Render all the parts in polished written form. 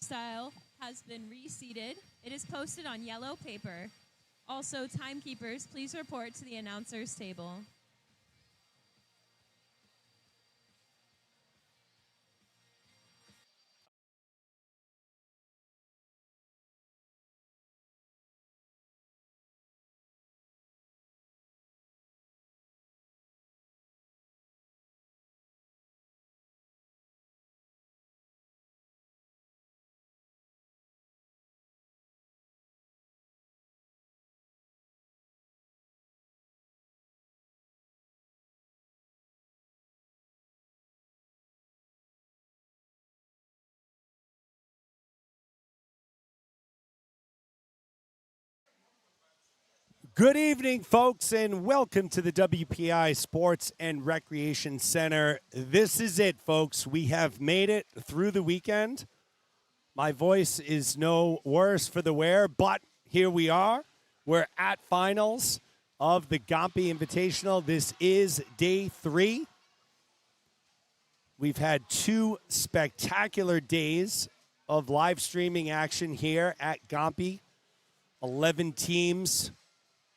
Style has been reseated. It is posted on yellow paper. Also, timekeepers, please report to the announcer's table. Good evening, folks, and welcome to the WPI Sports and Recreation Center. This is it, folks. We have made it through the weekend. My voice is no worse for the wear, but here we are. We're at finals of the Gompei Invitational. This is day 3. We've had 2 spectacular days of live streaming action here at Gompei. 11 teams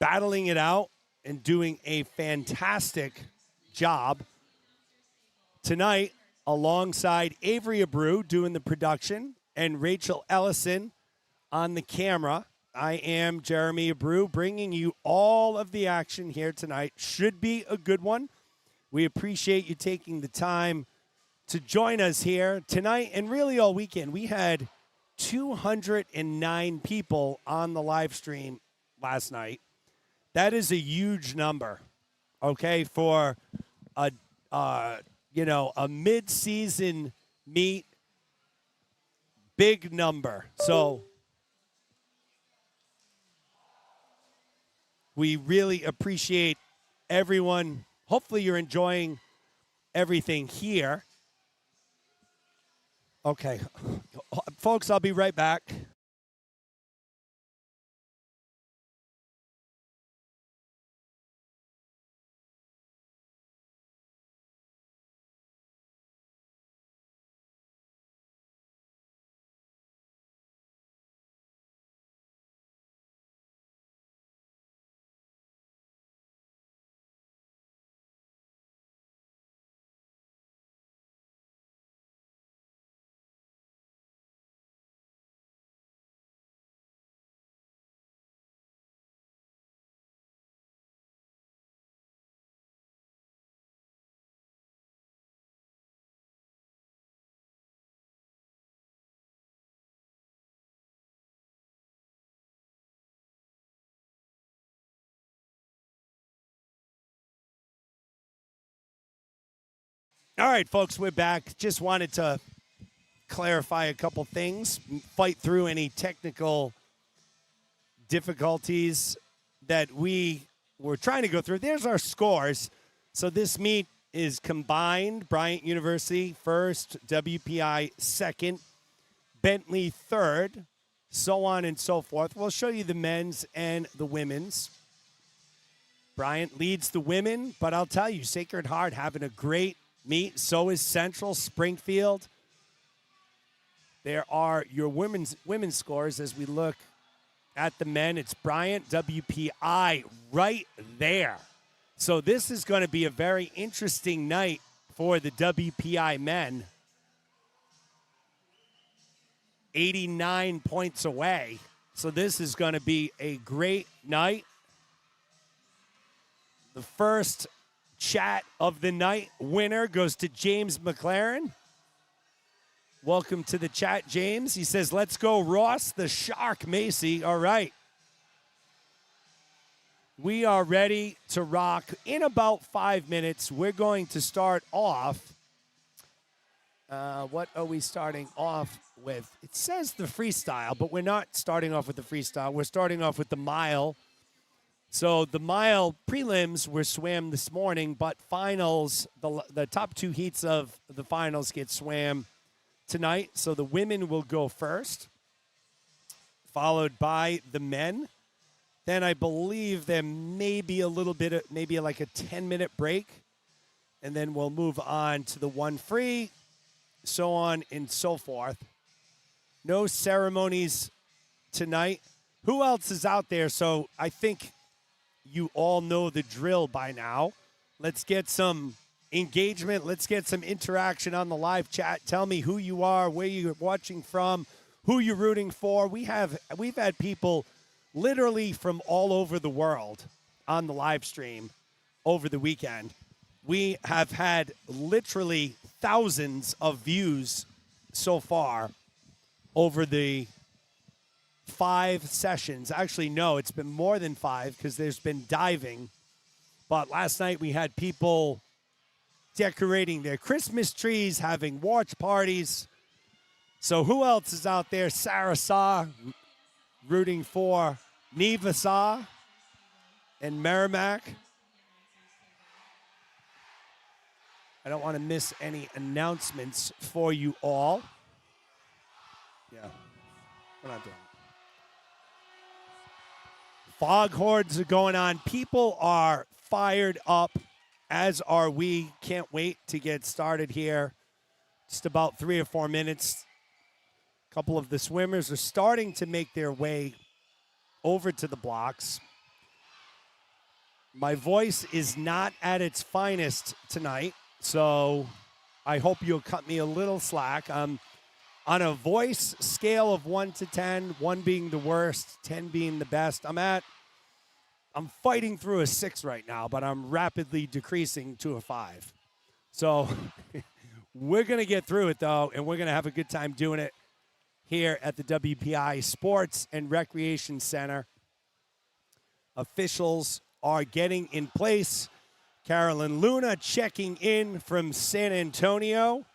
battling it out and doing a fantastic job. Tonight, alongside Avery Abreu doing the production and Rachel Ellison on the camera, I am Jeremy Abreu bringing you all of the action here tonight. Should be a good one. We appreciate you taking the time to join us here tonight and really all weekend. We had 209 people on the live stream last night. That is a huge number, okay, for a mid-season meet, big number. So we really appreciate everyone. Hopefully you're enjoying everything here. Okay, folks, I'll be right back. All right, folks, we're back. Just wanted to clarify a couple things, fight through any technical difficulties that we were trying to go through. There's our scores. So this meet is combined. Bryant University first, WPI second, Bentley third, so on and so forth. We'll show you the men's and the women's. Bryant leads the women, but I'll tell you, Sacred Heart having a great meet. So is Central, Springfield. There are your women's scores as we look at the men. It's Bryant, WPI right there. So this is going to be a very interesting night for the WPI men. 89 points away. So this is going to be a great night. The first chat of the night winner goes to James McLaren. Welcome to the chat, James. He says, let's go, Ross the Shark Macy. All right. We are ready to rock. In about 5 minutes, we're going to start off. What are we starting off with? It says the freestyle, but we're not starting off with the freestyle. We're starting off with the mile. So the mile prelims were swam this morning, but finals, the top 2 heats of the finals get swam tonight. So the women will go first, followed by the men. Then I believe there may be a little bit of, maybe like a 10-minute break. And then we'll move on to the one free, so on and so forth. No ceremonies tonight. Who else is out there? So I think you all know the drill by now. Let's get some engagement. Let's get some interaction on the live chat. Tell me who you are, where you're watching from, who you're rooting for. We've had people literally from all over the world on the live stream over the weekend. We have had literally thousands of views so far over the 5 sessions. Actually, no, it's been more than 5 because there's been diving. But last night we had people decorating their Christmas trees, having watch parties. So who else is out there? Sarah Saw rooting for Neva Saw and Merrimack. I don't want to miss any announcements for you all. Yeah, we're not doing it. Fog hordes are going on. People are fired up, as are we. Can't wait to get started here. Just about 3 or 4 minutes. A couple of the swimmers are starting to make their way over to the blocks. My voice is not at its finest tonight, so I hope you'll cut me a little slack. On a voice scale of 1 to 10, 1 being the worst, 10 being the best, I'm fighting through a 6 right now, but I'm rapidly decreasing to a 5. So we're going to get through it, though, and we're going to have a good time doing it here at the WPI Sports and Recreation Center. Officials are getting in place. Carolyn Luna checking in from San Antonio.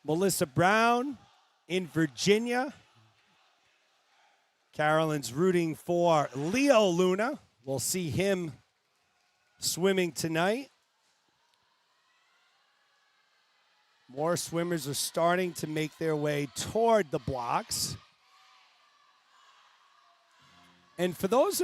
Melissa Brown in Virginia. Carolyn's rooting for Leo Luna. We'll see him swimming tonight. More swimmers are starting to make their way toward the blocks. And for those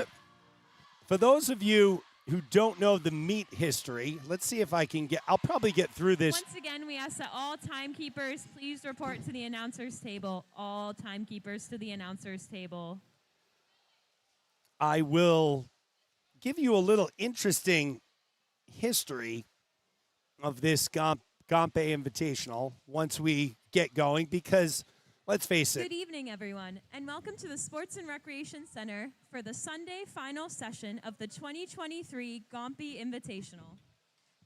of you who don't know the meet history, let's see if I'll probably get through this. Once again, we ask that all timekeepers please report to the announcer's table. All timekeepers to the announcer's table. I will give you a little interesting history of this Gompei Invitational once we get going, because let's face it. Good evening, everyone, and welcome to the Sports and Recreation Center for the Sunday final session of the 2023 Gompei Invitational.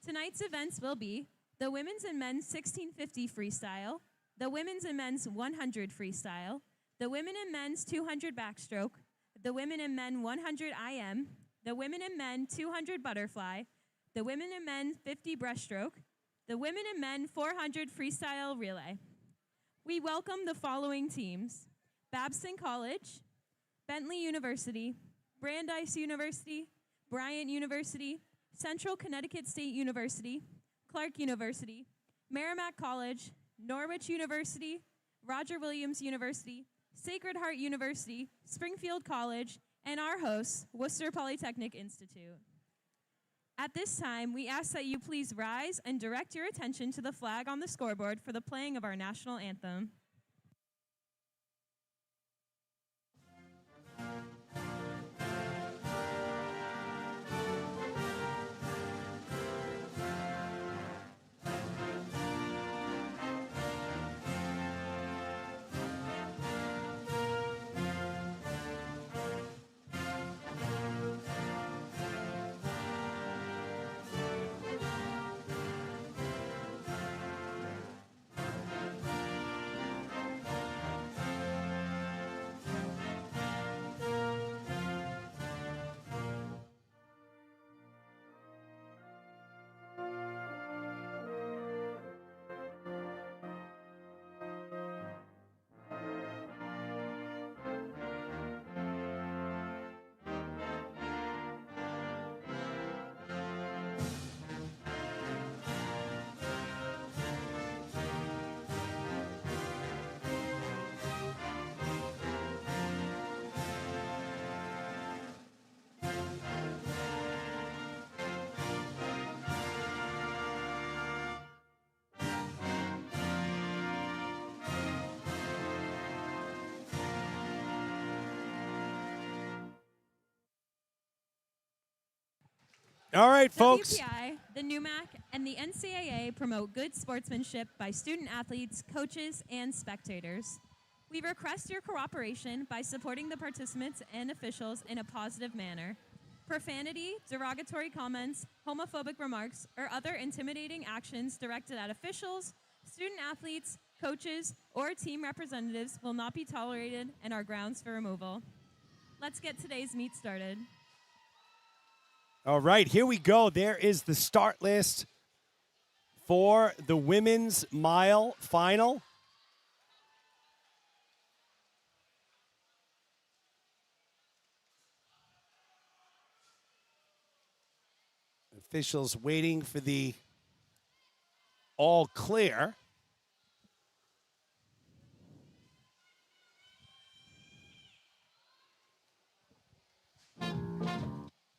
Tonight's events will be the women's and men's 1650 freestyle, the women's and men's 100 freestyle, the women and men's 200 backstroke, the women and men 100 IM, the women and men 200 butterfly, the women and men 50 breaststroke, the women and men 400 freestyle relay. We welcome the following teams: Babson College, Bentley University, Brandeis University, Bryant University, Central Connecticut State University, Clark University, Merrimack College, Norwich University, Roger Williams University, Sacred Heart University, Springfield College, and our host, Worcester Polytechnic Institute. At this time, we ask that you please rise and direct your attention to the flag on the scoreboard for the playing of our national anthem. All right, folks. WPI, the NUMAC, and the NCAA promote good sportsmanship by student athletes, coaches, and spectators. We request your cooperation by supporting the participants and officials in a positive manner. Profanity, derogatory comments, homophobic remarks, or other intimidating actions directed at officials, student athletes, coaches, or team representatives will not be tolerated and are grounds for removal. Let's get today's meet started. All right, here we go. There is the start list for the women's mile final. Officials waiting for the all clear.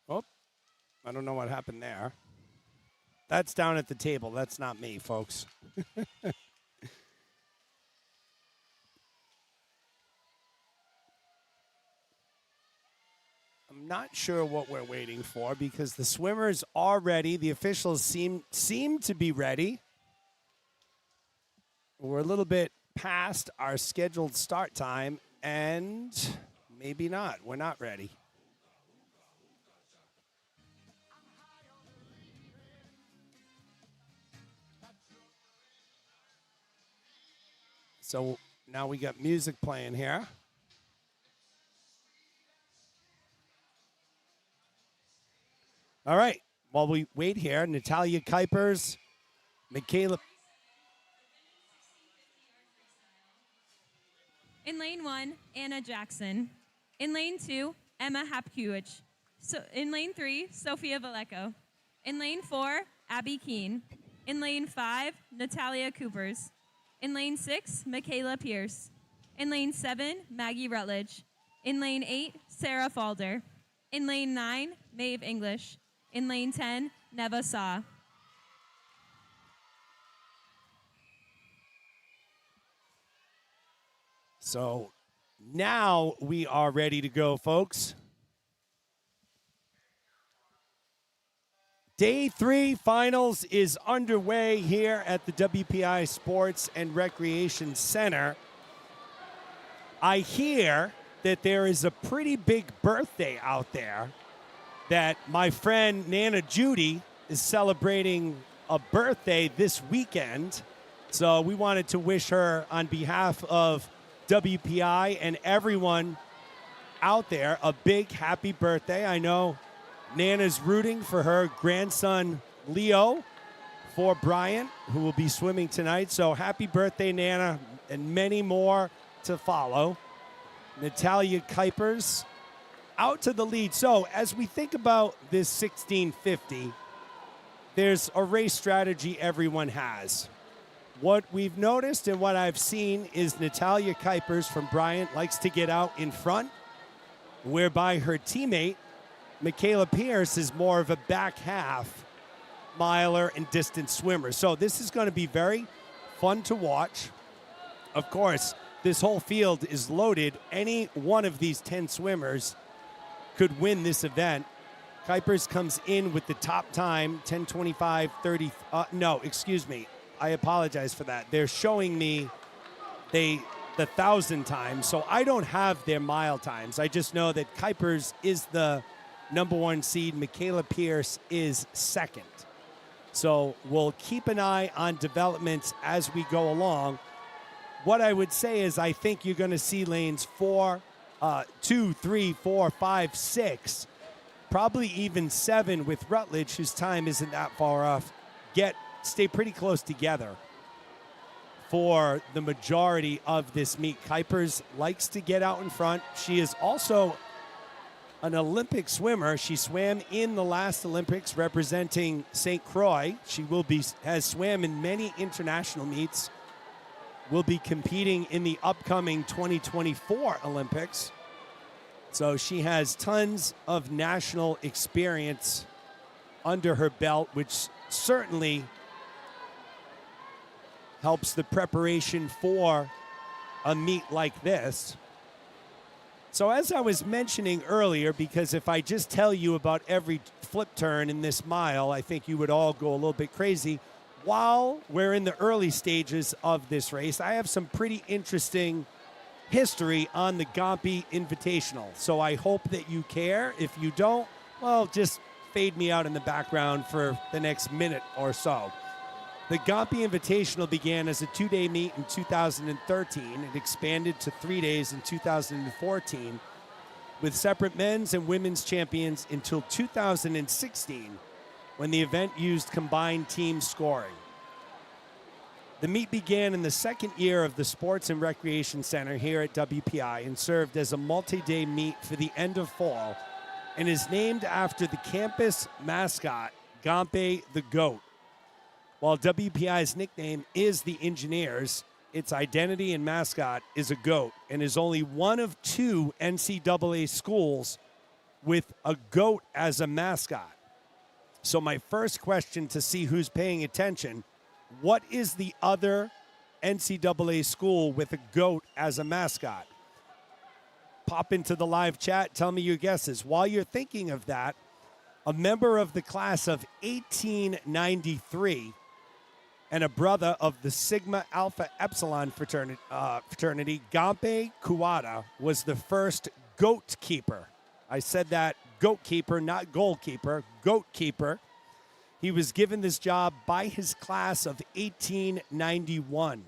Oh, I don't know what happened there. That's down at the table. That's not me, folks. I'm not sure what we're waiting for because the swimmers are ready. The officials seem to be ready. We're a little bit past our scheduled start time, and maybe not. We're not ready. So now we got music playing here. All right. While we wait here, Natalia Kuipers, Michaela. In lane 1, Anna Jackson. In lane 2, Emma Hapkiewicz. In lane 3, Sofia Vallejo. In lane 4, Abby Keene. In lane 5, Natalia Coopers. In lane 6, Michaela Pierce. In lane 7, Maggie Rutledge. In lane 8, Sarah Falder. In lane 9, Maeve English. In lane 10, Neva Saw. So now we are ready to go, folks. Day 3 finals is underway here at the WPI Sports and Recreation Center. I hear that there is a pretty big birthday out there, that my friend Nana Judy is celebrating a birthday this weekend. So we wanted to wish her on behalf of WPI and everyone out there a big happy birthday. I know Nana's rooting for her grandson Leo for Bryant, who will be swimming tonight. So happy birthday, Nana, and many more to follow. Natalia Kuipers out to the lead. So as we think about this 1650, there's a race strategy everyone has. What we've noticed and what I've seen is Natalia Kuipers from Bryant likes to get out in front, whereby her teammate, Michaela Pierce, is more of a back half miler and distance swimmer. So this is going to be very fun to watch. Of course, this whole field is loaded. Any one of these 10 swimmers could win this event. Kuipers comes in with the top time, 10:25:30. No, excuse me. I apologize for that. They're showing me the 1,000 times, so I don't have their mile times. I just know that Kuipers is the number 1 seed. Michaela Pierce is second. So we'll keep an eye on developments as we go along. What I would say is I think you're going to see lanes 2, 3, 4, 5, 6, probably even 7 with Rutledge, whose time isn't that far off, stay pretty close together for the majority of this meet. Kuipers likes to get out in front. She is also an Olympic swimmer. She swam in the last Olympics representing St. Croix. She has swam in many international meets. Will be competing in the upcoming 2024 Olympics. So she has tons of national experience under her belt, which certainly helps the preparation for a meet like this. So as I was mentioning earlier, because if I just tell you about every flip turn in this mile, I think you would all go a little bit crazy. While we're in the early stages of this race, I have some pretty interesting history on the Gompei Invitational. So I hope that you care. If you don't, well, just fade me out in the background for the next minute or so. The Gompei Invitational began as a 2-day meet in 2013. It expanded to 3 days in 2014 with separate men's and women's champions until 2016 when the event used combined team scoring. The meet began in the second year of the Sports and Recreation Center here at WPI and served as a multi-day meet for the end of fall and is named after the campus mascot, Gompei the Goat. While WPI's nickname is the Engineers, its identity and mascot is a goat and is only one of 2 NCAA schools with a goat as a mascot. So my first question to see who's paying attention, what is the other NCAA school with a goat as a mascot? Pop into the live chat, tell me your guesses. While you're thinking of that, a member of the class of 1893 and a brother of the Sigma Alpha Epsilon fraternity, Gompei Kuwata, was the first goat keeper. I said that, goat keeper, not goalkeeper, goat keeper. He was given this job by his class of 1891.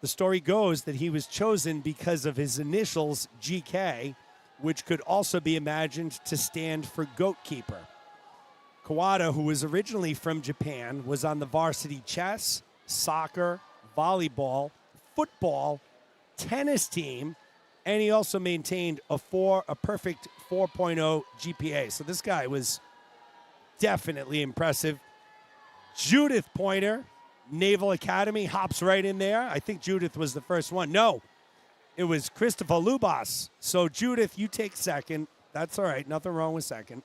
The story goes that he was chosen because of his initials, GK, which could also be imagined to stand for goat keeper. Kawada, who was originally from Japan, was on the varsity chess, soccer, volleyball, football, tennis team, and he also maintained a perfect 4.0 GPA. So this guy was definitely impressive. Judith Pointer, Naval Academy, hops right in there. I think Judith was the first one. No, it was Christopher Lubas. So Judith, you take second. That's all right. Nothing wrong with second.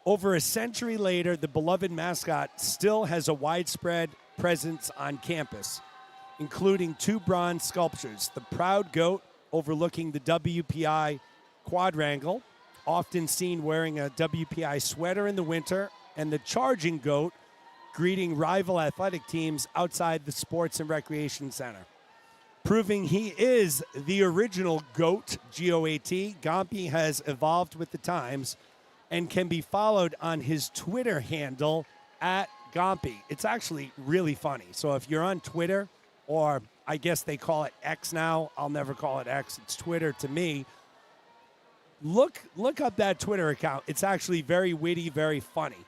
Over a century later, the beloved mascot still has a widespread presence on campus, including 2 bronze sculptures. The proud goat overlooking the WPI quadrangle, often seen wearing a WPI sweater in the winter, and the charging goat greeting rival athletic teams outside the Sports and Recreation Center. Proving he is the original GOAT, G-O-A-T, Gompei has evolved with the times and can be followed on his Twitter handle at Gompei. It's actually really funny. So if you're on Twitter, or I guess they call it X now, I'll never call it X, it's Twitter to me, look up that Twitter account. It's actually very witty, very funny.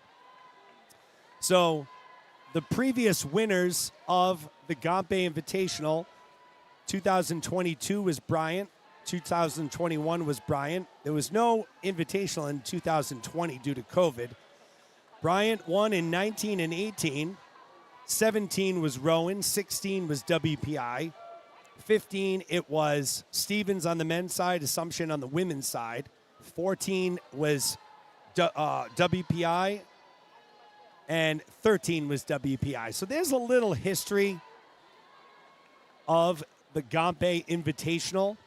So the previous winners of the Gompei Invitational, 2022 was Bryant, 2021 was Bryant. There was no Invitational in 2020 due to COVID. Bryant won in 19 and 18. 17 was Rowan. 16 was WPI. 15, it was Stevens on the men's side, Assumption on the women's side. 14 was WPI. And 13 was WPI. So there's a little history of the Gompei Invitational.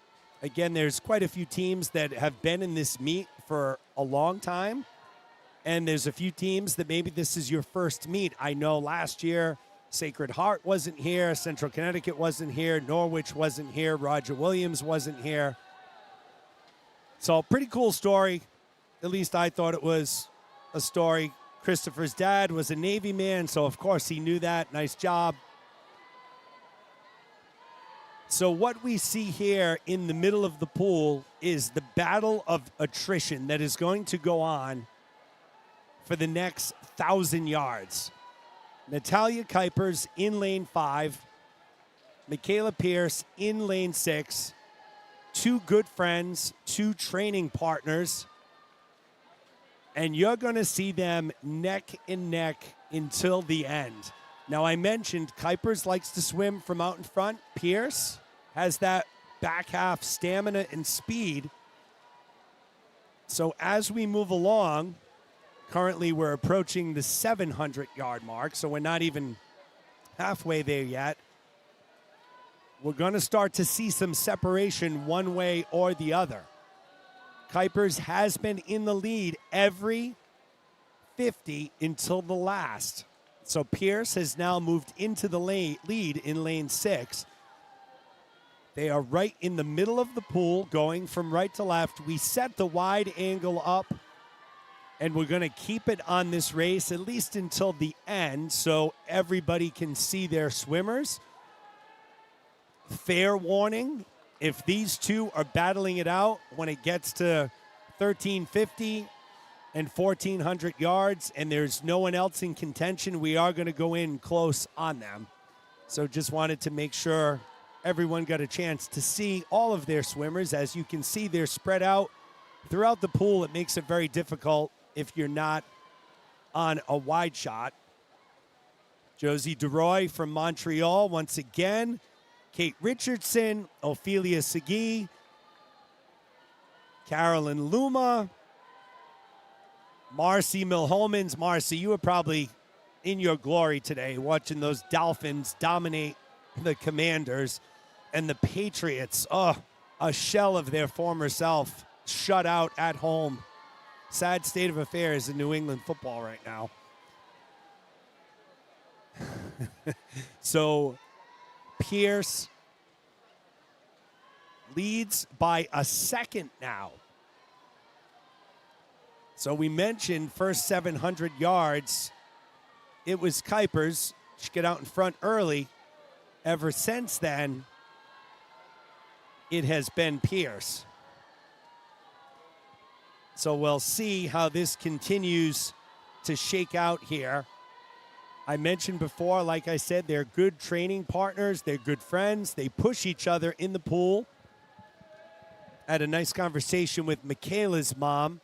Again, there's quite a few teams that have been in this meet for a long time. And there's a few teams that maybe this is your first meet. I know last year, Sacred Heart wasn't here. Central Connecticut wasn't here. Norwich wasn't here. Roger Williams wasn't here. So pretty cool story. At least I thought it was a story. Christopher's dad was a Navy man, so of course he knew that. Nice job. So what we see here in the middle of the pool is the battle of attrition that is going to go on for the next 1,000 yards. Natalia Kuipers in lane 5. Michaela Pierce in lane 6. 2 good friends, 2 training partners. And you're going to see them neck and neck until the end. Now, I mentioned Kuipers likes to swim from out in front. Pierce has that back half stamina and speed. So as we move along, currently we're approaching the 700-yard mark, so we're not even halfway there yet. we're going to start to see some separation one way or the other. Kuipers has been in the lead every 50 until the last. So Pierce has now moved into the lead in lane 6. They are right in the middle of the pool, going from right to left. We set the wide angle up, and we're going to keep it on this race at least until the end so everybody can see their swimmers. Fair warning, if these two are battling it out when it gets to 1350 and 1,400 yards and there's no one else in contention, we are going to go in close on them. So just wanted to make sure everyone got a chance to see all of their swimmers. As you can see, they're spread out throughout the pool. It makes it very difficult if you're not on a wide shot. Josie DeRoy from Montreal once again. Kate Richardson, Ophelia Segui, Carolyn Luma, Marcy Milholmans. Marcy, you were probably in your glory today watching those Dolphins dominate the Commanders, and the Patriots, a shell of their former self, shut out at home. Sad state of affairs in New England football right now. So Pierce leads by a second now. So we mentioned first 700 yards, it was Kuipers. She got out in front early. Ever since then, it has been Pierce. So we'll see how this continues to shake out here. I mentioned before, like I said, they're good training partners. They're good friends. They push each other in the pool. I had a nice conversation with Michaela's mom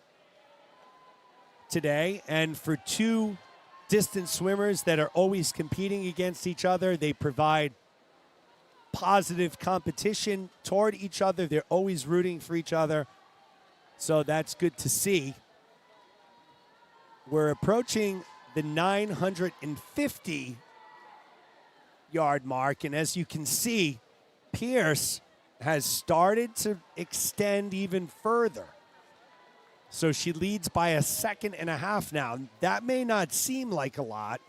today. And for two distance swimmers that are always competing against each other, they provide positive competition toward each other. They're always rooting for each other. So that's good to see. We're approaching the 950 yard mark. And as you can see, Pierce has started to extend even further. So she leads by a second and a half now. That may not seem like a lot,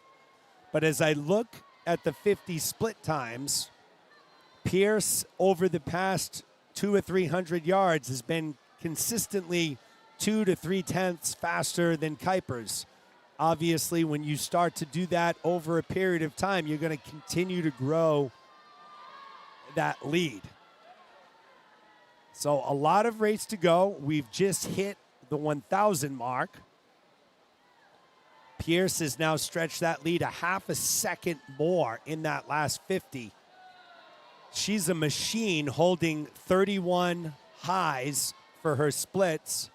but as I look at the 50 split times, Pierce over the past 200 or 300 yards has been consistently 2 to 3/10 faster than Kuipers. Obviously, when you start to do that over a period of time, you're going to continue to grow that lead. So a lot of race to go. We've just hit the 1,000 mark. Pierce has now stretched that lead a half a second more in that last 50. She's a machine, holding 31 highs for her splits.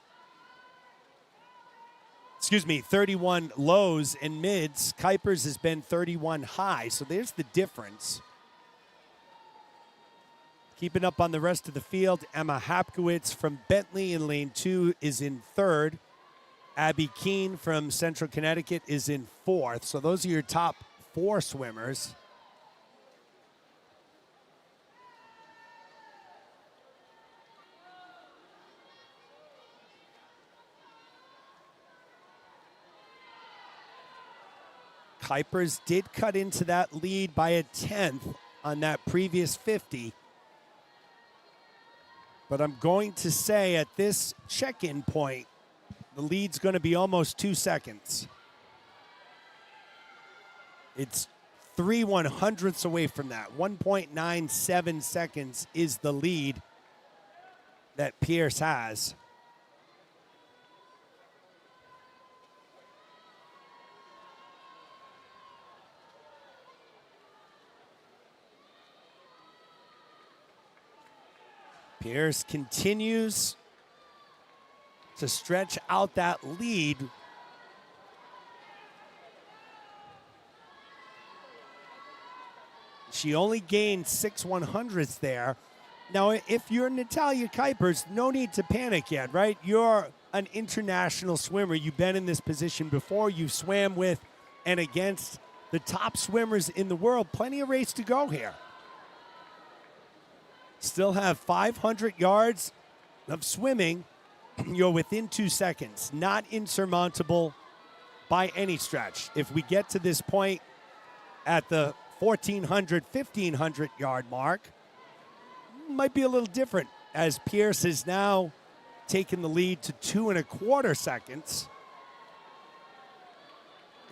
31 lows and mids. Kuipers has been 31 high, so there's the difference. Keeping up on the rest of the field, Emma Hapkowitz from Bentley in lane 2 is in 3rd. Abby Keene from Central Connecticut is in 4th. So those are your top 4 swimmers. Kuipers did cut into that lead by a 1/10 on that previous 50. But I'm going to say at this check-in point, the lead's going to be almost 2 seconds. It's 3/100ths away from that. 1.97 seconds is the lead that Pierce has. Pierce continues to stretch out that lead. She only gained 6/100ths there. Now, if you're Natalia Kuipers, no need to panic yet, right? You're an international swimmer. You've been in this position before. You swam with and against the top swimmers in the world. Plenty of race to go here. Still have 500 yards of swimming. You're within 2 seconds. Not insurmountable by any stretch. If we get to this point at the 1,400, 1,500 yard mark, might be a little different, as Pierce has now taken the lead to 2.25 seconds.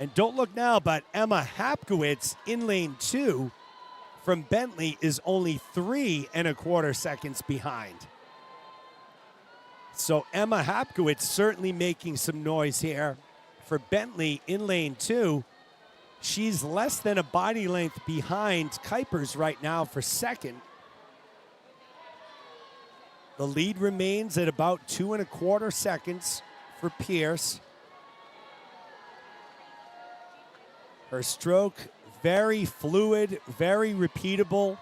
And don't look now, but Emma Hapkowitz in lane 2 from Bentley is only 3.25 seconds behind. So Emma Hapkowitz certainly making some noise here. For Bentley in lane 2, she's less than a body length behind Kuipers right now for second. The lead remains at about 2.25 seconds for Pierce. Her stroke, very fluid, very repeatable.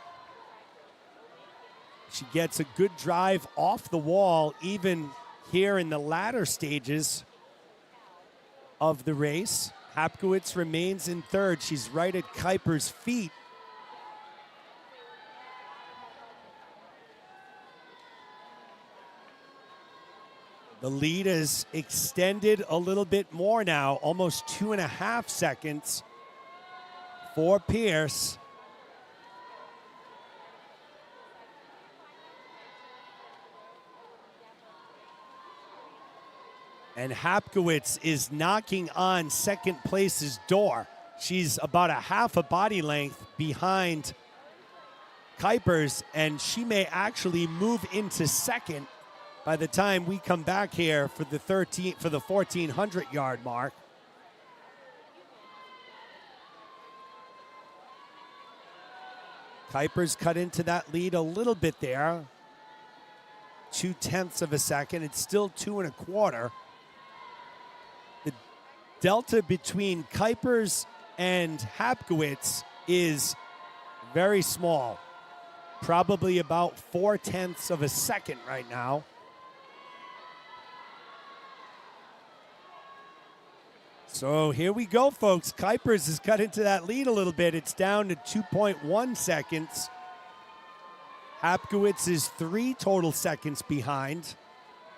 She gets a good drive off the wall, even here in the latter stages of the race. Hapkowitz remains in third. She's right at Kuipers' feet. The lead is extended a little bit more now, almost 2.5 seconds for Pierce. And Hapkowitz is knocking on second place's door. She's about 1/2 body length behind Kuipers, and she may actually move into second by the time we come back here for the 1,400 yard mark. Kuipers cut into that lead a little bit there. 0.2 seconds. It's still 2.25. The delta between Kuipers and Hapkowitz is very small. Probably about 0.4 seconds right now. So here we go, folks. Kuipers has cut into that lead a little bit. It's down to 2.1 seconds. Hapkowitz is 3 total seconds behind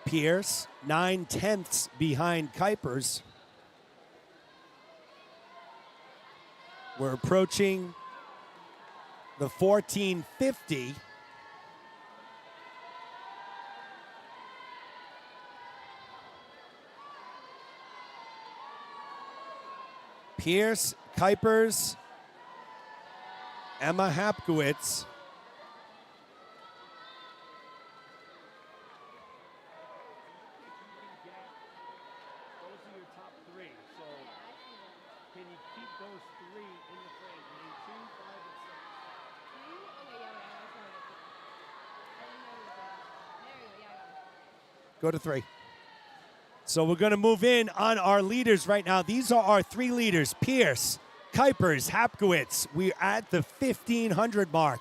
Pierce, 0.9 behind Kuipers. We're approaching the 1450. Pierce, Kuipers, Emma Hapkowitz. Those are your top 3. So can you keep those 3 in the frame? Lane 2, 5, and 6. Go to 3. So we're going to move in on our leaders right now. These are our 3 leaders: Pierce, Kuipers, Hapkowitz. We're at the 1,500 mark.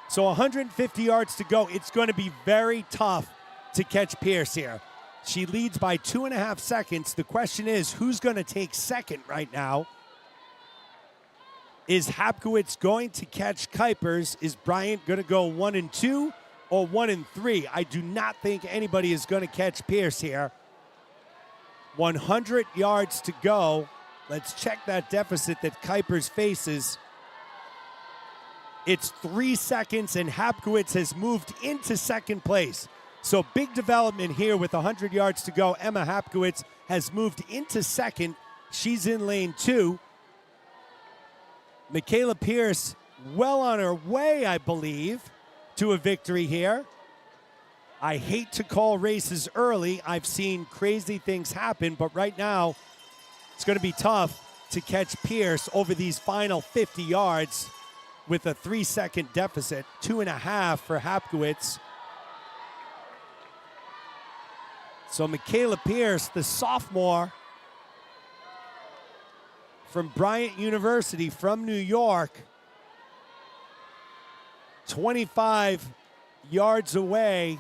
So 150 yards to go. It's going to be very tough to catch Pierce here. She leads by 2.5 seconds. The question is, who's going to take second right now? Is Hapkowitz going to catch Kuipers? Is Bryant going to go 1 and 2 or 1 and 3? I do not think anybody is going to catch Pierce here. 100 yards to go. Let's check that deficit that Kuipers faces. It's 3 seconds, and Hapkowitz has moved into second place. So big development here with 100 yards to go. Emma Hapkowitz has moved into second. She's in lane 2. Michaela Pierce well on her way, I believe, to a victory here. I hate to call races early. I've seen crazy things happen, but right now it's going to be tough to catch Pierce over these final 50 yards with a 3-second deficit, 2.5 for Hapkowitz. So Michaela Pierce, the sophomore from Bryant University from New York, 25 yards away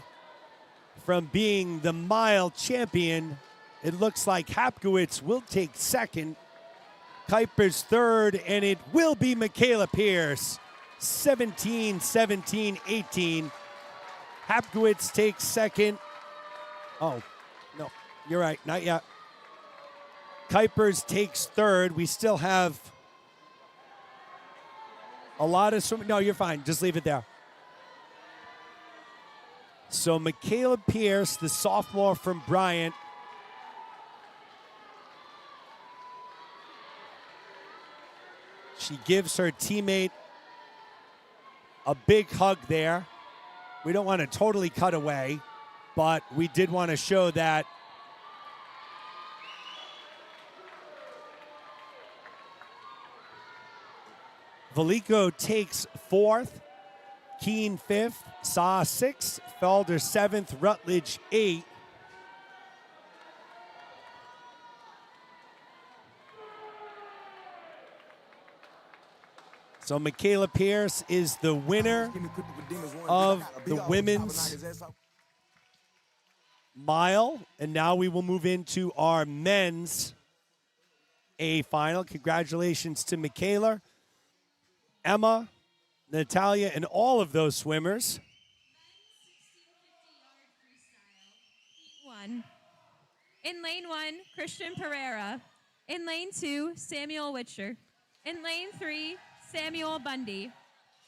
from being the mile champion. It looks like Hapkowitz will take second, Kuipers third, and it will be Michaela Pierce. 17, 17, 18. Hapkowitz takes second. Oh, no, you're right, not yet. Kuipers takes third. We still have a lot of swimming. No, you're fine. Just leave it there. So Michaela Pierce, the sophomore from Bryant, she gives her teammate a big hug there. We don't want to totally cut away, but we did want to show that Veliko takes fourth, Keene fifth, Saw sixth, Felder seventh, Rutledge eighth. So Michaela Pierce is the winner of the women's mile. And now we will move into our men's A final. Congratulations to Michaela, Emma, Natalia, and all of those swimmers. In lane 1, Christian Pereira. In lane 2, Samuel Witcher. In lane 3, Samuel Bundy.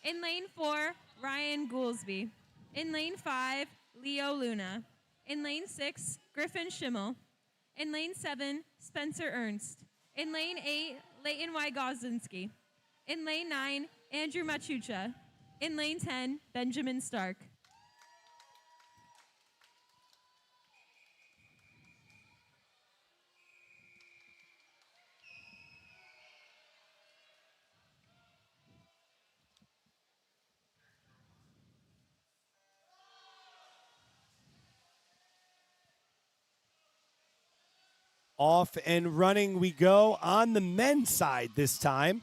In lane 4, Ryan Goolsby. In lane 5, Leo Luna. In lane 6, Griffin Schimmel. In lane 7, Spencer Ernst. In lane 8, Leighton Y. Gozinski. In lane 9, Andrew Machucha. In lane 10, Benjamin Stark. Off and running we go on the men's side this time.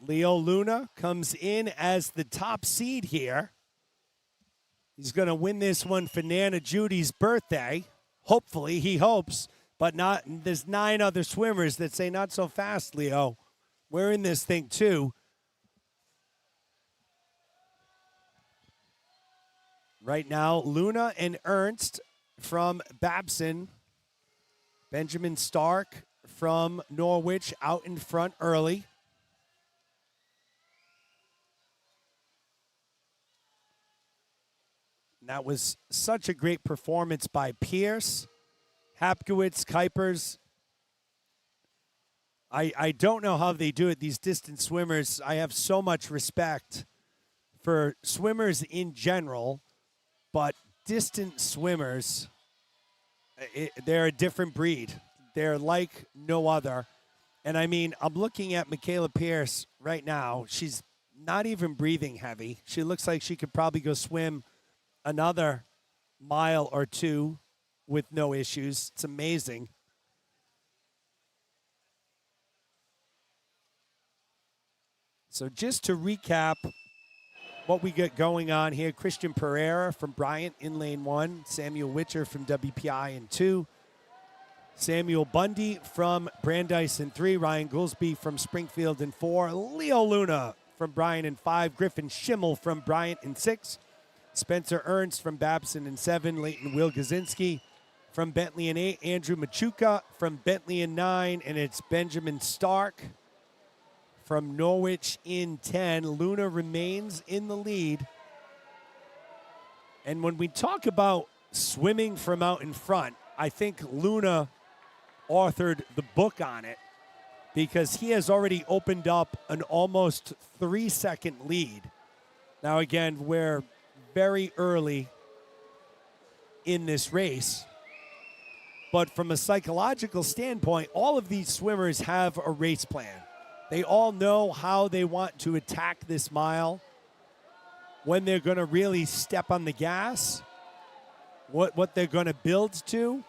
Leo Luna comes in as the top seed here. He's going to win this one for Nana Judy's birthday. Hopefully, he hopes. But not. There's 9 other swimmers that say, not so fast, Leo. We're in this thing, too. Right now, Luna and Ernst from Babson. Benjamin Stark from Norwich out in front early. And that was such a great performance by Pierce, Hapkowitz, Kuipers. I don't know how they do it, these distance swimmers. I have so much respect for swimmers in general, but distance swimmers, they're a different breed. They're like no other. And I mean, I'm looking at Michaela Pierce right now. She's not even breathing heavy. She looks like she could probably go swim another mile or two with no issues. It's amazing. So just to recap what we got going on here, Christian Pereira from Bryant in lane 1, Samuel Witcher from WPI in 2, Samuel Bundy from Brandeis in 3, Ryan Goolsby from Springfield in 4, Leo Luna from Bryant in 5, Griffin Schimmel from Bryant in 6, Spencer Ernst from Babson in 7, Leighton Will Gazinski from Bentley in 8, Andrew Machuca from Bentley in 9, and it's Benjamin Stark from Norwich in 10. Luna remains in the lead. And when we talk about swimming from out in front, I think Luna authored the book on it because he has already opened up an almost 3-second lead. Now, again, we're very early in this race. But from a psychological standpoint, all of these swimmers have a race plan. They all know how they want to attack this mile, when they're going to really step on the gas, what they're going to build to.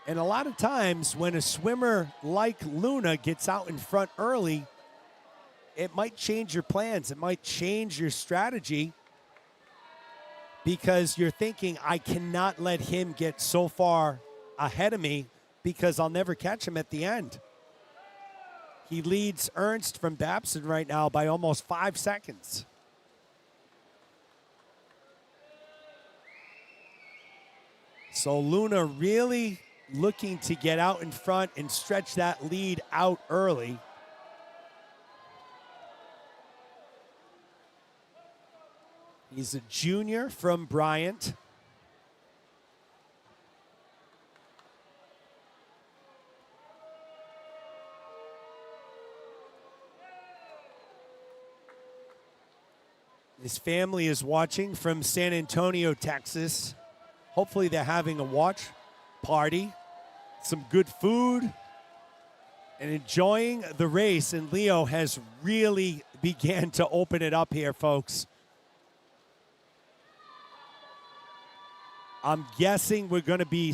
And a lot of times when a swimmer like Luna gets out in front early, it might change your plans. It might change your strategy because you're thinking, I cannot let him get so far ahead of me because I'll never catch him at the end. He leads Ernst from Babson right now by almost 5 seconds. So Luna really looking to get out in front and stretch that lead out early. He's a junior from Bryant. His family is watching from San Antonio, Texas. Hopefully they're having a watch party, some good food, and enjoying the race. And Leo has really began to open it up here, folks. I'm guessing we're going to be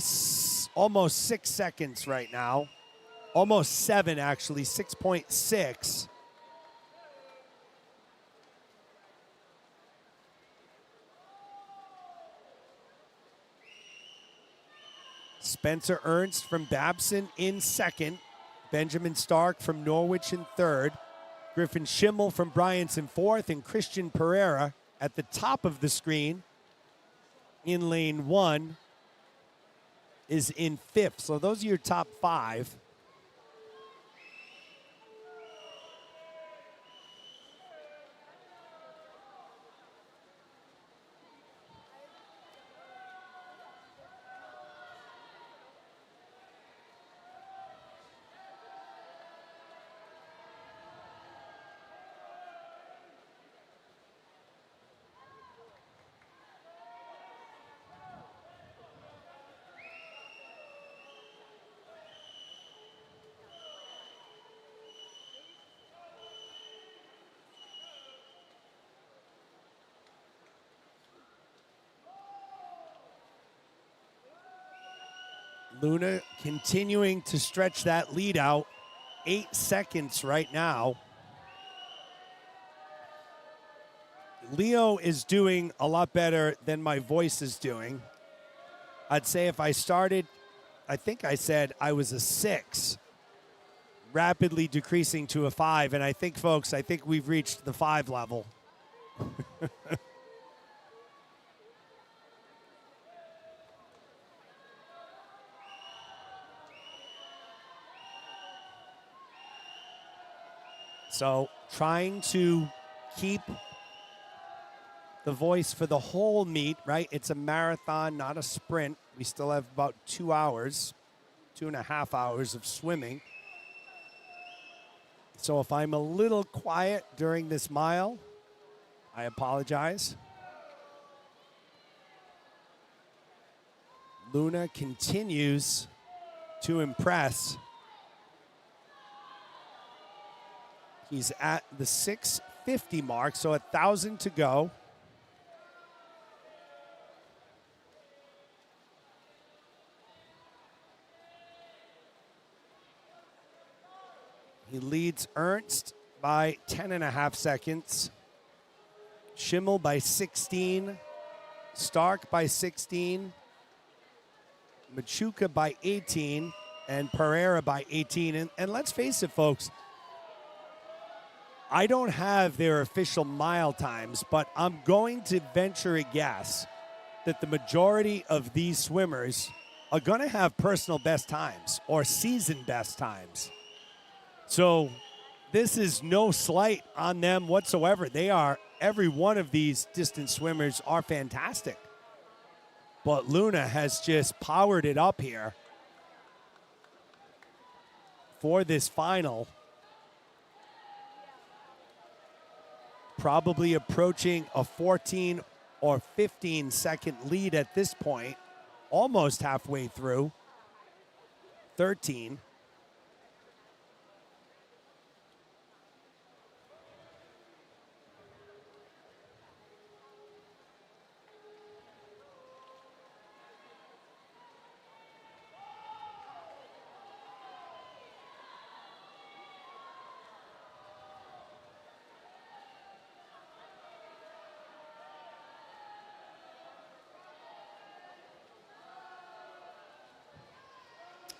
almost 6 seconds right now. Almost 7, actually, 6.6. Spencer Ernst from Babson in second. Benjamin Stark from Norwich in third. Griffin Schimmel from Bryant's in fourth. And Christian Pereira at the top of the screen in lane 1 is in fifth. So those are your top 5. Luna continuing to stretch that lead out. 8 seconds right now. Leo is doing a lot better than my voice is doing. I'd say if I started, I think I said I was a 6, rapidly decreasing to a 5. And I think, folks, I think we've reached the 5 level. So trying to keep the voice for the whole meet, right? It's a marathon, not a sprint. We still have about 2 hours, 2.5 hours of swimming. So if I'm a little quiet during this mile, I apologize. Luna continues to impress. He's at the 650 mark, so 1,000 to go. He leads Ernst by 10.5 seconds. Schimmel by 16. Stark by 16. Machuca by 18. And Pereira by 18. And let's face it, folks, I don't have their official mile times, but I'm going to venture a guess that the majority of these swimmers are going to have personal best times or season best times. So this is no slight on them whatsoever. They are, every one of these distance swimmers are fantastic. But Luna has just powered it up here for this final. Probably approaching a 14 or 15 second lead at this point, almost halfway through. 13.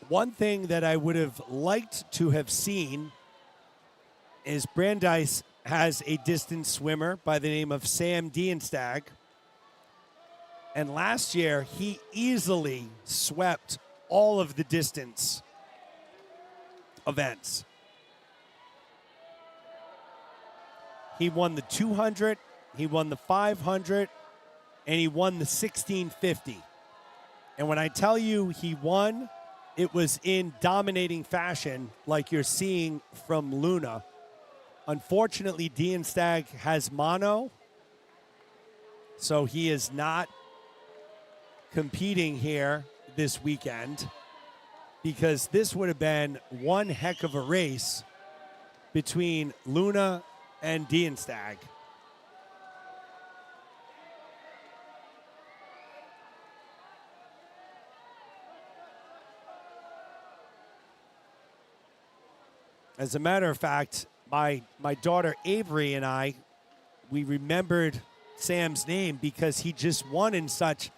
One thing that I would have liked to have seen is Brandeis has a distance swimmer by the name of Sam Dienstag. And last year, he easily swept all of the distance events. He won the 200, he won the 500, and he won the 1650. And when I tell you he won, it was in dominating fashion like you're seeing from Luna. Unfortunately, Dienstag has mono, so he is not competing here this weekend, because this would have been one heck of a race between Luna and Dienstag. As a matter of fact, my daughter Avery and I, we remembered Sam's name because he just won in such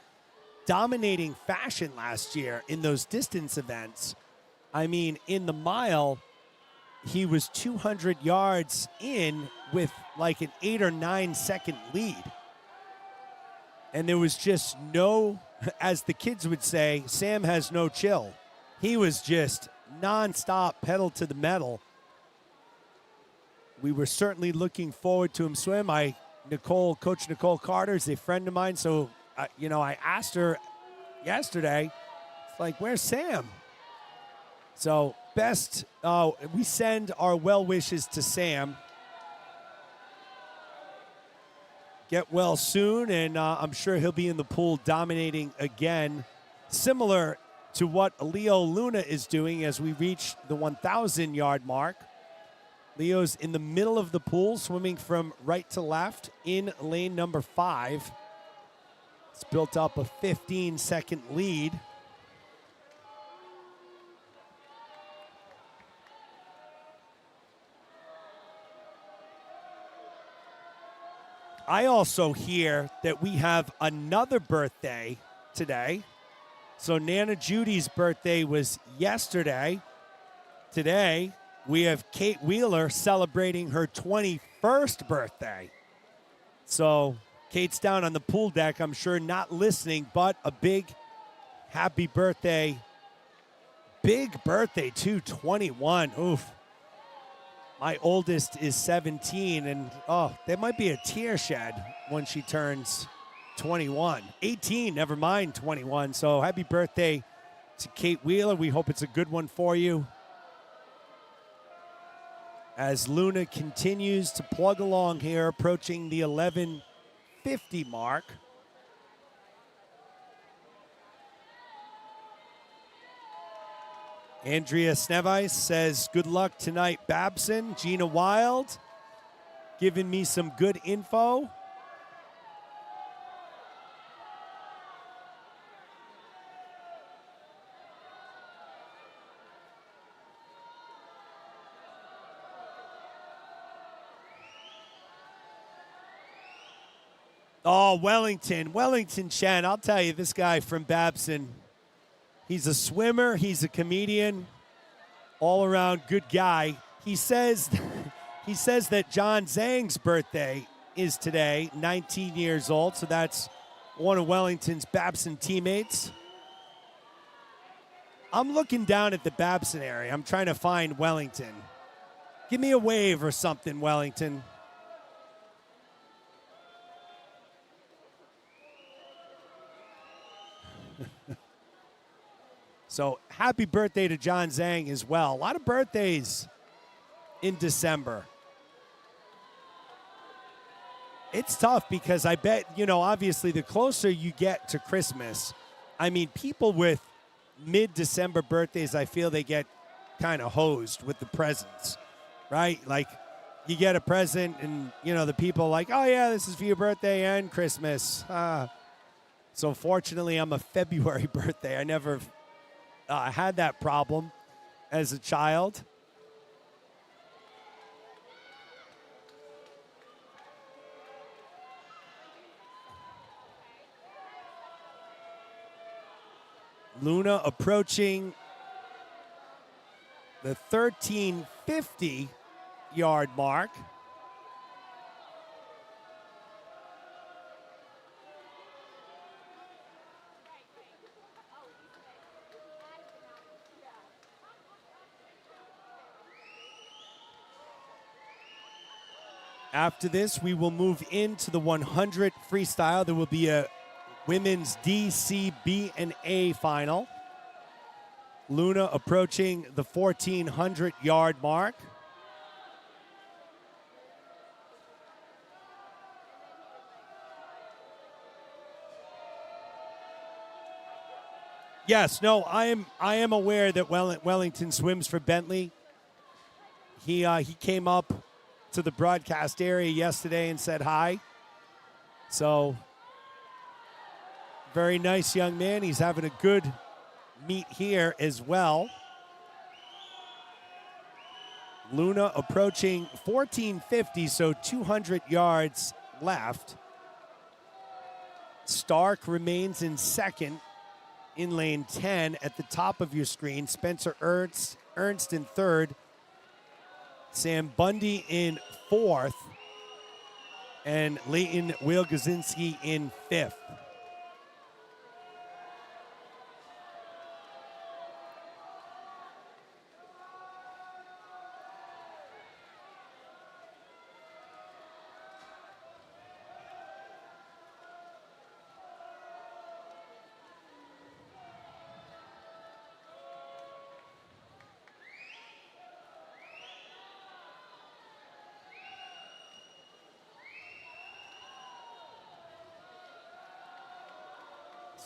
dominating fashion last year in those distance events. I mean, in the mile, he was 200 yards in with like an 8 or 9 second lead. And there was just no, as the kids would say, Sam has no chill. He was just nonstop, pedal to the metal. We were certainly looking forward to him swim. Coach Nicole Carter is a friend of mine, so I asked her yesterday, it's like, where's Sam? So we send our well wishes to Sam. Get well soon, and I'm sure he'll be in the pool dominating again, similar to what Leo Luna is doing as we reach the 1,000-yard mark. Leo's in the middle of the pool, swimming from right to left in lane number 5. It's built up a 15-second lead. I also hear that we have another birthday today. So Nana Judy's birthday was yesterday. Today, we have Kate Wheeler celebrating her 21st birthday. So Kate's down on the pool deck, I'm sure not listening, but a big happy birthday. Big birthday, too, 21. Oof. My oldest is 17, and there might be a tear shed when she turns 21. 18, never mind 21. So happy birthday to Kate Wheeler. We hope it's a good one for you. As Luna continues to plug along here, approaching the 11:50 mark. Andrea Snevice says, good luck tonight, Babson. Gina Wild giving me some good info. Oh, Wellington Chen. I'll tell you, this guy from Babson, he's a swimmer, he's a comedian, all-around good guy. He says that John Zhang's birthday is today, 19 years old, so that's one of Wellington's Babson teammates. I'm looking down at the Babson area. I'm trying to find Wellington. Give me a wave or something, Wellington. So happy birthday to John Zhang as well. A lot of birthdays in December. It's tough because I bet, obviously the closer you get to Christmas, I mean, people with mid-December birthdays, I feel they get kind of hosed with the presents, right? Like, you get a present and, the people are like, oh, yeah, this is for your birthday and Christmas. So fortunately, I'm a February birthday. I never had that problem as a child. Luna approaching the 1350-yard mark. After this, we will move into the 100 freestyle. There will be a women's DCB and A final. Luna approaching the 1,400-yard mark. Yes, no, I am aware that Wellington swims for Bentley. He came up to the broadcast area yesterday and said hi. So, very nice young man. He's having a good meet here as well. Luna approaching 1,450, so 200 yards left. Stark remains in second in lane 10 at the top of your screen. Spencer Ernst in third. Sam Bundy in fourth. And Leighton Wielgazinski in fifth.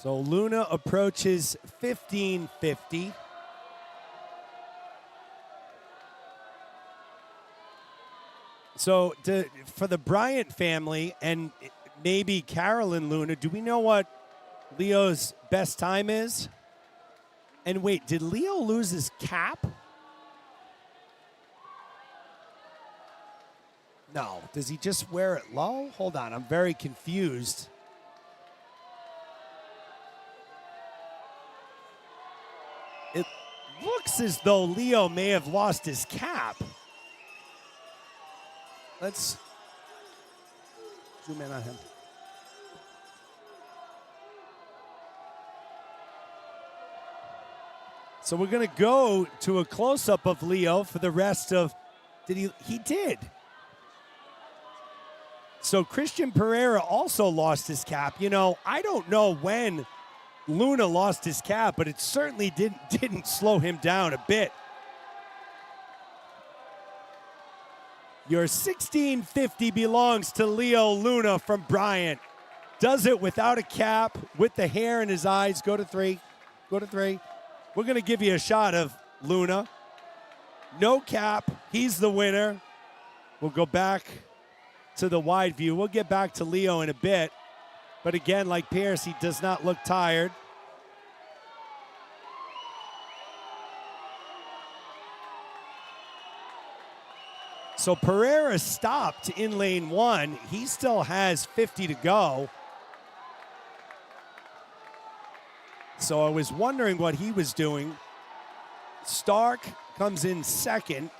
So Luna approaches 1,550. So for the Bryant family and maybe Carolyn Luna, do we know what Leo's best time is? And wait, did Leo lose his cap? No. Does he just wear it low? Hold on, I'm very confused. It looks as though Leo may have lost his cap. Let's zoom in on him. So we're going to go to a close-up of Leo for the rest of... He did. So Christian Pereira also lost his cap. You know, I don't know when Luna lost his cap, but it certainly didn't slow him down a bit. Your 1650 belongs to Leo Luna from Bryant. Does it without a cap, with the hair in his eyes. Go to three. Go to three. We're going to give you a shot of Luna. No cap. He's the winner. We'll go back to the wide view. We'll get back to Leo in a bit. But again, like Pierce, he does not look tired. So Pereira stopped in lane 1. He still has 50 to go. So I was wondering what he was doing. Stark comes in second.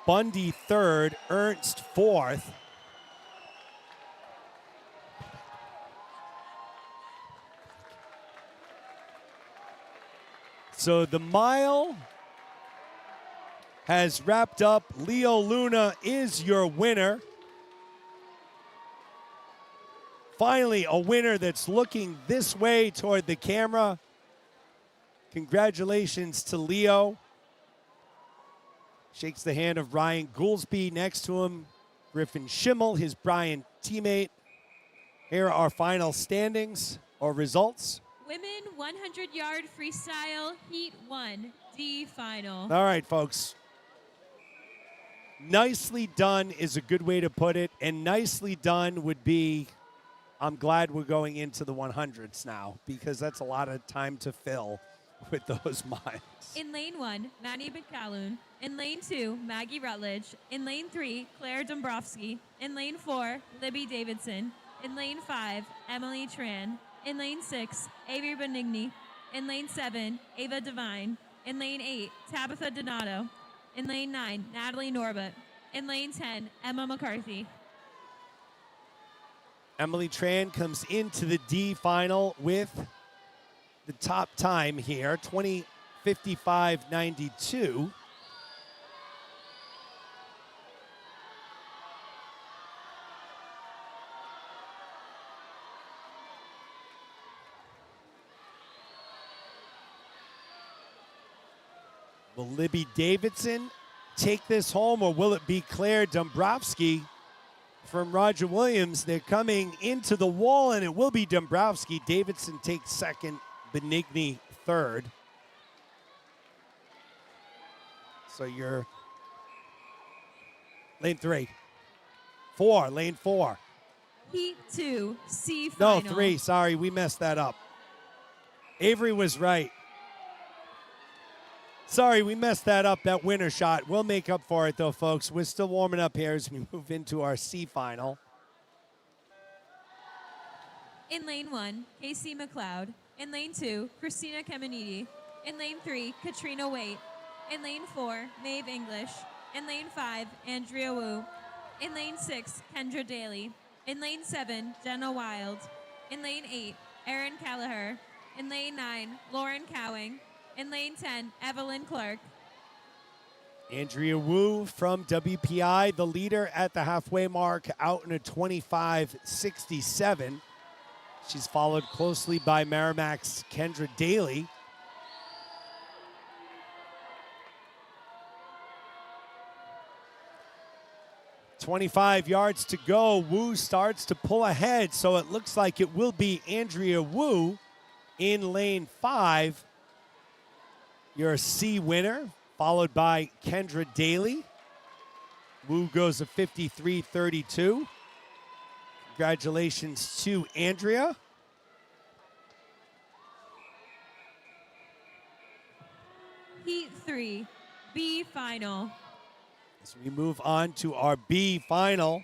Bundy third. Ernst fourth. So the mile has wrapped up. Leo Luna is your winner. Finally, a winner that's looking this way toward the camera. Congratulations to Leo. Shakes the hand of Ryan Goolsby next to him. Griffin Schimmel, his Bryant teammate. Here are our final standings or results. Women 100-yard freestyle, Heat 1, D final. All right, folks. Nicely done is a good way to put it, and nicely done would be, I'm glad we're going into the 100s now, because that's a lot of time to fill with those miles. In lane 1, Maddie McCallum. In lane 2, Maggie Rutledge. In lane 3, Claire Dombrowski. In lane 4, Libby Davidson. In lane 5, Emily Tran. In lane 6, Avery Benigni. In lane 7, Ava Devine. In lane 8, Tabitha Donato. In lane 9, Natalie Norbert. In lane 10, Emma McCarthy. Emily Tran comes into the D final with the top time here, 20:55.92. Will Libby Davidson take this home, or will it be Claire Dombrowski from Roger Williams? They're coming into the wall, and it will be Dombrowski. Davidson takes second, Benigni third. So you're lane 3. 4, lane 4. Heat 2, C final. No, 3, sorry, we messed that up. Avery was right. Sorry, we messed that up, that winner shot. We'll make up for it, though, folks. We're still warming up here as we move into our C final. In lane 1, Casey McLeod. In lane 2, Christina Caminiti. In lane 3, Katrina Waite. In lane 4, Maeve English. In lane 5, Andrea Wu. In lane 6, Kendra Daly. In lane 7, Jenna Wild. In lane 8, Erin Callagher. In lane 9, Lauren Cowing. In lane 10, Evelyn Clark. Andrea Wu from WPI, the leader at the halfway mark, out in a 25.67. She's followed closely by Merrimack's Kendra Daly. .25 yards to go. Wu starts to pull ahead, so it looks like it will be Andrea Wu in lane 5. Your C winner, followed by Kendra Daly. Wu goes a 53.32. Congratulations to Andrea. Heat 3, B final. As we move on to our B final.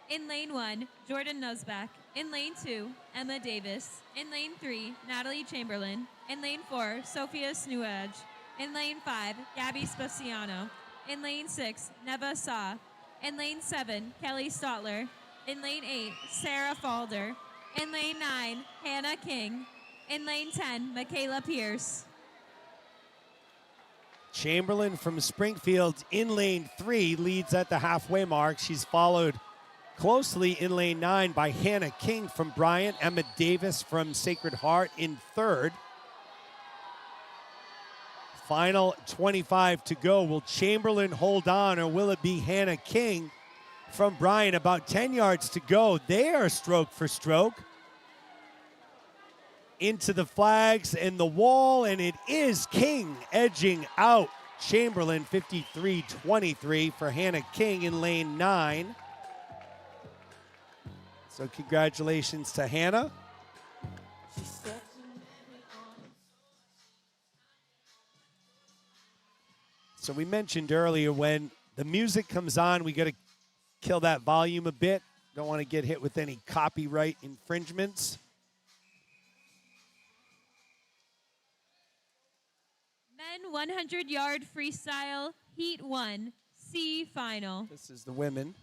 In lane 1, Jordan Nusback. In lane 2, Emma Davis. In lane 3, Natalie Chamberlain. In lane 4, Sophia Snuage. In lane 5, Gabby Spaciano. In lane 6, Neva Saw. In lane 7, Kelly Stotler. In lane 8, Sarah Falder. In lane 9, Hannah King. In lane 10, Michaela Pierce. Chamberlain from Springfield in lane 3 leads at the halfway mark. She's followed closely in lane 9 by Hannah King from Bryant. Emma Davis from Sacred Heart in third. Final 25 to go. Will Chamberlain hold on, or will it be Hannah King from Bryant? About 10 yards to go. They are stroke for stroke. Into the flags and the wall, and it is King edging out Chamberlain. 53-23 for Hannah King in lane 9. So congratulations to Hannah. So we mentioned earlier, when the music comes on, we got to kill that volume a bit. Don't want to get hit with any copyright infringements. Men 100-yard freestyle, Heat 1, C final. This is the women.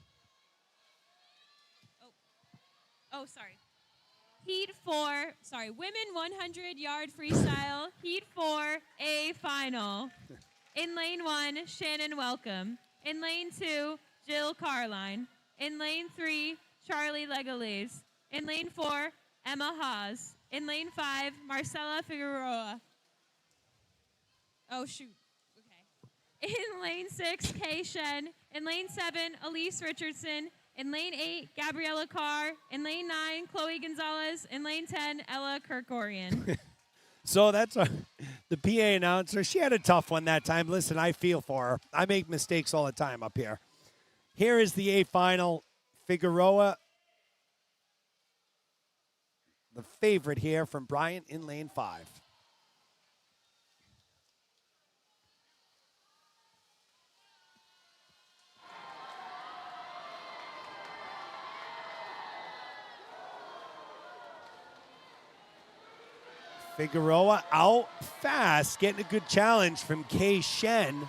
Oh, sorry. Women 100-yard freestyle, Heat 4, A final. In lane 1, Shannon Welcome. In lane 2, Jill Carline. In lane 3, Charlie Legales. In lane 4, Emma Haas. In lane 5, Marcela Figueroa. Oh, shoot. Okay. In lane 6, Kay Shen. In lane 7, Elise Richardson. In lane 8, Gabriella Carr. In lane 9, Chloe Gonzalez. In lane 10, Ella Kirkorian. So that's the PA announcer. She had a tough one that time. Listen, I feel for her. I make mistakes all the time up here. Here is the A final. Figueroa, the favorite here from Bryant in lane 5. Figueroa out fast, getting a good challenge from Kay Shen.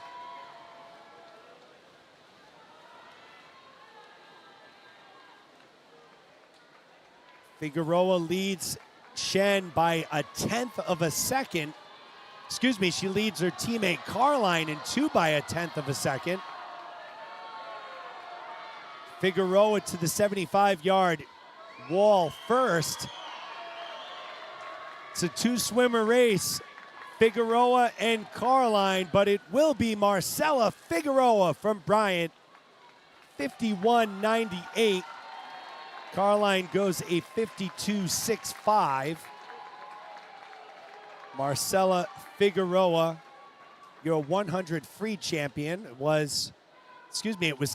Figueroa leads Shen by 1/10 of a second. Excuse me, she leads her teammate Carline in 2 by 1/10 of a second. Figueroa to the 75-yard wall first. It's a two-swimmer race, Figueroa and Caroline, but it will be Marcella Figueroa from Bryant, 51.98. Caroline goes a 52.65. Marcella Figueroa, your 100 free champion, it was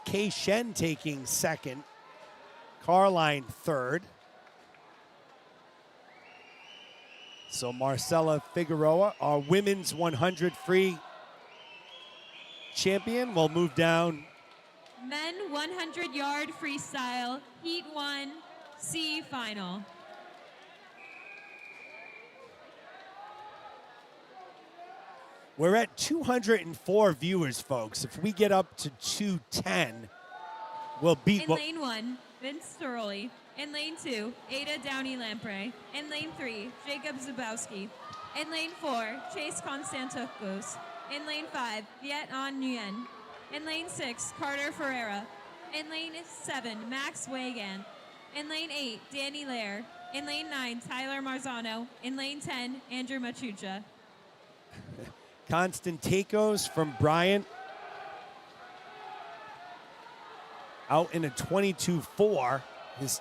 Kei Shen taking second, Caroline third. So Marcella Figueroa, our women's 100 free champion, will move down. Men 100-yard freestyle, Heat 1, C final. We're at 204 viewers, folks. If we get up to 210, we'll beat. In lane 1, Vince Steroli. In lane 2, Ada Downey-Lamprey. In lane 3, Jacob Zubowski. In lane 4, Chase Constantakos. In lane 5, Viet An Nguyen. In lane 6, Carter Ferreira. In lane 7, Max Wagan. In lane 8, Danny Lair. In lane 9, Tyler Marzano. In lane 10, Andrew Machucha. Constantakos from Bryant out in a 22.4. His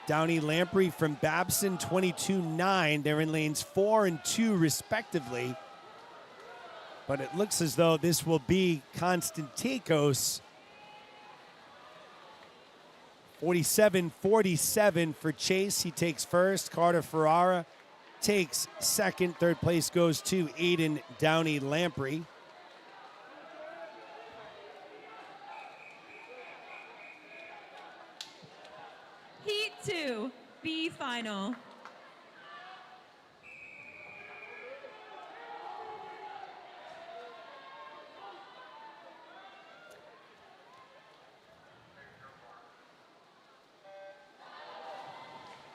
Downey Lamprey from Babson, 22.9. They're in lanes 4 and 2 respectively. But it looks as though this will be Constantakos. 47.47 for Chase. He takes first. Carter Ferrara takes second. Third place goes to Aiden Downey Lamprey. Heat 2, B final.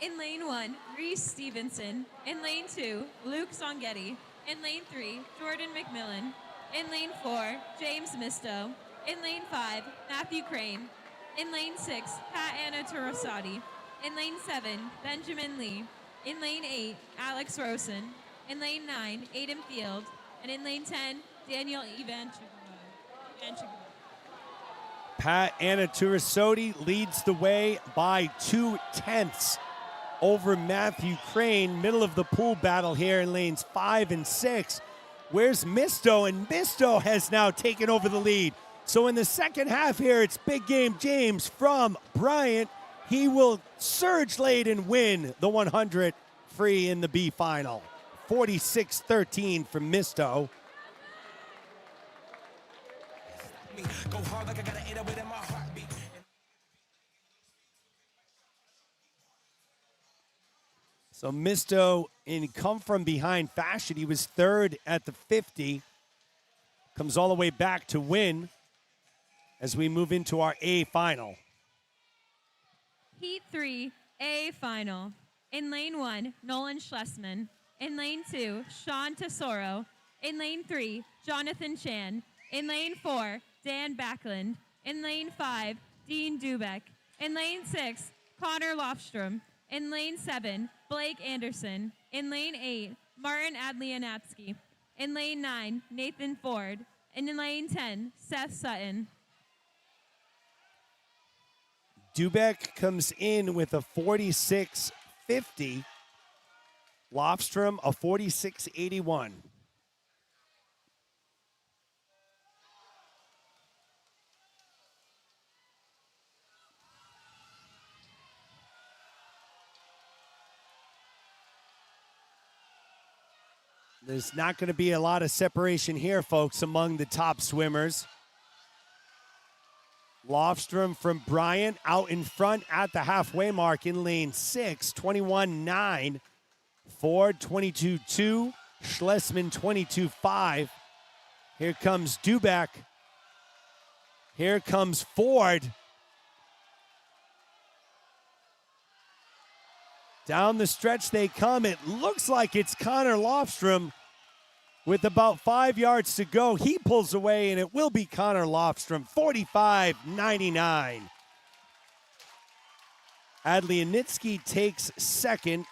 In lane 1, Reese Stevenson. In lane 2, Luke Zonghetti. In lane 3, Jordan McMillan. In lane 4, James Misto. In lane 5, Matthew Crane. In lane 6, Pat Anna Turosati. In lane 7, Benjamin Lee. In lane 8, Alex Rosen. In lane 9, Aiden Field. And in lane 10, Daniel Ivanchuk. Pat Anna Turosati leads the way by 0.2 over Matthew Crane. Middle of the pool battle here in lanes 5 and 6. Where's Misto? And Misto has now taken over the lead. So in the second half here, it's big game James from Bryant. He will surge late and win the 100 free in the B final. 46-13 from Misto. Go hard like I gotta eat it within my heartbeat. So Misto in come from behind fashion. He was third at the 50. Comes all the way back to win as we move into our A final. Heat 3, A final. In lane 1, Nolan Schlesman. In lane 2, Sean Tesoro. In lane 3, Jonathan Chan. In lane 4, Dan Backlund. In lane 5, Dean Dubeck. In lane 6, Connor Lofstrom. In lane 7, Blake Anderson. In lane 8, Martin Adlianatsky. In lane 9, Nathan Ford. And in lane 10, Seth Sutton. Dubeck comes in with a 46.50. Lofstrom a 46.81. There's not going to be a lot of separation here, folks, among the top swimmers. Lofstrom from Bryant out in front at the halfway mark in lane 6, 21.9. Ford, 22.2. Schlesman, 22.5. Here comes Dubeck. Here comes Ford. Down the stretch they come. It looks like it's Connor Lofstrom with about 5 yards to go. He pulls away, and it will be Connor Lofstrom, 45.99. Adlianitsky takes second.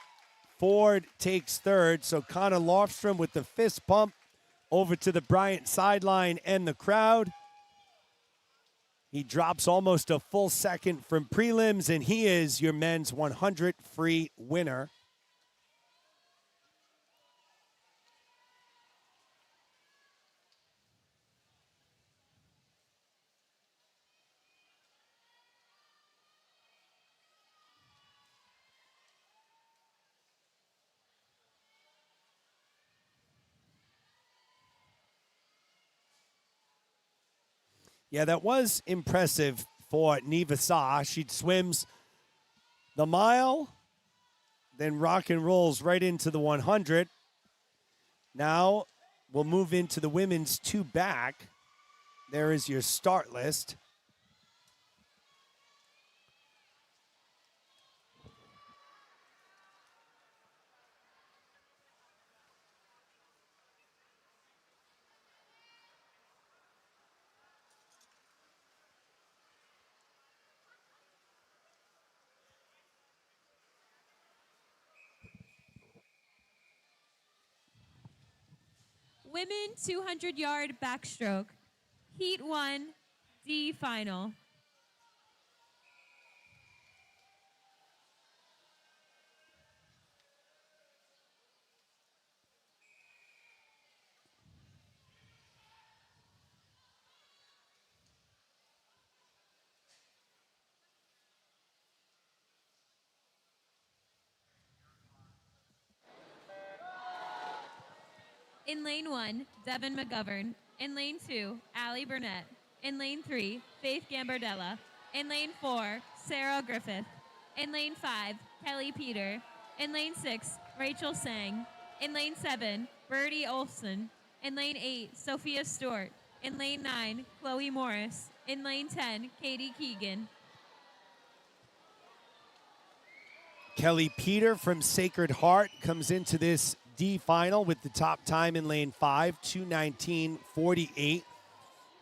Ford takes third. So Connor Lofstrom with the fist pump over to the Bryant sideline and the crowd. He drops almost a full second from prelims, and he is your men's 100 free winner. Yeah, that was impressive for Neva Sa. She swims the mile, then rock and rolls right into the 100. Now we'll move into the women's two back. There is your start list. Women 200-yard backstroke. Heat 1, D final. In lane 1, Devin McGovern. In lane 2, Allie Burnett. In lane 3, Faith Gambardella. In lane 4, Sarah Griffith. In lane 5, Kelly Peter. In lane 6, Rachel Sang. In lane 7, Birdie Olson. In lane 8, Sophia Stewart. In lane 9, Chloe Morris. In lane 10, Katie Keegan. Kelly Peter from Sacred Heart comes into this D final with the top time in lane 5, 2:19.48.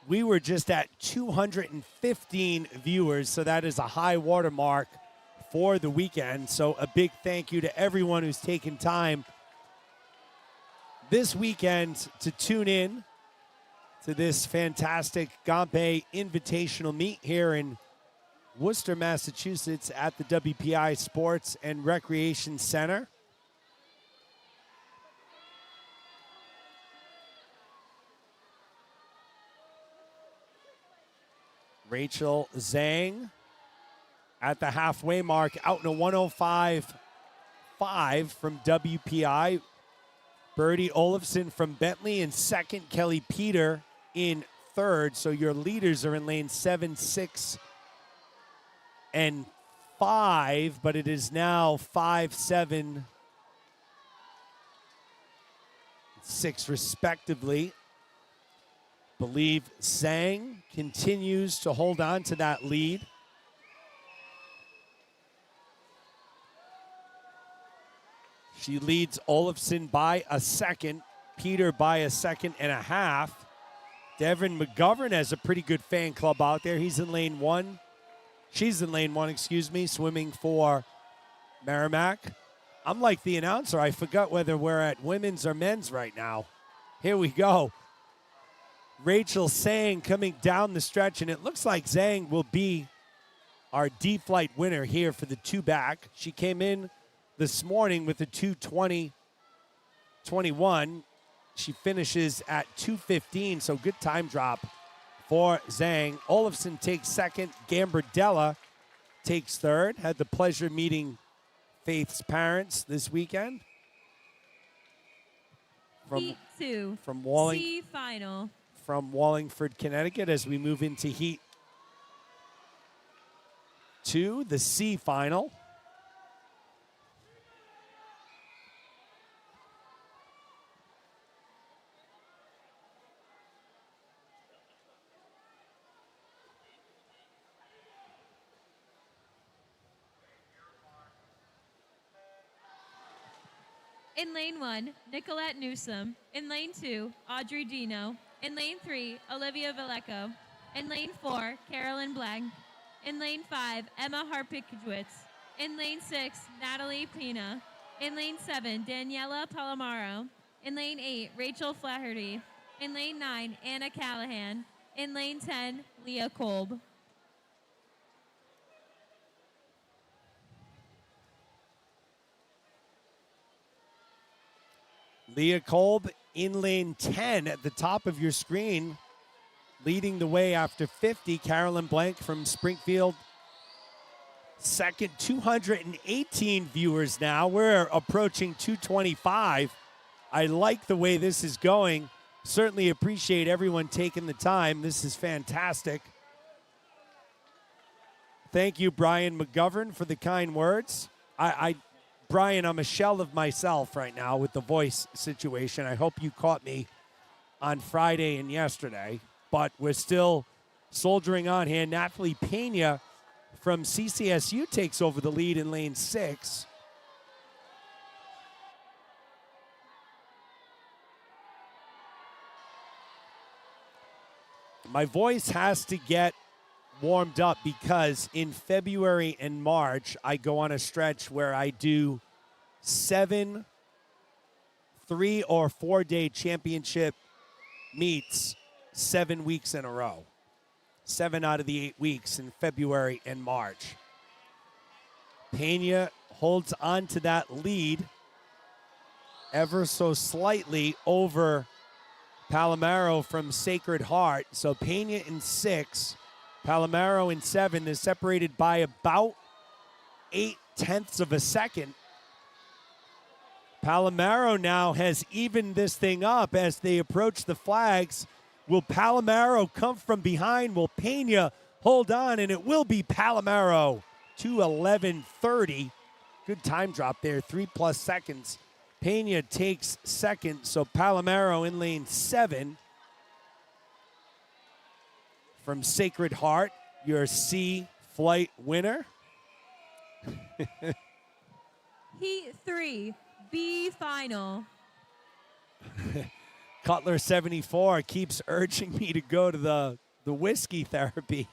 We were just at 215 viewers, so that is a high watermark for the weekend. So a big thank you to everyone who's taken time this weekend to tune in to this fantastic Gompei Invitational meet here in Worcester, Massachusetts at the WPI Sports and Recreation Center. Rachel Zhang at the halfway mark, out in a 105.5 from WPI. Birdie Olafson from Bentley in second. Kelly Peter in third. So your leaders are in lane 7, 6, and 5, but it is now 5, 7, 6 respectively. Believe Zhang continues to hold on to that lead. She leads Olafson by a second, Peter by a second and a half. Devin McGovern has a pretty good fan club out there. He's in lane 1. She's in lane 1, swimming for Merrimack. I'm like the announcer. I forgot whether we're at women's or men's right now. Here we go. Rachel Zhang coming down the stretch, and it looks like Zhang will be our D-flight winner here for the two back. She came in this morning with a 2:20.21. She finishes at 2:15, so good time drop for Zhang. Olafson takes second. Gambardella takes third. Had the pleasure of meeting Faith's parents this weekend. Heat 2, From C final. From Wallingford, Connecticut, as we move into Heat 2, the C final. In lane 1, Nicolette Newsom. In lane 2, Audrey Dino. In lane 3, Olivia Vallejo. In lane 4, Carolyn Blank. In lane 5, Emma Harpikiewicz. In lane 6, Natalie Pina. In lane 7, Daniela Palomaro. In lane 8, Rachel Flaherty. In lane 9, Anna Callahan. In lane 10, Leah Kolb. Leah Kolb in lane 10 at the top of your screen, leading the way after 50. Carolyn Blank from Springfield, second. 218 viewers now. We're approaching 225. I like the way this is going. Certainly appreciate everyone taking the time. This is fantastic. Thank you, Brian McGovern, for the kind words. Brian, I'm a shell of myself right now with the voice situation. I hope you caught me on Friday and yesterday, but we're still soldiering on here. Natalie Pena from CCSU takes over the lead in lane 6. My voice has to get warmed up because in February and March, I go on a stretch where I do 7 3 or 4 day championship meets 7 weeks in a row. 7 out of the 8 weeks in February and March. Pena holds on to that lead ever so slightly over Palomaro from Sacred Heart. So Pena in 6, Palomaro in 7. They're separated by about 0.8 of a second. Palomaro now has evened this thing up as they approach the flags. Will Palomaro come from behind? Will Pena hold on? And it will be Palomaro. 2:11:30. Good time drop there, 3+ seconds. Pena takes second, so Palomaro in lane 7 from Sacred Heart, your C flight winner. Heat 3, B final. Cutler 74 keeps urging me to go to the whiskey therapy.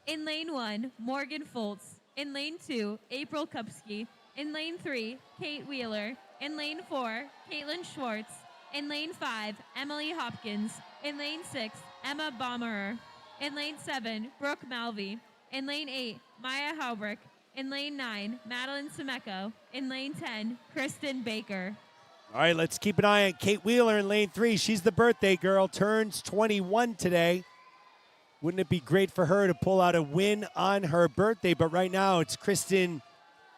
In lane 1, Morgan Foltz. In lane 2, April Kupski. In lane 3, Kate Wheeler. In lane 4, Caitlin Schwartz. In lane 5, Emily Hopkins. In lane 6, Emma Bommerer. In lane 7, Brooke Malvey. In lane 8, Maya Haubrick. In lane 9, Madeline Semeko. In lane 10, Kristen Baker. All right, let's keep an eye on Kate Wheeler in lane 3. She's the birthday girl, turns 21 today. Wouldn't it be great for her to pull out a win on her birthday? But right now it's Kristen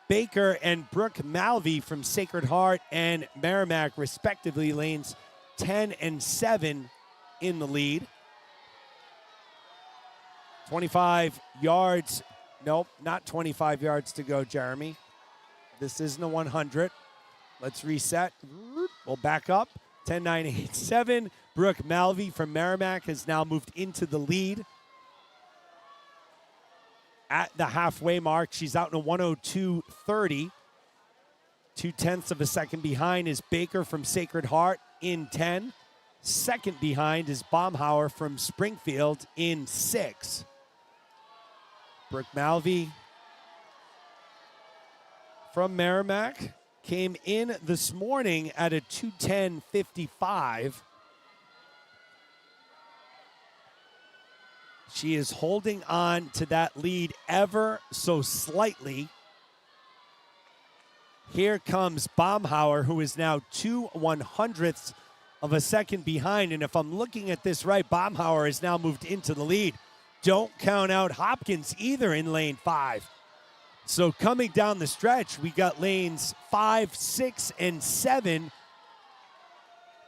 Baker and Brooke Malvey from Sacred Heart and Merrimack, respectively, lanes 10 and 7 in the lead. 25 yards. Nope, not 25 yards to go, Jeremy. This isn't a 100. Let's reset. We'll back up. 10, 9, 8, 7. Brooke Malvey from Merrimack has now moved into the lead. At the halfway mark, she's out in a 102.30. 0.2 of a second behind is Baker from Sacred Heart in 10. Second behind is Baumhauer from Springfield in 6. Brooke Malvey from Merrimack came in this morning at a 2:10.55. She is holding on to that lead ever so slightly. Here comes Baumhauer, who is now 2/100ths of a second behind. And if I'm looking at this right, Baumhauer has now moved into the lead. Don't count out Hopkins either in lane 5. So coming down the stretch, we got lanes 5, 6, and 7.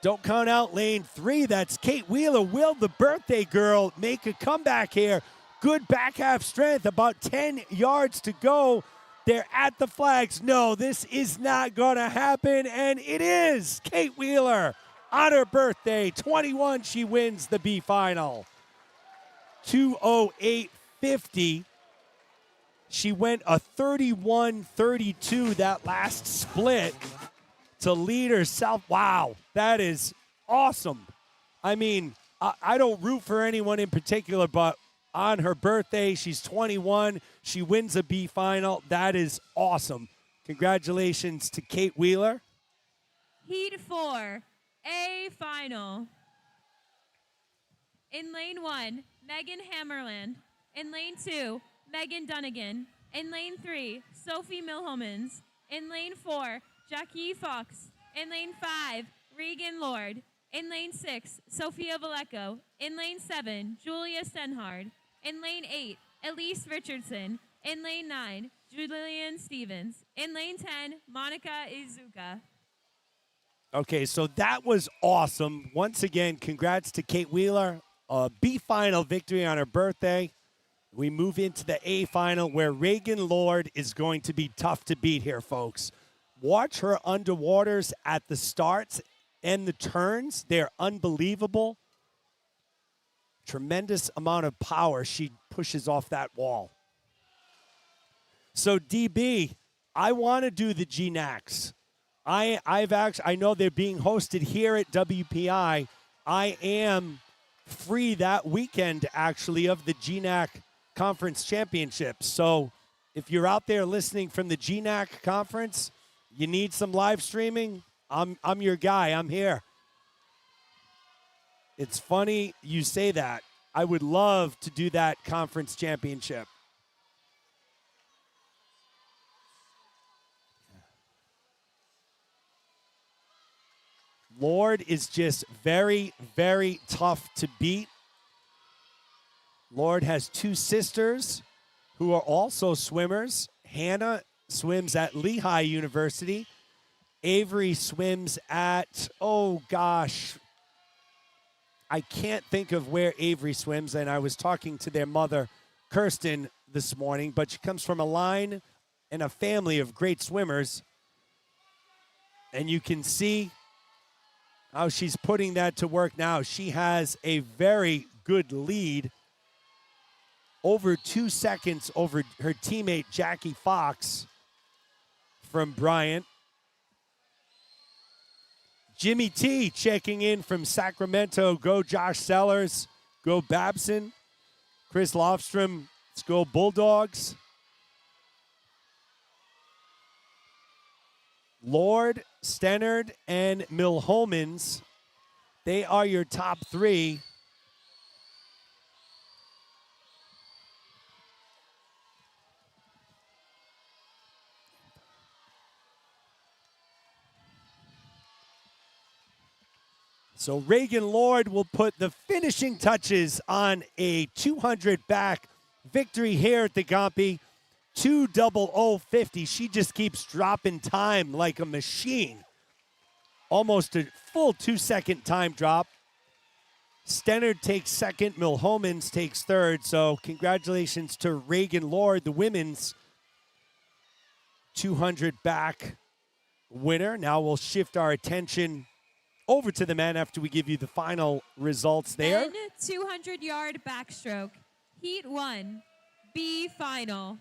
Don't count out lane 3. That's Kate Wheeler. Will the birthday girl make a comeback here? Good back half strength. About 10 yards to go. They're at the flags. No, this is not going to happen. And it is Kate Wheeler on her birthday. 21, she wins the B final. 2:08.50. She went a 31-32 that last split to lead herself. Wow, that is awesome. I mean, I don't root for anyone in particular, but on her birthday, she's 21. She wins a B final. That is awesome. Congratulations to Kate Wheeler. Heat 4, A final. In lane 1, Megan Hammerland. In lane 2, Megan Dunnigan. In lane 3, Sophie Milhomans. In lane 4, Jackie Fox. In lane 5, Regan Lord. In lane 6, Sophia Vallejo. In lane 7, Julia Stenhard. In lane 8, Elise Richardson. In lane 9, Julian Stevens. In lane 10, Monica Izuka. Okay, so that was awesome. Once again, congrats to Kate Wheeler. A B final victory on her birthday. We move into the A final where Reagan Lord is going to be tough to beat here, folks. Watch her underwaters at the starts and the turns. They're unbelievable. Tremendous amount of power she pushes off that wall. So, DB, I want to do the GNACs. I know they're being hosted here at WPI. I am free that weekend, actually, of the GNAC Conference Championships. So if you're out there listening from the GNAC Conference, you need some live streaming, I'm your guy. I'm here. It's funny you say that. I would love to do that conference championship. Lord is just very, very tough to beat. Lord has two sisters who are also swimmers. Hannah swims at Lehigh University. Avery swims at, oh gosh, I can't think of where Avery swims, and I was talking to their mother, Kirsten, this morning, but she comes from a line and a family of great swimmers, and you can see how she's putting that to work now. She has a very good lead, over 2 seconds over her teammate, Jackie Fox from Bryant. Jimmy T checking in from Sacramento. Go Josh Sellers. Go Babson. Chris Lofstrom. Let's go Bulldogs. Lord, Stennard, and Milhomans. They are your top three. So Reagan Lord will put the finishing touches on a 200 back victory here at the Gompei. 2:00:50. She just keeps dropping time like a machine. Almost a full 2-second time drop. Stennard takes second. Milhomans takes third. So congratulations to Reagan Lord, the women's 200 back winner. Now we'll shift our attention over to the men after we give you the final results there. Men 200-yard backstroke. Heat 1, B final.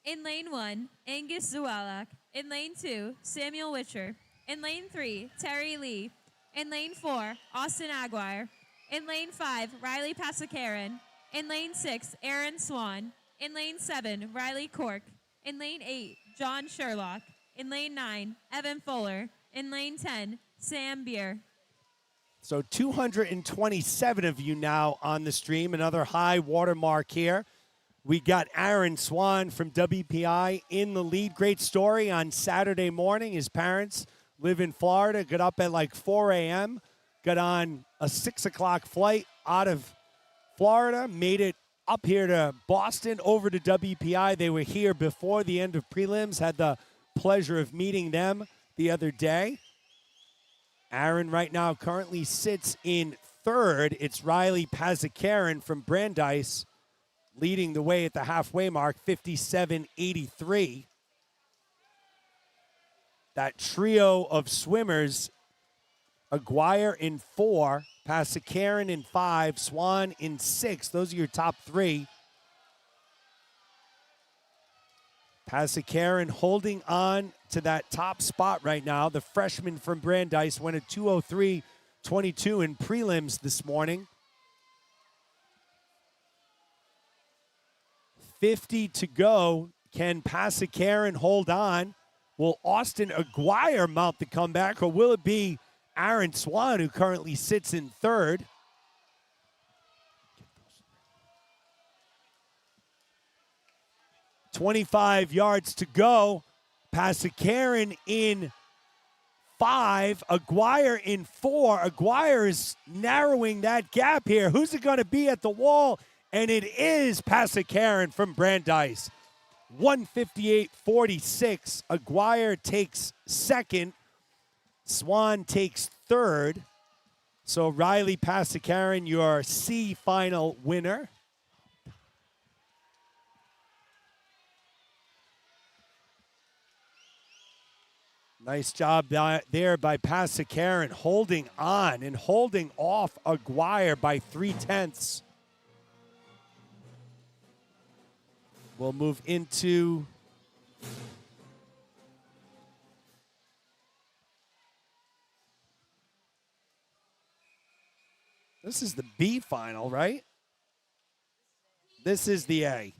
In lane 1, Angus Zualak. In lane 2, Samuel Witcher. In lane 3, Terry Lee. In lane 4, Austin Aguirre. In lane 5, Riley Pasakaran. In lane 6, Aaron Swan. In lane 7, Riley Cork. In lane 8, John Sherlock. In lane 9, Evan Fuller. In lane 10, Sam Beer. So 227 of you now on the stream. Another high watermark here. We got Aaron Swan from WPI in the lead. Great story on Saturday morning. His parents live in Florida. Got up at like 4 a.m. Got on a 6 o'clock flight out of Florida. Made it up here to Boston, over to WPI. They were here before the end of prelims. Had the pleasure of meeting them the other day. Aaron right now currently sits in third. It's Riley Pazikaran from Brandeis leading the way at the halfway mark, 57.83. That trio of swimmers, Aguirre in 4, Pazikaran in 5, Swan in 6. Those are your top 3. Pazikaran holding on to that top spot right now. The freshman from Brandeis went a 2:03.22 in prelims this morning. 50 to go. Can Pazikaran hold on? Will Austin Aguirre mount the comeback, or will it be Aaron Swan, who currently sits in third? 25 yards to go. Pazikaran in 5. Aguirre in 4. Aguirre is narrowing that gap here. Who's it going to be at the wall? And it is Pazikaran from Brandeis. 158.46. Aguirre takes second. Swan takes third. So Riley Pazikaran, your C final winner. Nice job there by Pazikaran, holding on and holding off Aguirre by 0.3. We'll move into this is the B final, right? This is the A.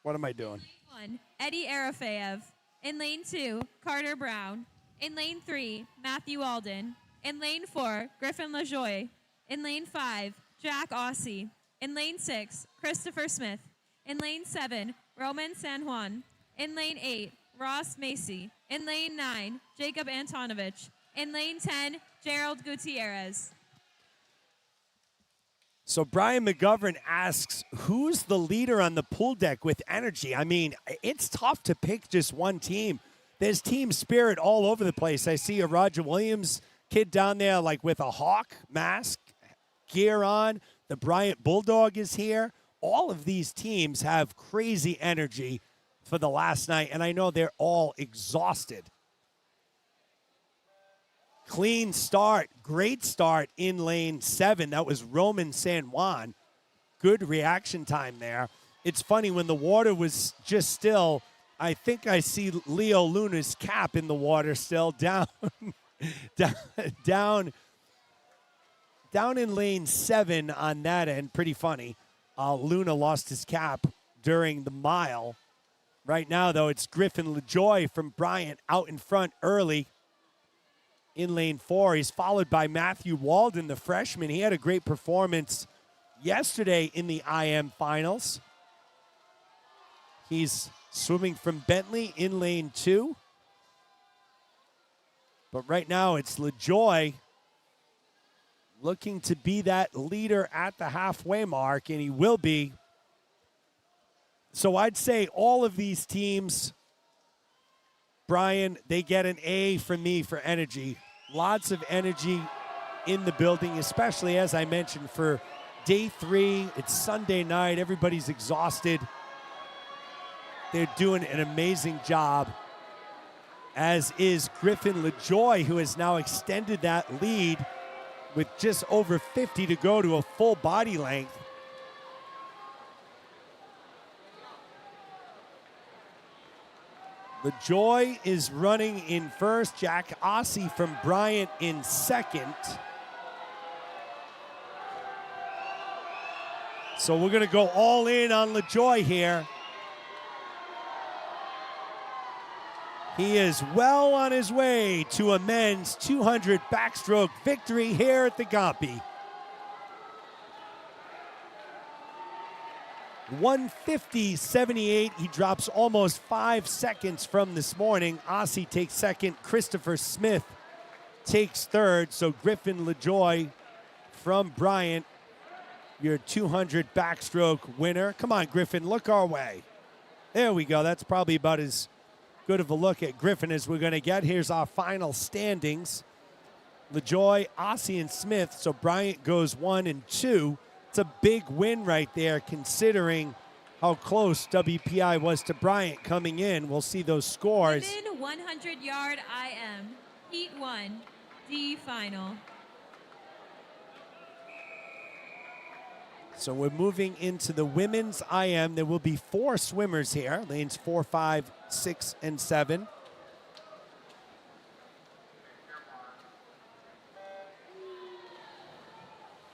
What am I doing? One, Eddie Arafeyev. In lane 2, Carter Brown. In lane 3, Matthew Alden. In lane 4, Griffin LaJoie. In lane 5, Jack Aussie. In lane 6, Christopher Smith. In lane 7, Roman San Juan. In lane 8, Ross Macy. In lane 9, Jacob Antonovich. In lane 10, Gerald Gutierrez. So Brian McGovern asks, who's the leader on the pool deck with energy? I mean, it's tough to pick just one team. There's team spirit all over the place. I see a Roger Williams kid down there like with a hawk mask, gear on. The Bryant Bulldog is here. All of these teams have crazy energy for the last night, and I know they're all exhausted. Clean start, great start in lane 7. That was Roman San Juan. Good reaction time there. It's funny, when the water was just still, I think I see Leo Luna's cap in the water still down, down in lane 7 on that end. Pretty funny. Luna lost his cap during the mile. Right now, though, it's Griffin LaJoie from Bryant out in front early. In lane 4, he's followed by Matthew Walden, the freshman. He had a great performance yesterday in the IM finals. He's swimming from Bentley in lane 2. But right now it's LaJoie looking to be that leader at the halfway mark, and he will be. So I'd say all of these teams, Brian, they get an A from me for energy. Lots of energy in the building, especially, as I mentioned, for day 3. It's Sunday night. Everybody's exhausted. They're doing an amazing job, as is Griffin LaJoie, who has now extended that lead with just over 50 to go to a full body length. LaJoie is running in first. Jack Aussie from Bryant in second. So we're going to go all in on LaJoie here. He is well on his way to a men's 200 backstroke victory here at the Gompei. 150.78. He drops almost 5 seconds from this morning. Aussie takes second. Christopher Smith takes third. So Griffin LaJoie from Bryant, your 200 backstroke winner. Come on, Griffin, look our way. There we go. That's probably about as good of a look at Griffin as we're going to get. Here's our final standings. LaJoy, Ossie, and Smith. So Bryant goes 1 and 2. It's a big win right there considering how close WPI was to Bryant coming in. We'll see those scores. Women 100-yard IM, Heat 1, D final. So we're moving into the women's IM. There will be 4 swimmers here, lanes 4, 5, 6, and 7.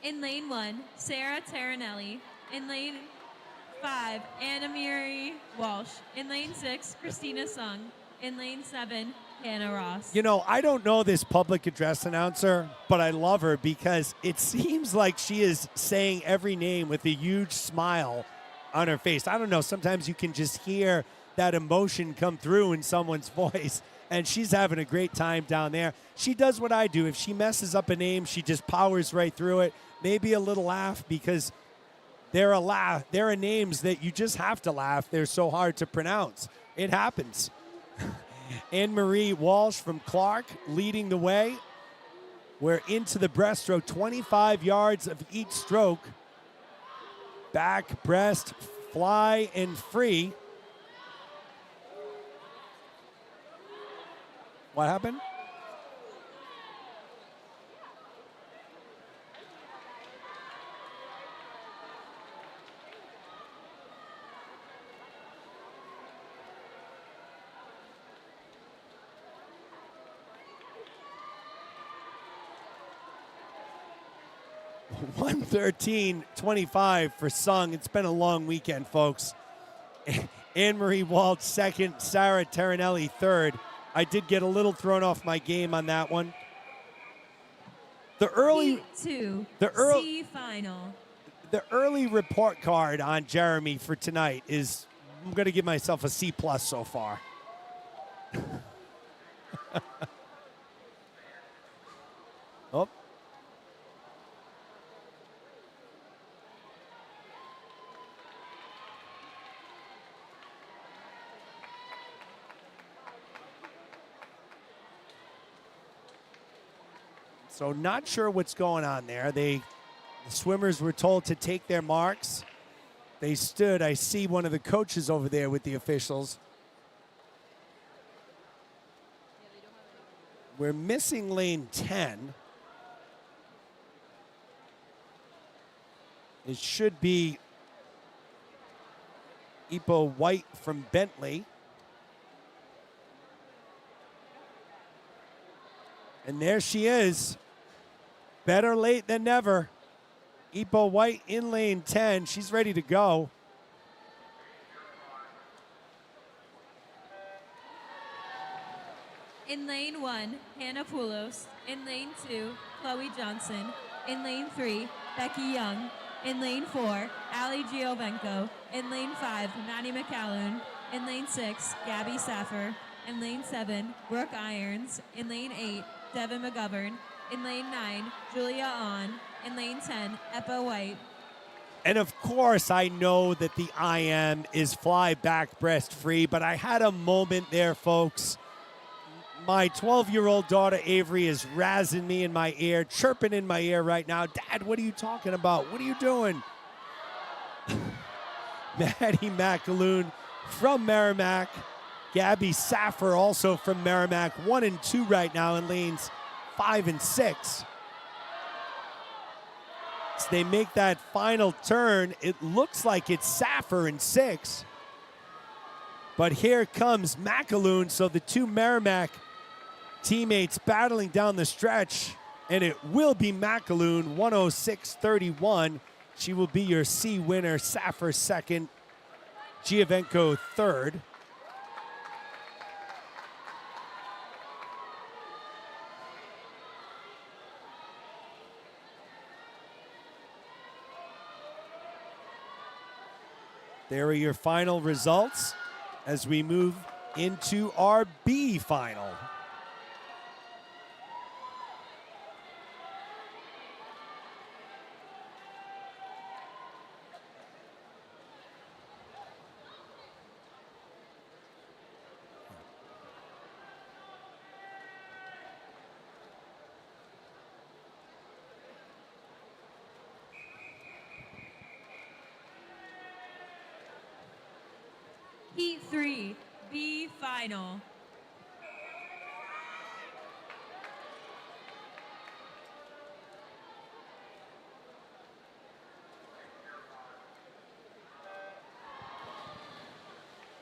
In lane 1, Sarah Taranelli. In lane 5, Anna Marie Walsh. In lane 6, Christina Sung. In lane 7, Hannah Ross. You know, I don't know this public address announcer, but I love her because it seems like she is saying every name with a huge smile on her face. I don't know, sometimes you can just hear that emotion come through in someone's voice, and she's having a great time down there. She does what I do. If she messes up a name, she just powers right through it. Maybe a little laugh because there are names that you just have to laugh. They're so hard to pronounce. It happens. Anne-Marie Walsh from Clark leading the way. We're into the breaststroke, 25 yards of each stroke. Back, breast, fly, and free. What happened? $113.25 for Sung. It's been a long weekend, folks. Anne-Marie Walsh second, Sarah Taranelli third. I did get a little thrown off my game on that one. Heat 2, C final. The early report card on Jeremy for tonight is, I'm going to give myself a C+ so far. Oh. So not sure what's going on there. The swimmers were told to take their marks. They stood. I see one of the coaches over there with the officials. We're missing lane 10. It should be Ipo White from Bentley. And there she is. Better late than never. Ipo White in lane 10. She's ready to go. In lane 1, Hannah Poulos. In lane 2, Chloe Johnson. In lane 3, Becky Young. In lane 4, Ali Giovenco. In lane 5, Maddie McAlloon. In lane 6, Gabby Saffer. In lane 7, Brooke Irons. In lane 8, Devin McGovern. In lane 9, Julia On. In lane 10, Eppa White. And of course, I know that the IM is fly back breast free, but I had a moment there, folks. My 12-year-old daughter, Avery, is razzing me in my ear, chirping in my ear right now. Dad, what are you talking about? What are you doing? Maddie McAloon from Merrimack. Gabby Saffer also from Merrimack. 1 and 2 right now in lanes 5 and 6. As they make that final turn, it looks like it's Saffer in 6. But here comes McAloon, so the two Merrimack teammates battling down the stretch, and it will be McAloon, 106.31. She will be your C winner. Saffer second, Giovenco third. There are your final results as we move into our B final. Heat 3, B final.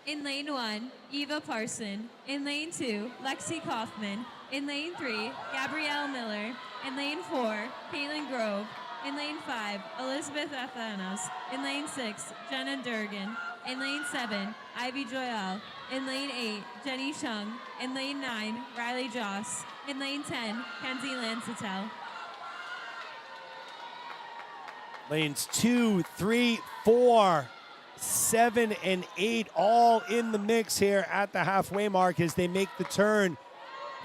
In lane 1, Eva Parson. In lane 2, Lexi Kaufman. In lane 3, Gabrielle Miller. In lane 4, Caitlin Grove. In lane 5, Elizabeth Athanas. In lane 6, Jenna Durgan. In lane 7, Ivy Joyal. In lane 8, Jenny Chung. In lane 9, Riley Joss. In lane 10, Kenzie Lancetel. Lanes 2, 3, 4, 7, and 8 all in the mix here at the halfway mark as they make the turn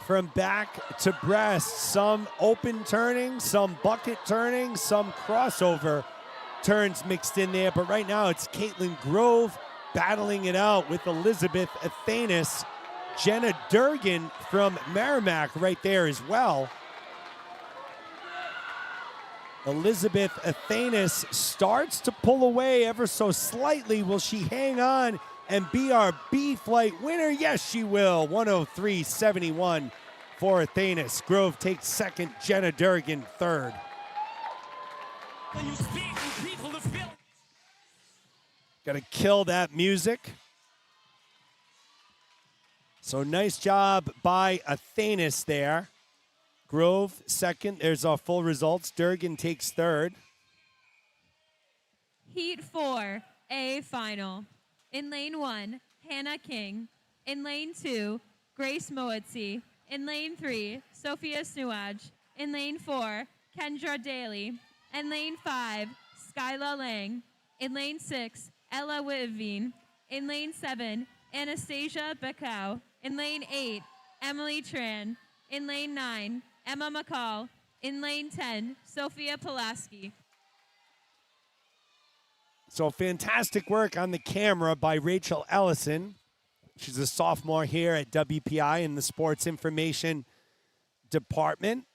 from back to breast. Some open turning, some bucket turning, some crossover turns mixed in there. But right now it's Caitlin Grove battling it out with Elizabeth Athanas. Jenna Durgan from Merrimack right there as well. Elizabeth Athanas starts to pull away ever so slightly. Will she hang on and be our B flight winner? Yes, she will. 103.71 for Athanas. Grove takes second, Jenna Durgan third. Gotta kill that music. So nice job by Athanas there. Grove second. There's our full results. Durgan takes third. Heat 4, A final. In lane 1, Hannah King. In lane 2, Grace Moetzi. In lane 3, Sophia Snuaj. In lane 4, Kendra Daly. In lane 5, Skyla Lang. In lane 6, Ella Whitveen. In lane 7, Anastasia Bakau. In lane 8, Emily Tran. In lane 9, Emma McCall. In lane 10, Sophia Pulaski. So fantastic work on the camera by Rachel Ellison. She's a sophomore here at WPI in the Sports Information Department.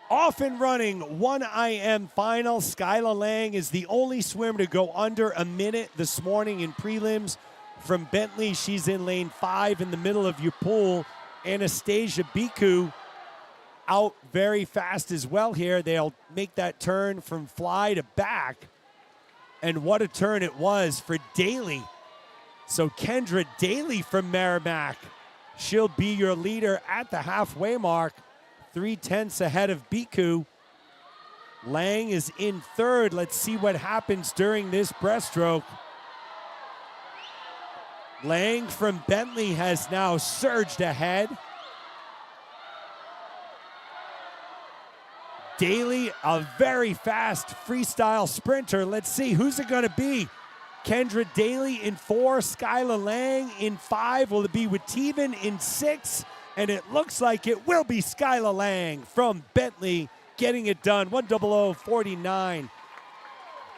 Off and running, 1IM final. Skyla Lang is the only swimmer to go under a minute this morning in prelims. From Bentley, she's in lane 5 in the middle of your pool. Anastasia Biku out very fast as well here. They'll make that turn from fly to back. And what a turn it was for Daly. So Kendra Daly from Merrimack, she'll be your leader at the halfway mark. 3/10 ahead of Biku. Lang is in third. Let's see what happens during this breaststroke. Lang from Bentley has now surged ahead. Daly, a very fast freestyle sprinter. Let's see, who's it gonna be? Kendra Daly in 4, Skyla Lang in 5. Will it be Witteven in 6? And it looks like it will be Skyla Lang from Bentley getting it done. 1:00:49.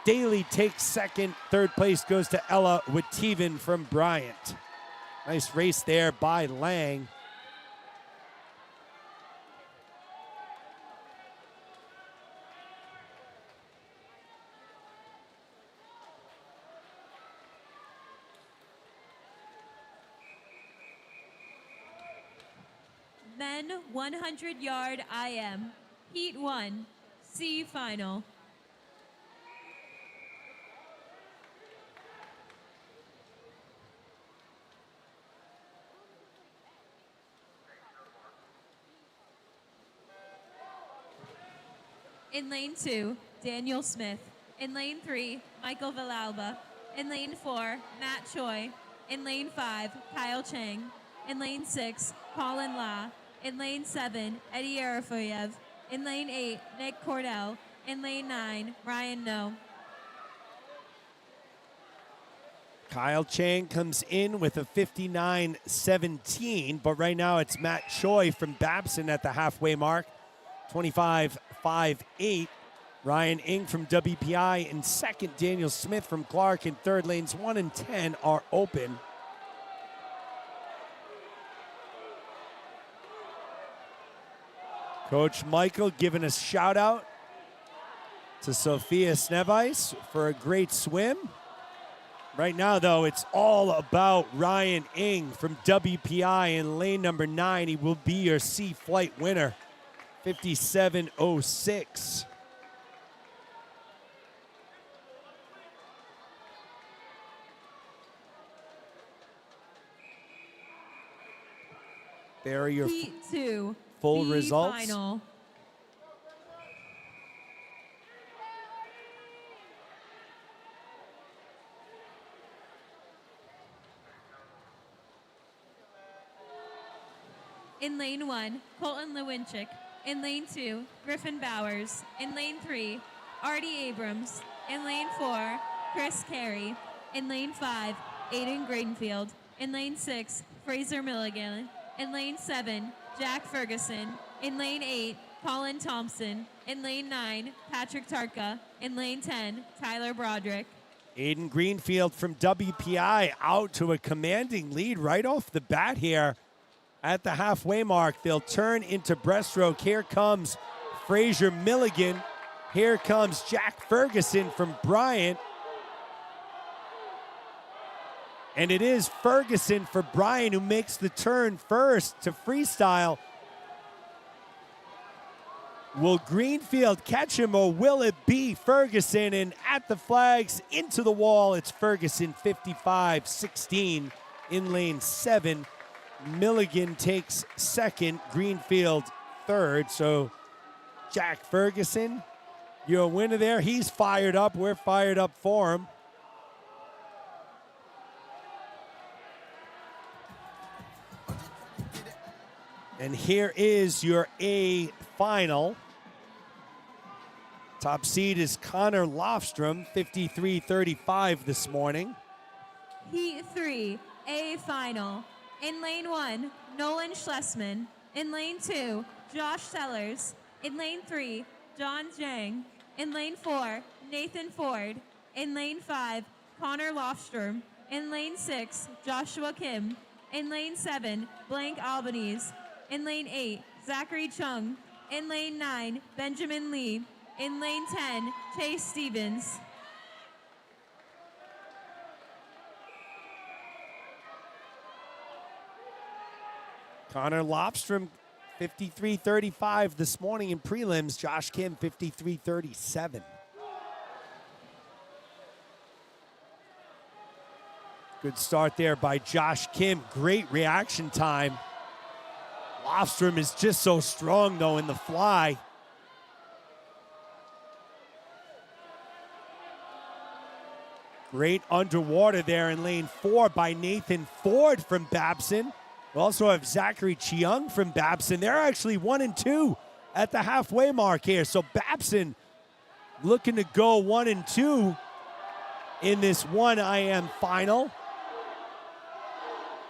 Daly takes second. Third place goes to Ella Witteven from Bryant. Nice race there by Lang. Men 100-yard IM. Heat 1, C final. In lane 2, Daniel Smith. In lane 3, Michael Villalba. In lane 4, Matt Choi. In lane 5, Kyle Chang. In lane 6, Colin La. In lane 7, Eddie Arafoyev. In lane 8, Nick Cordell. In lane 9, Ryan No. Kyle Chang comes in with a 59.17, but right now it's Matt Choi from Babson at the halfway mark, 25.58. Ryan Ng from WPI in second. Daniel Smith from Clark in third. Lanes 1 and 10 are open. Coach Michael giving a shout out to Sophia Snevice for a great swim. Right now, though, it's all about Ryan Ng from WPI in lane number 9. He will be your C flight winner, 57.06. There are your Heat 2. full B results. Final. In lane 1, Colton Lewinczyk. In lane 2, Griffin Bowers. In lane 3, Artie Abrams. In lane 4, Chris Carey. In lane 5, Aiden Greenfield. In lane 6, Fraser Milligan. In lane 7, Jack Ferguson. In lane 8, Colin Thompson. In lane 9, Patrick Tarka. In lane 10, Tyler Broderick. Aiden Greenfield from WPI out to a commanding lead right off the bat here. At the halfway mark, they'll turn into breaststroke. Here comes Fraser Milligan. Here comes Jack Ferguson from Bryant. And it is Ferguson for Bryant who makes the turn first to freestyle. Will Greenfield catch him, or will it be Ferguson? And at the flags, into the wall, it's Ferguson 55-16 in lane 7. Milligan takes second, Greenfield third. So Jack Ferguson, your winner there. He's fired up. We're fired up for him. And here is your A final. Top seed is Connor Lofstrom, 53-35 this morning. Heat 3, A Final. In lane 1, Nolan Schlesman. In lane 2, Josh Sellers. In lane 3, John Zhang. In lane 4, Nathan Ford. In lane 5, Connor Lofstrom. In lane 6, Joshua Kim. In lane 7, Blank Albanese. In lane 8, Zachary Chung. In lane 9, Benjamin Lee. In lane 10, Chase Stevens. Connor Lofstrom, 53-35 this morning in prelims. Josh Kim, 53-37. Good start there by Josh Kim. Great reaction time. Lofstrom is just so strong, though, in the fly. Great underwater there in lane 4 by Nathan Ford from Babson. We also have Zachary Chiang from Babson. They're actually 1 and 2 at the halfway mark here. So Babson looking to go 1 and 2 in this 1IM final.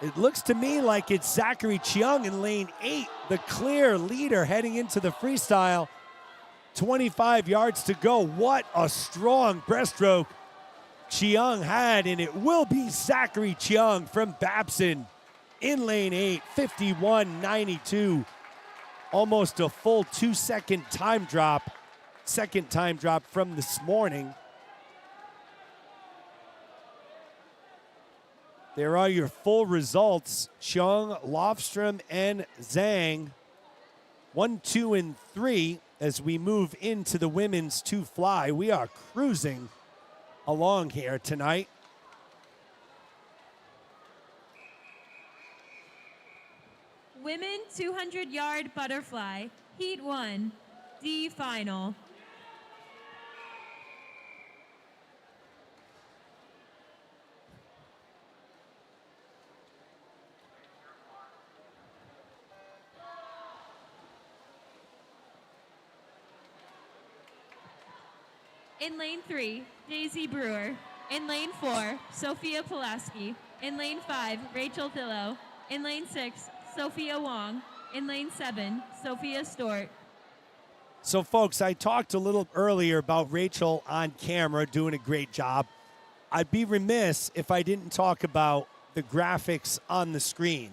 It looks to me like it's Zachary Chiang in lane 8, the clear leader heading into the freestyle. 25 yards to go. What a strong breaststroke Chiang had, and it will be Zachary Chiang from Babson in lane 8, 51.92. Almost a full 2-second time drop. Second time drop from this morning. There are your full results. Chung, Lofstrom, and Zhang. 1, 2, and 3 as we move into the women's 2 fly. We are cruising along here tonight. Women 200-yard butterfly, Heat 1, D Final. In lane 3, Daisy Brewer. In lane 4, Sophia Pulaski. In lane 5, Rachel Thillow. In lane 6, Sophia Wong. In lane 7, Sophia Stort. So, folks, I talked a little earlier about Rachel on camera doing a great job. I'd be remiss if I didn't talk about the graphics on the screen.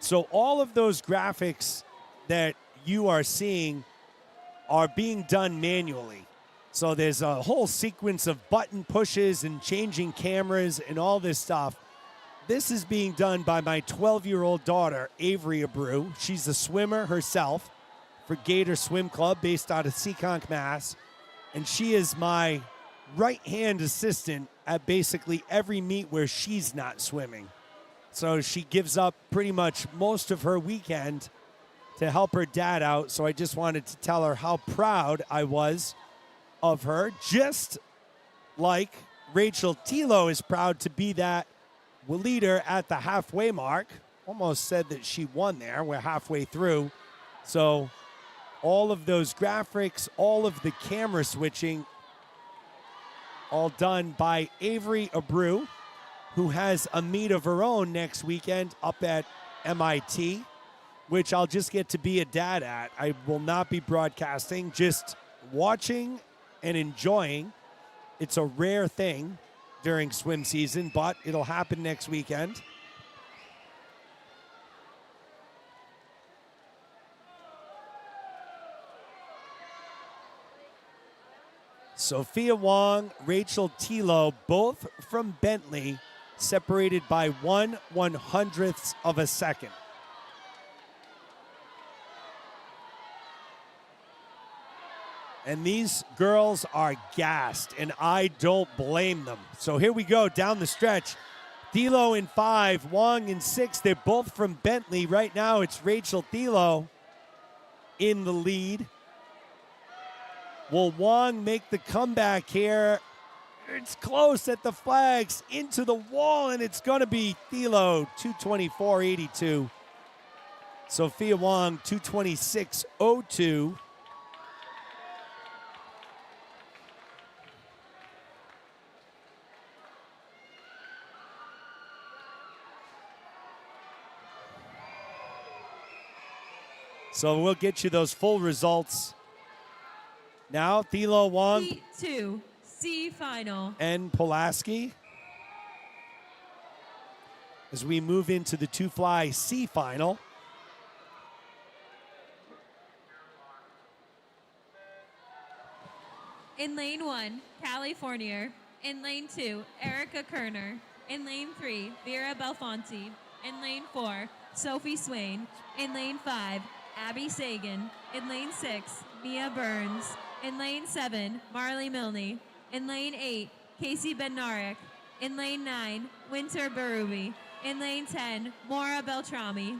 So all of those graphics that you are seeing are being done manually. So there's a whole sequence of button pushes and changing cameras and all this stuff. This is being done by my 12-year-old daughter, Avery Abreu. She's a swimmer herself for Gator Swim Club based out of Seekonk, Mass. And she is my right-hand assistant at basically every meet where she's not swimming. So she gives up pretty much most of her weekend to help her dad out. So I just wanted to tell her how proud I was of her, just like Rachel Tilo is proud to be that leader at the halfway mark. Almost said that she won there. We're halfway through. So all of those graphics, all of the camera switching, all done by Avery Abreu, who has a meet of her own next weekend up at MIT, which I'll just get to be a dad at. I will not be broadcasting, just watching and enjoying. It's a rare thing during swim season, but it'll happen next weekend. Sophia Wong, Rachel Tilo, both from Bentley, separated by 1/100th of a second. And these girls are gassed, and I don't blame them. So here we go down the stretch. Tilo in 5, Wong in 6. They're both from Bentley. Right now it's Rachel Tilo in the lead. Will Wong make the comeback here? It's close at the flags, into the wall, and it's going to be Tilo, 2:24.82. Sophia Wong, 2:26.02. So we'll get you those full results. Now, Tilo, Wong, Heat 2, C final. and Pulaski. As we move into the two-fly C final. In lane 1, Callie Fournier. In lane 2, Erica Kerner. In lane 3, Vera Belfonte. In lane 4, Sophie Swain. In lane 5, Abby Sagan. In lane 6, Mia Burns. In lane 7, Marley Milne. In lane 8, Casey Bednarik. In lane 9, Winter Barubi. In lane 10, Maura Beltrami.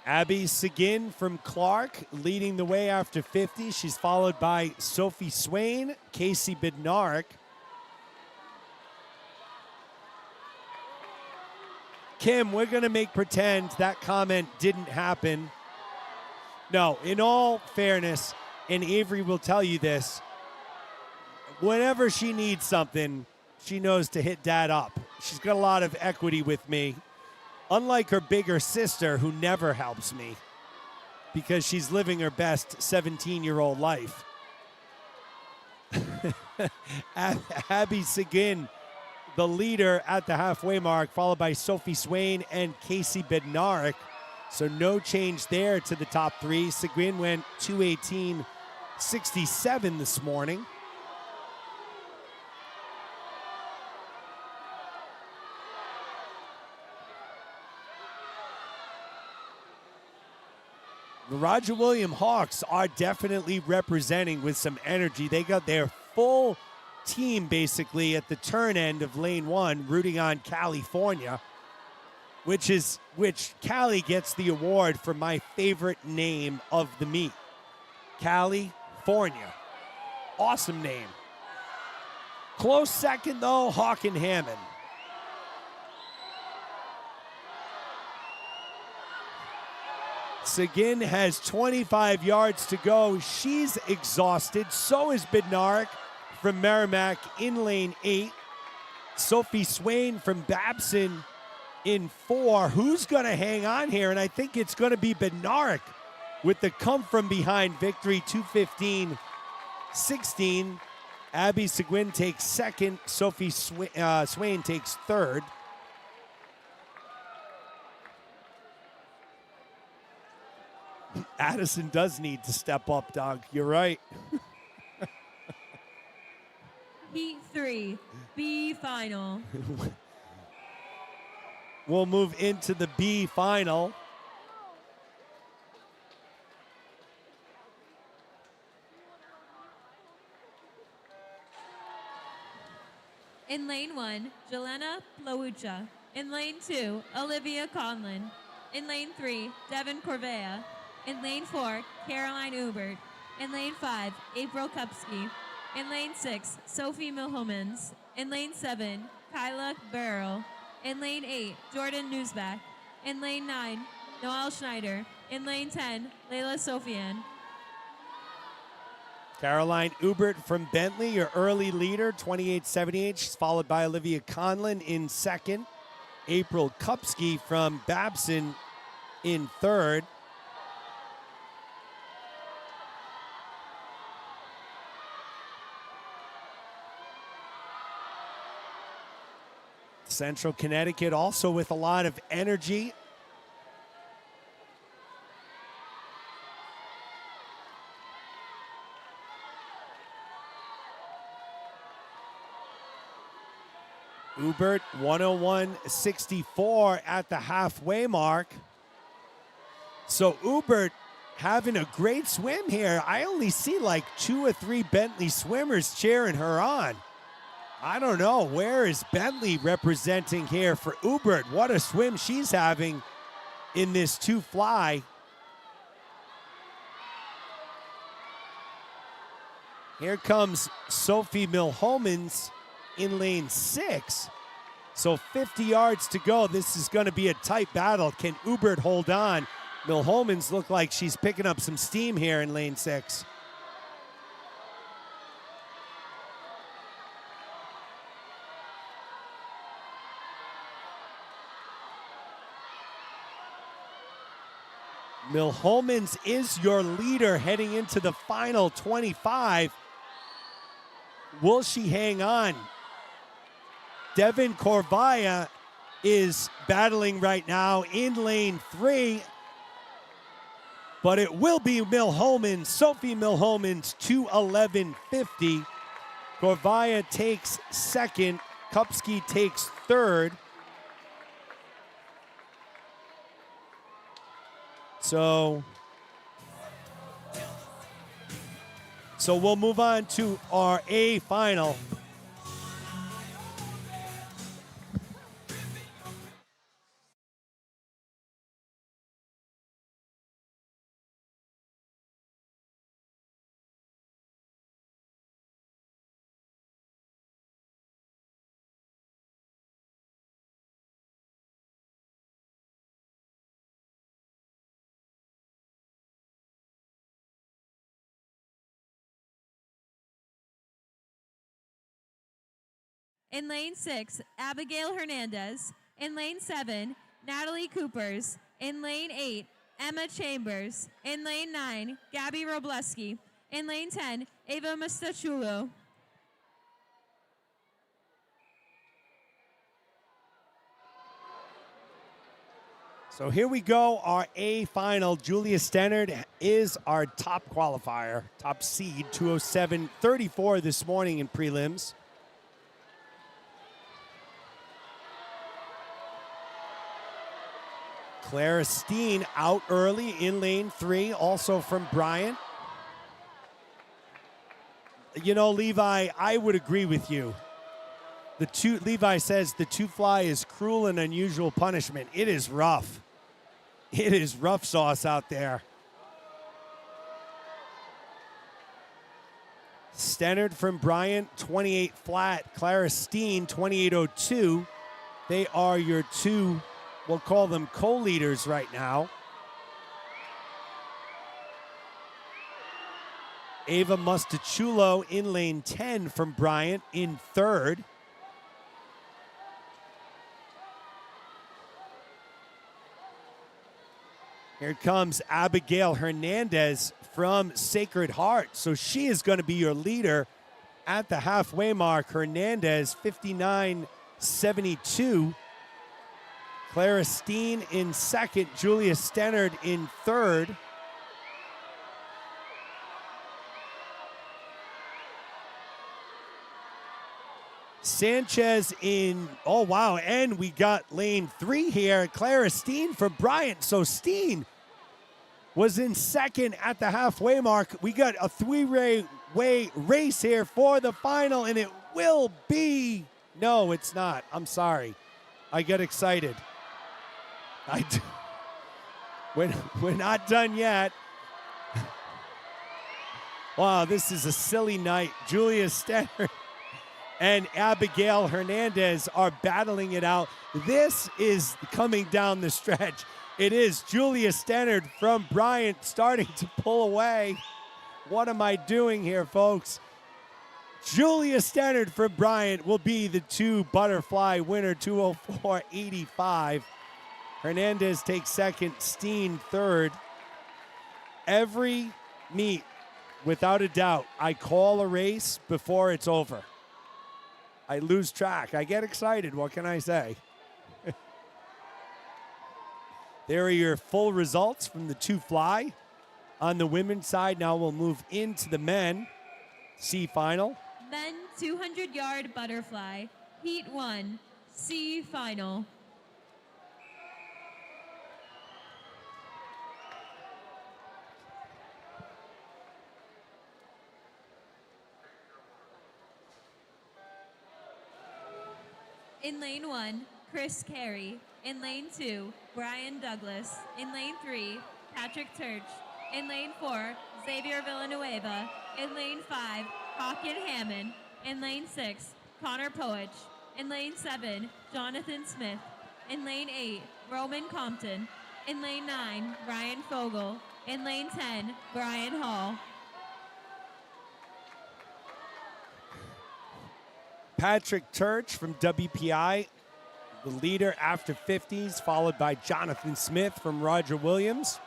Abby Seguin from Clark leading the way after 50. She's followed by Sophie Swain, Casey Bednarik. Kim, we're going to make pretend that comment didn't happen. No, in all fairness, and Avery will tell you this, whenever she needs something, she knows to hit Dad up. She's got a lot of equity with me. Unlike her bigger sister, who never helps me because she's living her best 17-year-old life. Abby Seguin, the leader at the halfway mark, followed by Sophie Swain and Casey Bednarik. So no change there to the top three. Seguin went 2:18.67 this morning. The Roger William Hawks are definitely representing with some energy. They got their full team basically at the turn end of lane 1 rooting on California, which Cali gets the award for my favorite name of the meet. California. Awesome name. Close second though, Hawk and Hammond. Seguin has 25 yards to go. She's exhausted. So is Bednarik from Merrimack in lane 8. Sophie Swain from Babson in 4. Who's going to hang on here? And I think it's going to be Bednarik with the come-from-behind victory, 2:15.16. Abby Seguin takes second. Sophie Swain takes third. Addison does need to step up, Doug. You're right. Heat 3, B final. We'll move into the B final. In lane 1, Jelena Plaucha. In lane 2, Olivia Conlon. In lane 3, Devin Corvea. In lane 4, Caroline Ubert. In lane 5, April Kupski. In lane 6, Sophie Milhomans. In lane 7, Kyla Barrow. In lane 8, Jordan Newsback. In lane 9, Noelle Schneider. In lane 10, Layla Sofian. Caroline Ubert from Bentley, your early leader, 28.78. She's followed by Olivia Conlon in second. April Kupski from Babson in third. Central Connecticut also with a lot of energy. Ubert 101.64 at the halfway mark. So Ubert having a great swim here. I only see like 2 or 3 Bentley swimmers cheering her on. I don't know. Where is Bentley representing here for Ubert? What a swim she's having in this 2-fly. Here comes Sophie Milhomans in lane 6. So 50 yards to go. This is going to be a tight battle. Can Ubert hold on? Milhomans look like she's picking up some steam here in lane 6. Milhomans is your leader heading into the final 25. Will she hang on? Devin Corvaya is battling right now in lane 3. But it will be Milhomans, Sophie Milhomans, 2:11.50. Corvaya takes second. Kupski takes third. So we'll move on to our A final. In lane 6, Abigail Hernandez. In lane 7, Natalie Coopers. In lane 8, Emma Chambers. In lane 9, Gabby Robleski. In lane 10, Ava Mustachulo. So here we go, our A final. Julia Stennard is our top qualifier, top seed, 207.34 this morning in prelims. Clara Steen out early in lane 3, also from Bryant. You know, Levi, I would agree with you. Levi says the 2-fly is cruel and unusual punishment. It is rough. It is rough sauce out there. Stennard from Bryant, 28 flat. Clara Steen, 28.02. They are your two, we'll call them co-leaders right now. Ava Mustachulo in lane 10 from Bryant in third. Here comes Abigail Hernandez from Sacred Heart. So she is going to be your leader at the halfway mark. Hernandez, 59.72. Clara Steen in second. Julia Stennard in third. Sanchez in, oh wow, and we got lane 3 here. Clara Steen for Bryant. So Steen was in second at the halfway mark. We got a 3-way race here for the final, and it will be, no, it's not. I'm sorry. I get excited. We're not done yet. Wow, this is a silly night. Julia Stannard and Abigail Hernandez are battling it out. This is coming down the stretch. It is Julia Stannard from Bryant starting to pull away. What am I doing here, folks? Julia Stannard from Bryant will be the 2 butterfly winner, 2:04.85. Hernandez takes second, Steen third. Every meet, without a doubt, I call a race before it's over. I lose track. I get excited. What can I say? There are your full results from the 2 fly. On the women's side, now we'll move into the men C final. Men 200-yard butterfly, Heat 1, C final. In lane 1, Chris Carey. In lane 2, Brian Douglas. In lane 3, Patrick Turch. In lane 4, Xavier Villanueva. In lane 5, Hawken Hammond. In lane 6, Connor Poich. In lane 7, Jonathan Smith. In lane 8, Roman Compton. In lane 9, Ryan Fogel. In lane 10, Brian Hall. Patrick Turch from WPI, the leader after 50s, followed by Jonathan Smith from Roger Williams.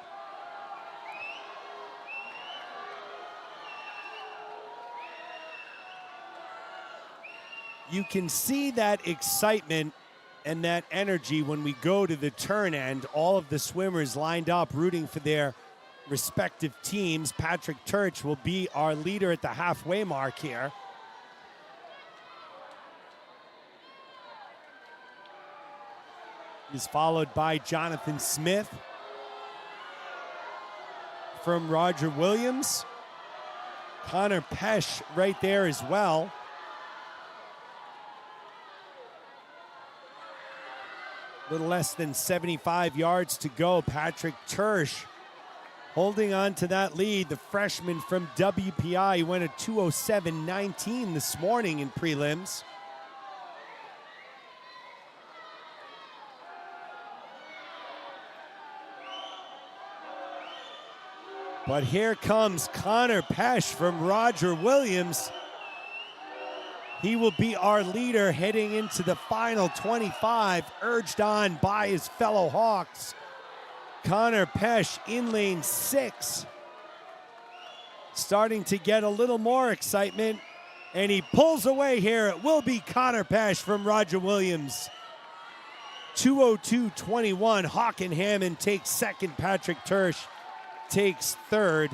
You can see that excitement and that energy when we go to the turn end. All of the swimmers lined up rooting for their respective teams. Patrick Turch will be our leader at the halfway mark here. He's followed by Jonathan Smith from Roger Williams. Connor Pesh right there as well. A little less than 75 yards to go. Patrick Turch holding on to that lead. The freshman from WPI went a 2:07.19 this morning in prelims. But here comes Connor Pesh from Roger Williams. He will be our leader heading into the final 25, urged on by his fellow Hawks. Connor Pesh in lane 6, starting to get a little more excitement, and he pulls away here. It will be Connor Pesh from Roger Williams. 2:02.21, Hawken Hammond takes second, Patrick Turch takes third.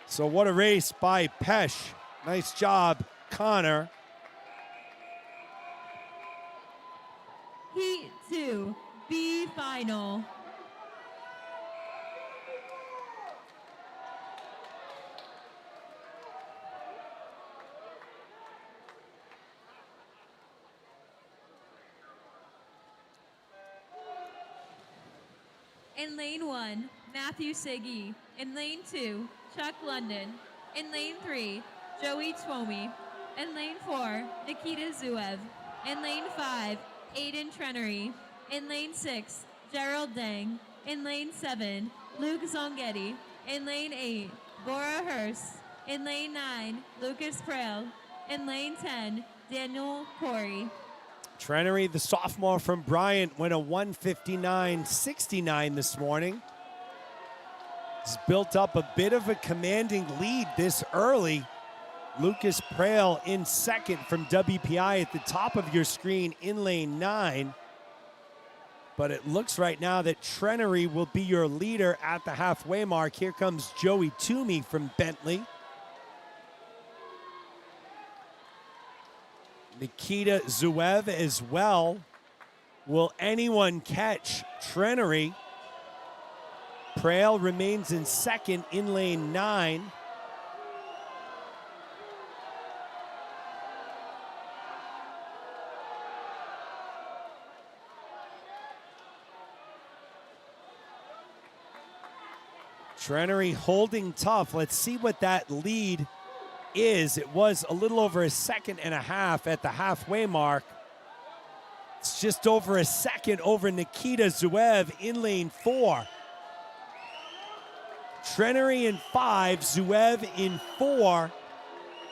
So what a race by Pesh. Nice job, Connor. Heat 2, B final. In lane 1, Matthew Segui. In lane 2, Chuck London. In lane 3, Joey Twomey. In lane 4, Nikita Zuev. In lane 5, Aiden Trenery. In lane 6, Gerald Dang. In lane 7, Luke Zonghetti. In lane 8, Bora Hurst. In lane 9, Lucas Prail. In lane 10, Daniel Corey. Trenery, the sophomore from Bryant, went a 1:59.69 this morning. He's built up a bit of a commanding lead this early. Lucas Prail in second from WPI at the top of your screen in lane 9. But it looks right now that Trenery will be your leader at the halfway mark. Here comes Joey Toomey from Bentley. Nikita Zuev as well. Will anyone catch Trenery? Prail remains in second in lane 9. Trenery holding tough. Let's see what that lead is. It was a little over a second and a half at the halfway mark. It's just over a second over Nikita Zuev in lane 4. Trenery in 5, Zuev in 4.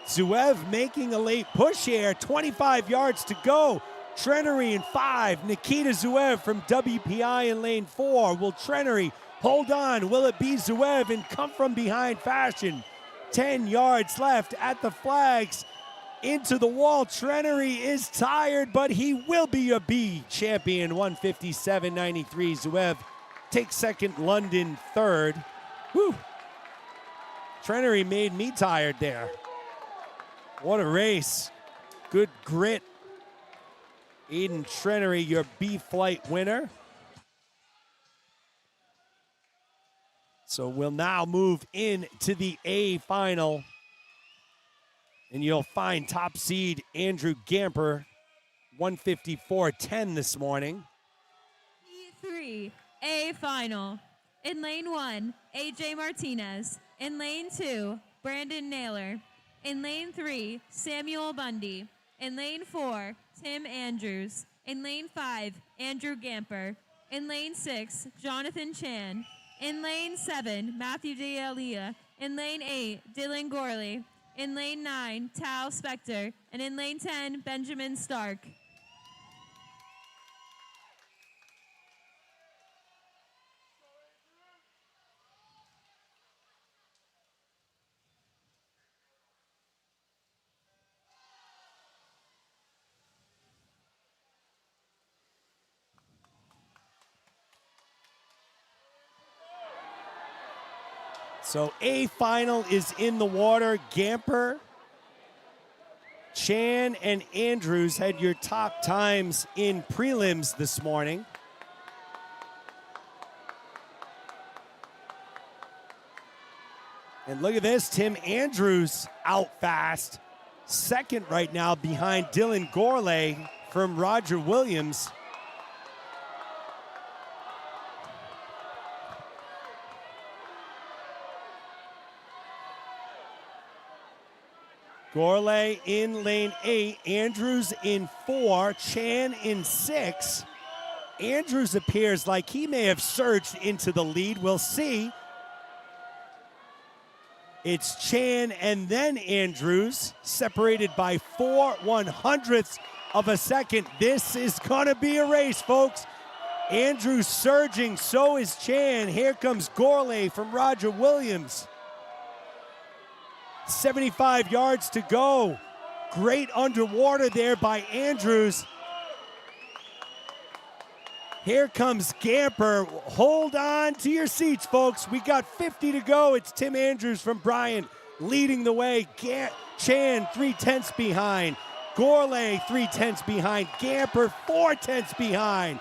Zuev making a late push here, 25 yards to go. Trenery in 5, Nikita Zuev from WPI in lane 4. Will Trenery hold on? Will it be Zuev in come from behind fashion? 10 yards left at the flags. Into the wall. Trenery is tired, but he will be a B champion. 157.93. Zuev takes second, London third. Whew. Trenery made me tired there. What a race. Good grit. Aiden Trenery, your B flight winner. So we'll now move into the A final. And you'll find top seed Andrew Gamper, 154.10 this morning. E3, A final. In lane 1, AJ Martinez. In lane 2, Brandon Naylor. In lane 3, Samuel Bundy. In lane 4, Tim Andrews. In lane 5, Andrew Gamper. In lane 6, Jonathan Chan. In lane 7, Matthew D'Elia. In lane 8, Dylan Gorley. In lane 9, Tal Spector. And in lane 10, Benjamin Stark. So A final is in the water. Gamper, Chan, and Andrews had your top times in prelims this morning. And look at this, Tim Andrews out fast. Second right now behind Dylan Gorley from Roger Williams. Gorley in lane 8, Andrews in 4, Chan in 6. Andrews appears like he may have surged into the lead. We'll see. It's Chan and then Andrews, separated by 4/100ths of a second. This is gonna be a race, folks. Andrews surging, so is Chan. Here comes Gorley from Roger Williams. 75 yards to go. Great underwater there by Andrews. Here comes Gamper. Hold on to your seats, folks. We got 50 to go. It's Tim Andrews from Bryant leading the way. Chan 3/10 behind. Gorley 3/10 behind. Gamper 4/10 behind.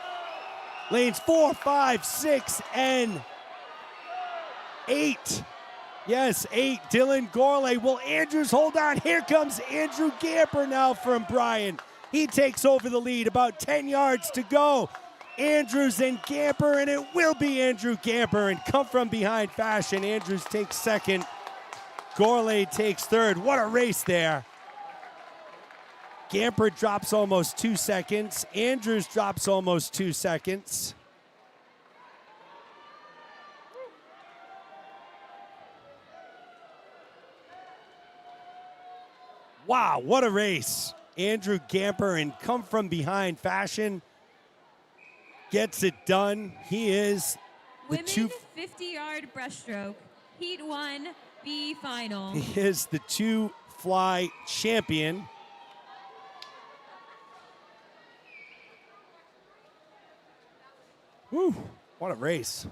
Lanes 4, 5, 6, and 8. Yes, 8, Dylan Gorley. Will Andrews hold on? Here comes Andrew Gamper now from Bryant. He takes over the lead, about 10 yards to go. Andrews and Gamper, and it will be Andrew Gamper. And come from behind fashion. Andrews takes second. Gorley takes third. What a race there. Gamper drops almost 2 seconds. Andrews drops almost 2 seconds. Wow, what a race. Andrew Gamper in come from behind fashion gets it done. He is the Women 50-yard breaststroke, Heat 1, B final. He is the 2-fly champion. Whew, what a race.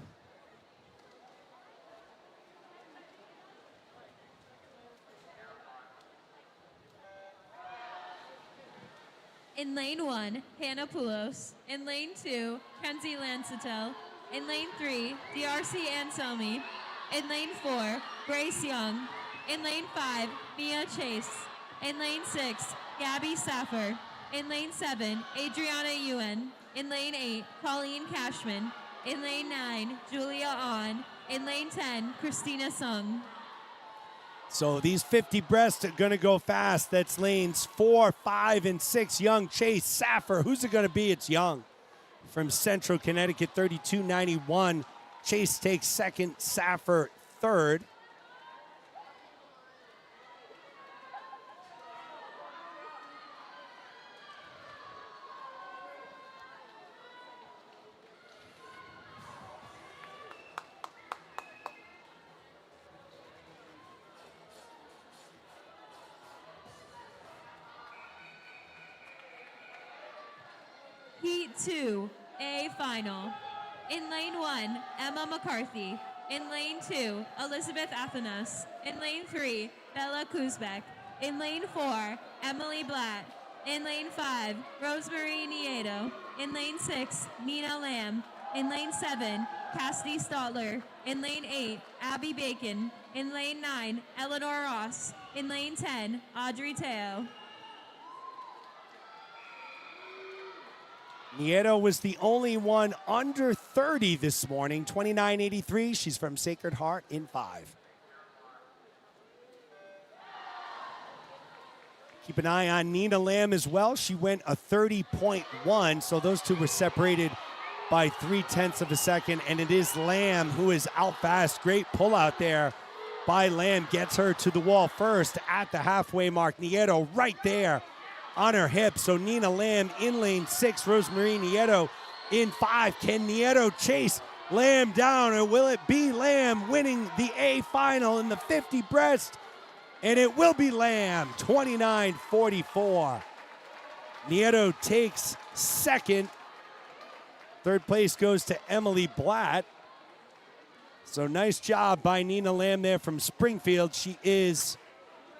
In lane 1, Hannah Poulos. In lane 2, Kenzie Lancetel. In lane 3, DRC Anselmi. In lane 4, Grace Young. In lane 5, Mia Chase. In lane 6, Gabby Saffer. In lane 7, Adriana Yuen. In lane 8, Colleen Cashman. In lane 9, Julia On. In lane 10, Christina Sung. So these 50 breasts are going to go fast. That's lanes 4, 5, and 6. Young, Chase, Saffer. Who's it going to be? It's Young from Central Connecticut, 32.91. Chase takes second, Saffer third. Heat 2, A final. In lane 1, Emma McCarthy. In lane 2, Elizabeth Athanas. In lane 3, Bella Kuzbek. In lane 4, Emily Blatt. In lane 5, Rosemary Nieto. In lane 6, Nina Lamb. In lane 7, Cassidy Stotler. In lane 8, Abby Bacon. In lane 9, Eleanor Ross. In lane 10, Audrey Teo. Nieto was the only one under 30 this morning, 29.83. She's from Sacred Heart in 5. Keep an eye on Nina Lamb as well. She went a 30.1, so those two were separated by 0.3 of a second, and it is Lamb who is out fast. Great pull out there by Lamb. Gets her to the wall first at the halfway mark. Nieto right there on her hip. So Nina Lamb in lane 6, Rosemary Nieto in 5. Can Nieto chase Lamb down, or will it be Lamb winning the A final in the 50 breast? And it will be Lamb, 29.44. Nieto takes second. Third place goes to Emily Blatt. So nice job by Nina Lamb there from Springfield. She is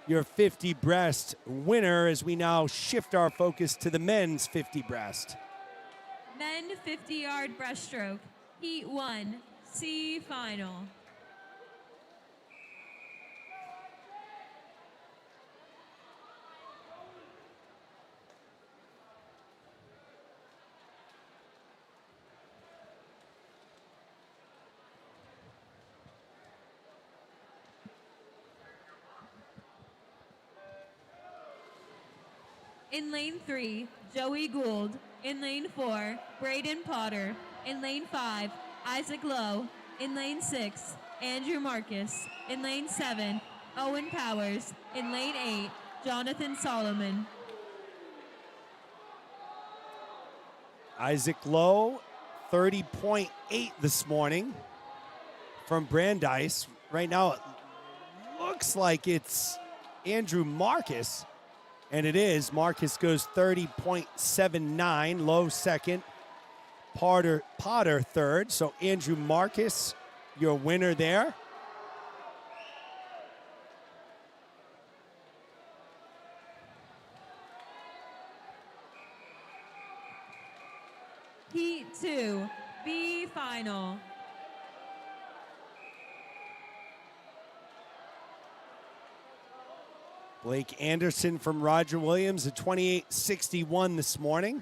your 50 breast winner as we now shift our focus to the men's 50 breast. Men 50-yard breaststroke, Heat 1, C final. In lane 3, Joey Gould. In lane 4, Braden Potter. In lane 5, Isaac Lowe. In lane 6, Andrew Marcus. In lane 7, Owen Powers. In lane 8, Jonathan Solomon. Isaac Lowe, 30.8 this morning from Brandeis. Right now it looks like it's Andrew Marcus. And it is. Marcus goes 30.79, Low second, Potter third. So Andrew Marcus, your winner there. Heat 2, B final. Blake Anderson from Roger Williams at 28.61 this morning.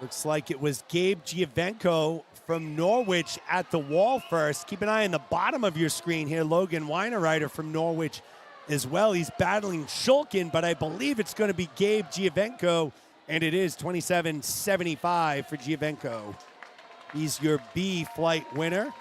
Looks like it was Gabe Giovenco from Norwich at the wall first. Keep an eye on the bottom of your screen here. Logan Weinerreiter from Norwich as well. He's battling Shulkin, but I believe it's going to be Gabe Giovenco, and it is 27.75 for Giovenco. He's your B flight winner.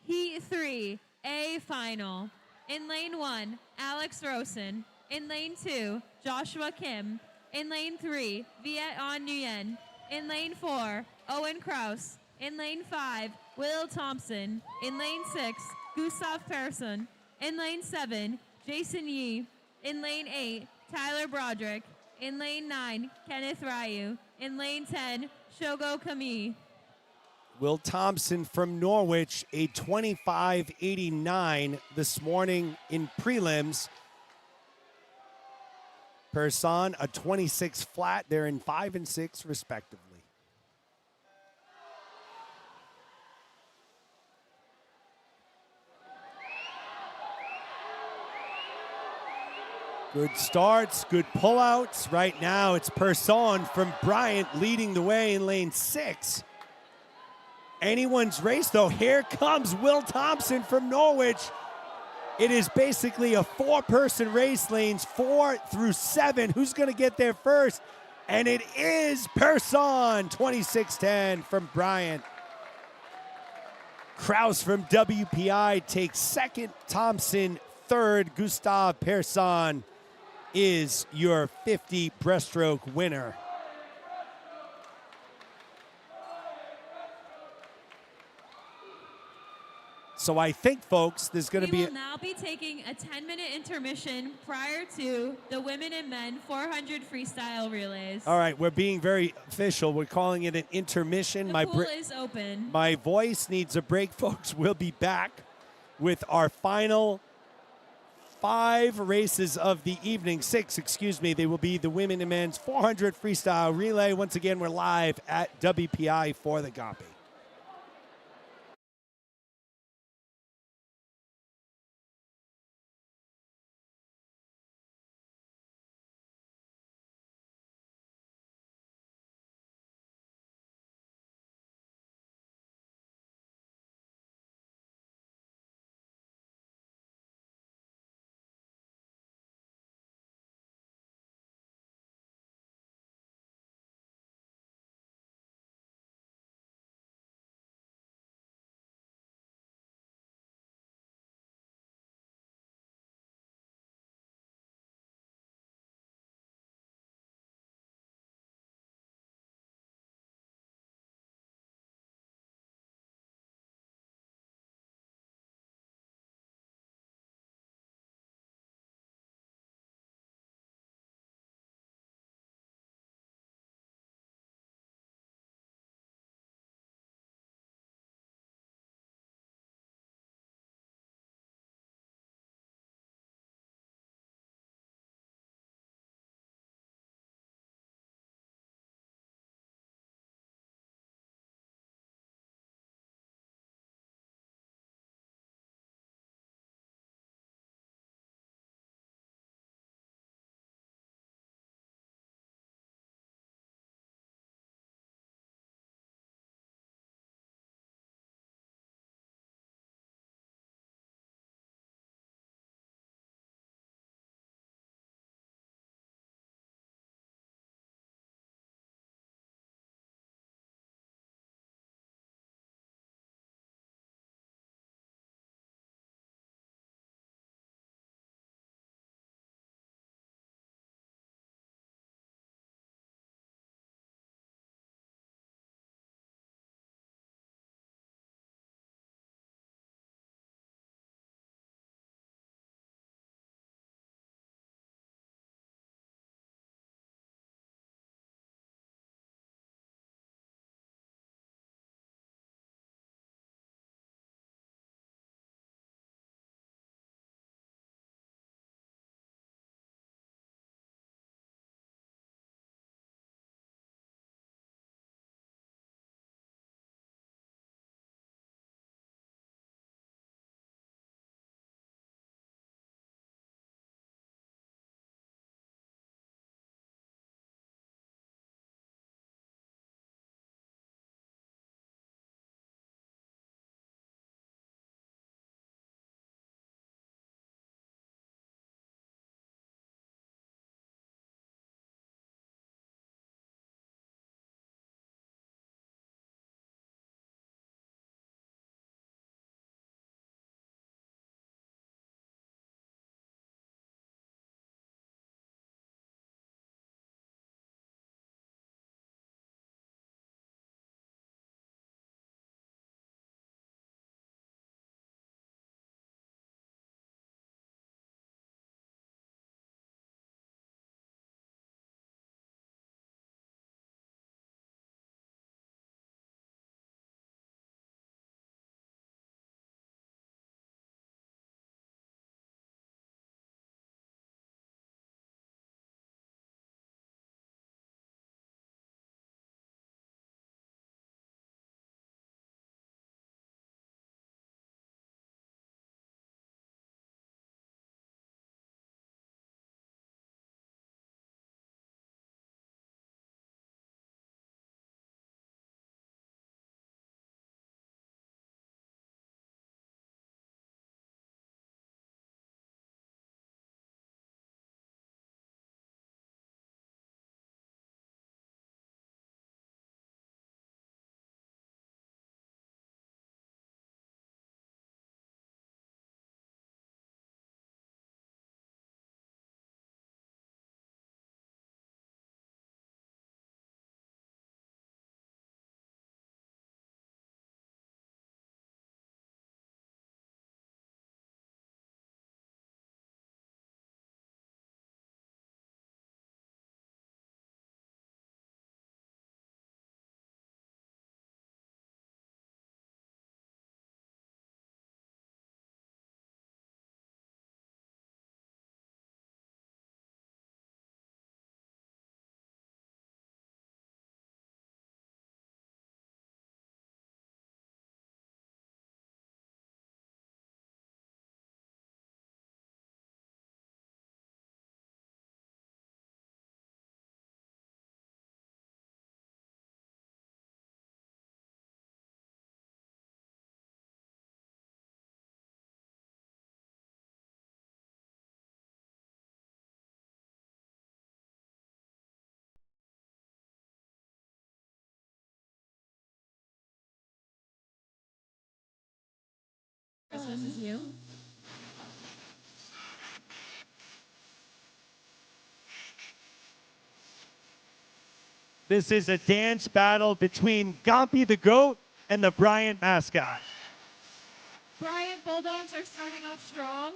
Heat 3, A final. In lane 1, Alex Rosen. In lane 2, Joshua Kim. In lane 3, Viet An Nguyen. In lane 4, Owen Kraus. In lane 5, Will Thompson. In lane 6, Gustav Persson. In lane 7, Jason Yee. In lane 8, Tyler Broderick. In lane 9, Kenneth Ryu. In lane 10, Shogo Kami. Will Thompson from Norwich, a 25.89 this morning in prelims. Persson, a 26 flat. They're in 5 and 6 respectively. Good starts, good pullouts. Right now it's Persson from Bryant leading the way in lane 6. Anyone's race, though. Here comes Will Thompson from Norwich. It is basically a 4-person race, lanes 4 through 7. Who's going to get there first? And it is Persson, 26.10 from Bryant. Kraus from WPI takes second. Thompson third. Gustav Persson is your 50 breaststroke winner. So I think, folks, there's going to be... We will now be taking a 10-minute intermission prior to the women and men 400 freestyle relays. All right, we're being very official. We're calling it an intermission. The pool is open. My voice needs a break, folks. We'll be back with our final 5 races of the evening. 6, excuse me. They will be the women and men's 400 freestyle relay. Once again, we're live at WPI for the Gompei. This is you. This is a dance battle between Gompei the goat and the Bryant mascot. Bryant Bulldogs are starting off strong.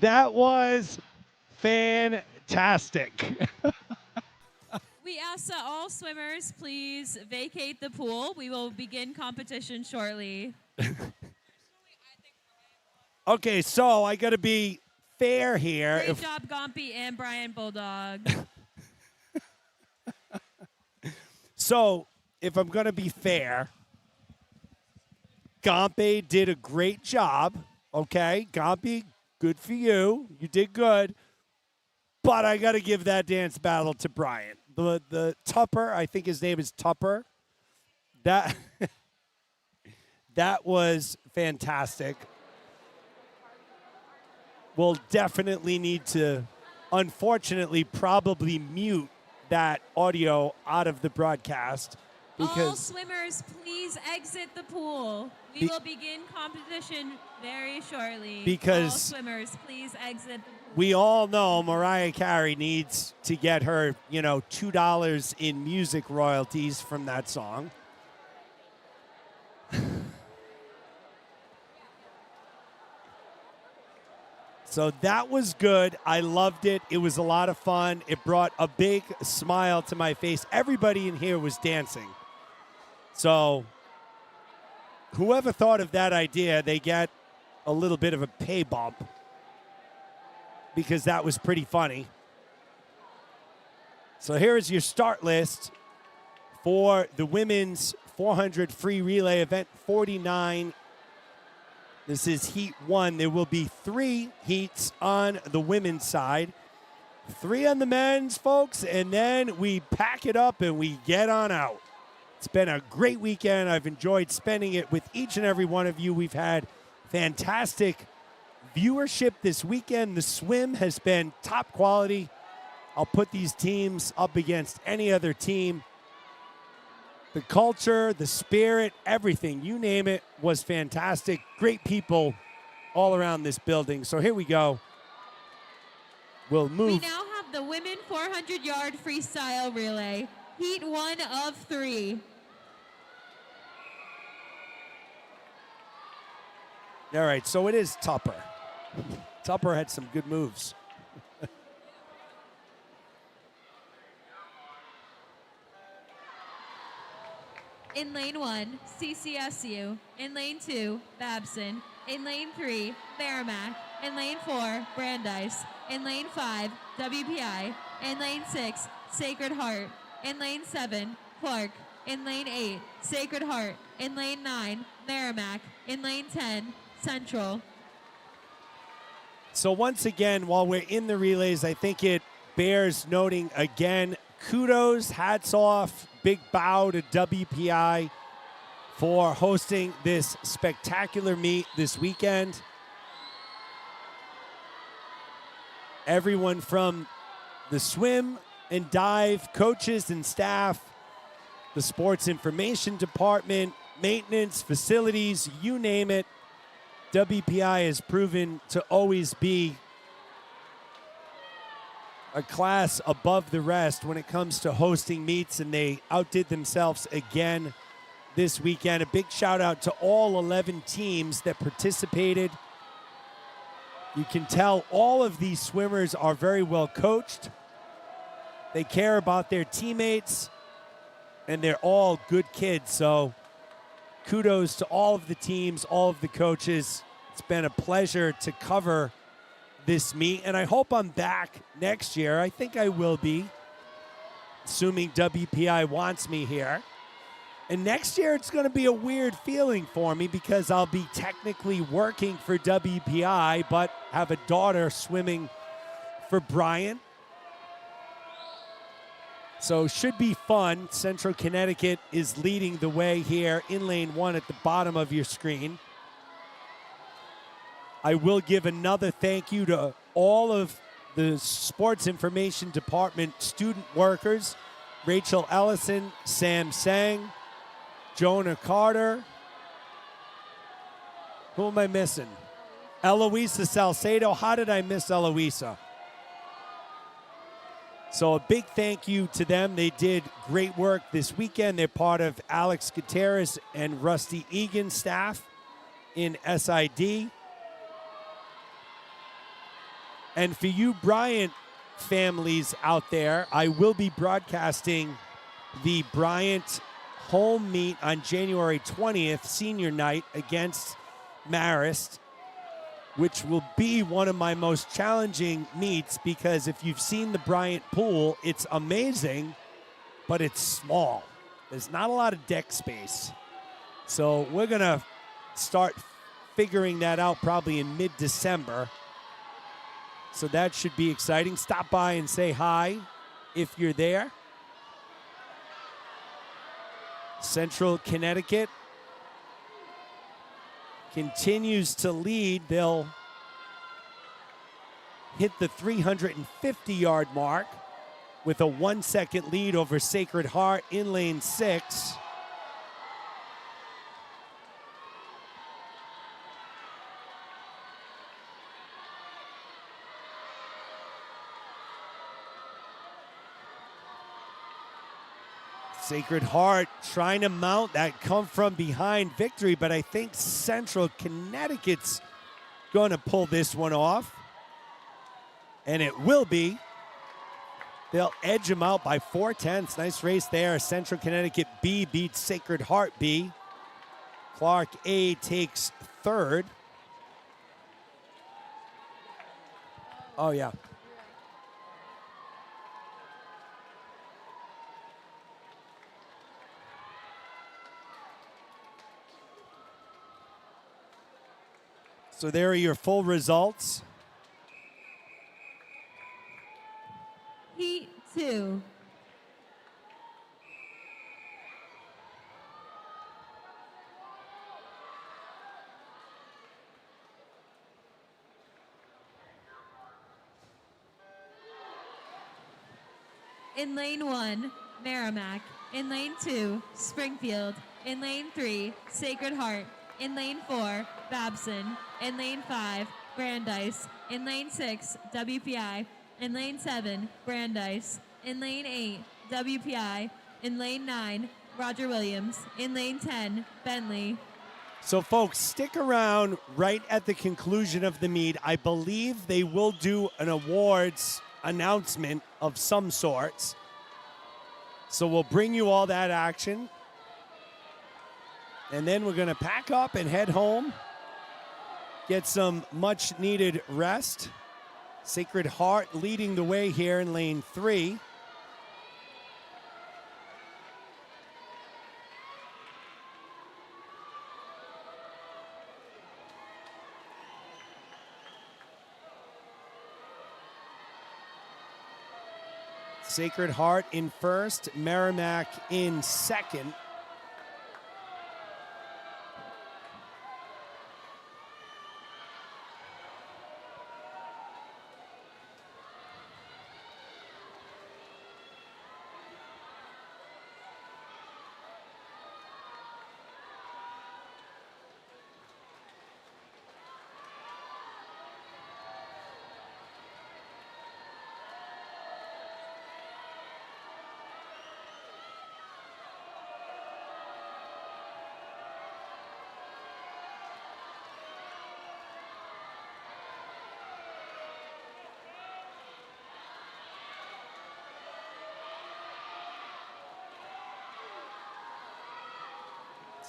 That was fantastic. We ask that all swimmers please vacate the pool. We will begin competition shortly. Okay, so I got to be fair here. Great job, Gompei and Bryant Bulldog. So if I'm going to be fair, Gompei did a great job. Okay, Gompei, good for you. You did good. But I got to give that dance battle to Bryant. The Tupper, I think his name is Tupper. That that was fantastic. We'll definitely need to, unfortunately, probably mute that audio out of the broadcast All because swimmers, please exit the pool. We will begin competition very shortly. Because- all swimmers, please exit the pool. we all know Mariah Carey needs to get her, $2 in music royalties from that song. So that was good. I loved it. It was a lot of fun. It brought a big smile to my face. Everybody in here was dancing. So whoever thought of that idea, they get a little bit of a pay bump because that was pretty funny. So here is your start list for the women's 400 free relay event 49. This is heat 1. There will be 3 heats on the women's side, 3 on the men's, folks, and then we pack it up and we get on out. It's been a great weekend. I've enjoyed spending it with each and every one of you. We've had fantastic viewership this weekend. The swim has been top quality. I'll put these teams up against any other team. The culture, the spirit, everything, you name it, was fantastic. Great people all around this building. So here we go. We'll We move. now have the women 400-yard freestyle relay, heat 1 of 3. All right, so it is Tupper. Tupper had some good moves. In lane 1, CCSU. In lane 2, Babson. In lane 3, Merrimack. In lane 4, Brandeis. In lane 5, WPI. In lane 6, Sacred Heart. In lane 7, Clark. In lane 8, Sacred Heart. In lane 9, Merrimack. In lane 10, Central. So once again, while we're in the relays, I think it bears noting again, kudos, hats off, big bow to WPI for hosting this spectacular meet this weekend. Everyone from the swim and dive coaches and staff, the sports information department, maintenance, facilities, you name it, WPI has proven to always be a class above the rest when it comes to hosting meets, and they outdid themselves again this weekend. A big shout out to all 11 teams that participated. You can tell all of these swimmers are very well coached. They care about their teammates, and they're all good kids. So kudos to all of the teams, all of the coaches. It's been a pleasure to cover this meet, and I hope I'm back next year. I think I will be, assuming WPI wants me here. And next year, it's going to be a weird feeling for me because I'll be technically working for WPI, but have a daughter swimming for Bryant. So should be fun. Central Connecticut is leading the way here in lane 1 at the bottom of your screen. I will give another thank you to all of the sports information department student workers, Rachel Ellison, Sam Sang, Jonah Carter. Who am I missing? Eloisa Salcedo. How did I miss Eloisa? So a big thank you to them. They did great work this weekend. They're part of Alex Gutierrez and Rusty Egan's staff in SID. And for you Bryant families out there, I will be broadcasting the Bryant home meet on January 20th, senior night against Marist, which will be one of my most challenging meets because if you've seen the Bryant pool, it's amazing, but it's small. There's not a lot of deck space. So we're going to start figuring that out probably in mid-December. So that should be exciting. Stop by and say hi if you're there. Central Connecticut continues to lead. They'll hit the 350-yard mark with a 1-second lead over Sacred Heart in lane 6. Sacred Heart trying to mount that come from behind victory, but I think Central Connecticut's going to pull this one off. And it will be. They'll edge them out by 4/10. Nice race there. Central Connecticut B beats Sacred Heart B. Clark A takes 3rd. Oh, yeah. So there are your full results. Heat 2. In lane 1, Merrimack. In lane 2, Springfield. In lane 3, Sacred Heart. In lane 4, Babson. In lane 5, Brandeis. In lane 6, WPI. In lane 7, Brandeis. In lane 8, WPI. In lane 9, Roger Williams. In lane 10, Bentley. So, folks, stick around right at the conclusion of the meet. I believe they will do an awards announcement of some sorts. So we'll bring you all that action. And then we're going to pack up and head home. get some much needed rest. Sacred Heart leading the way here in lane 3. Sacred Heart in first, Merrimack in second.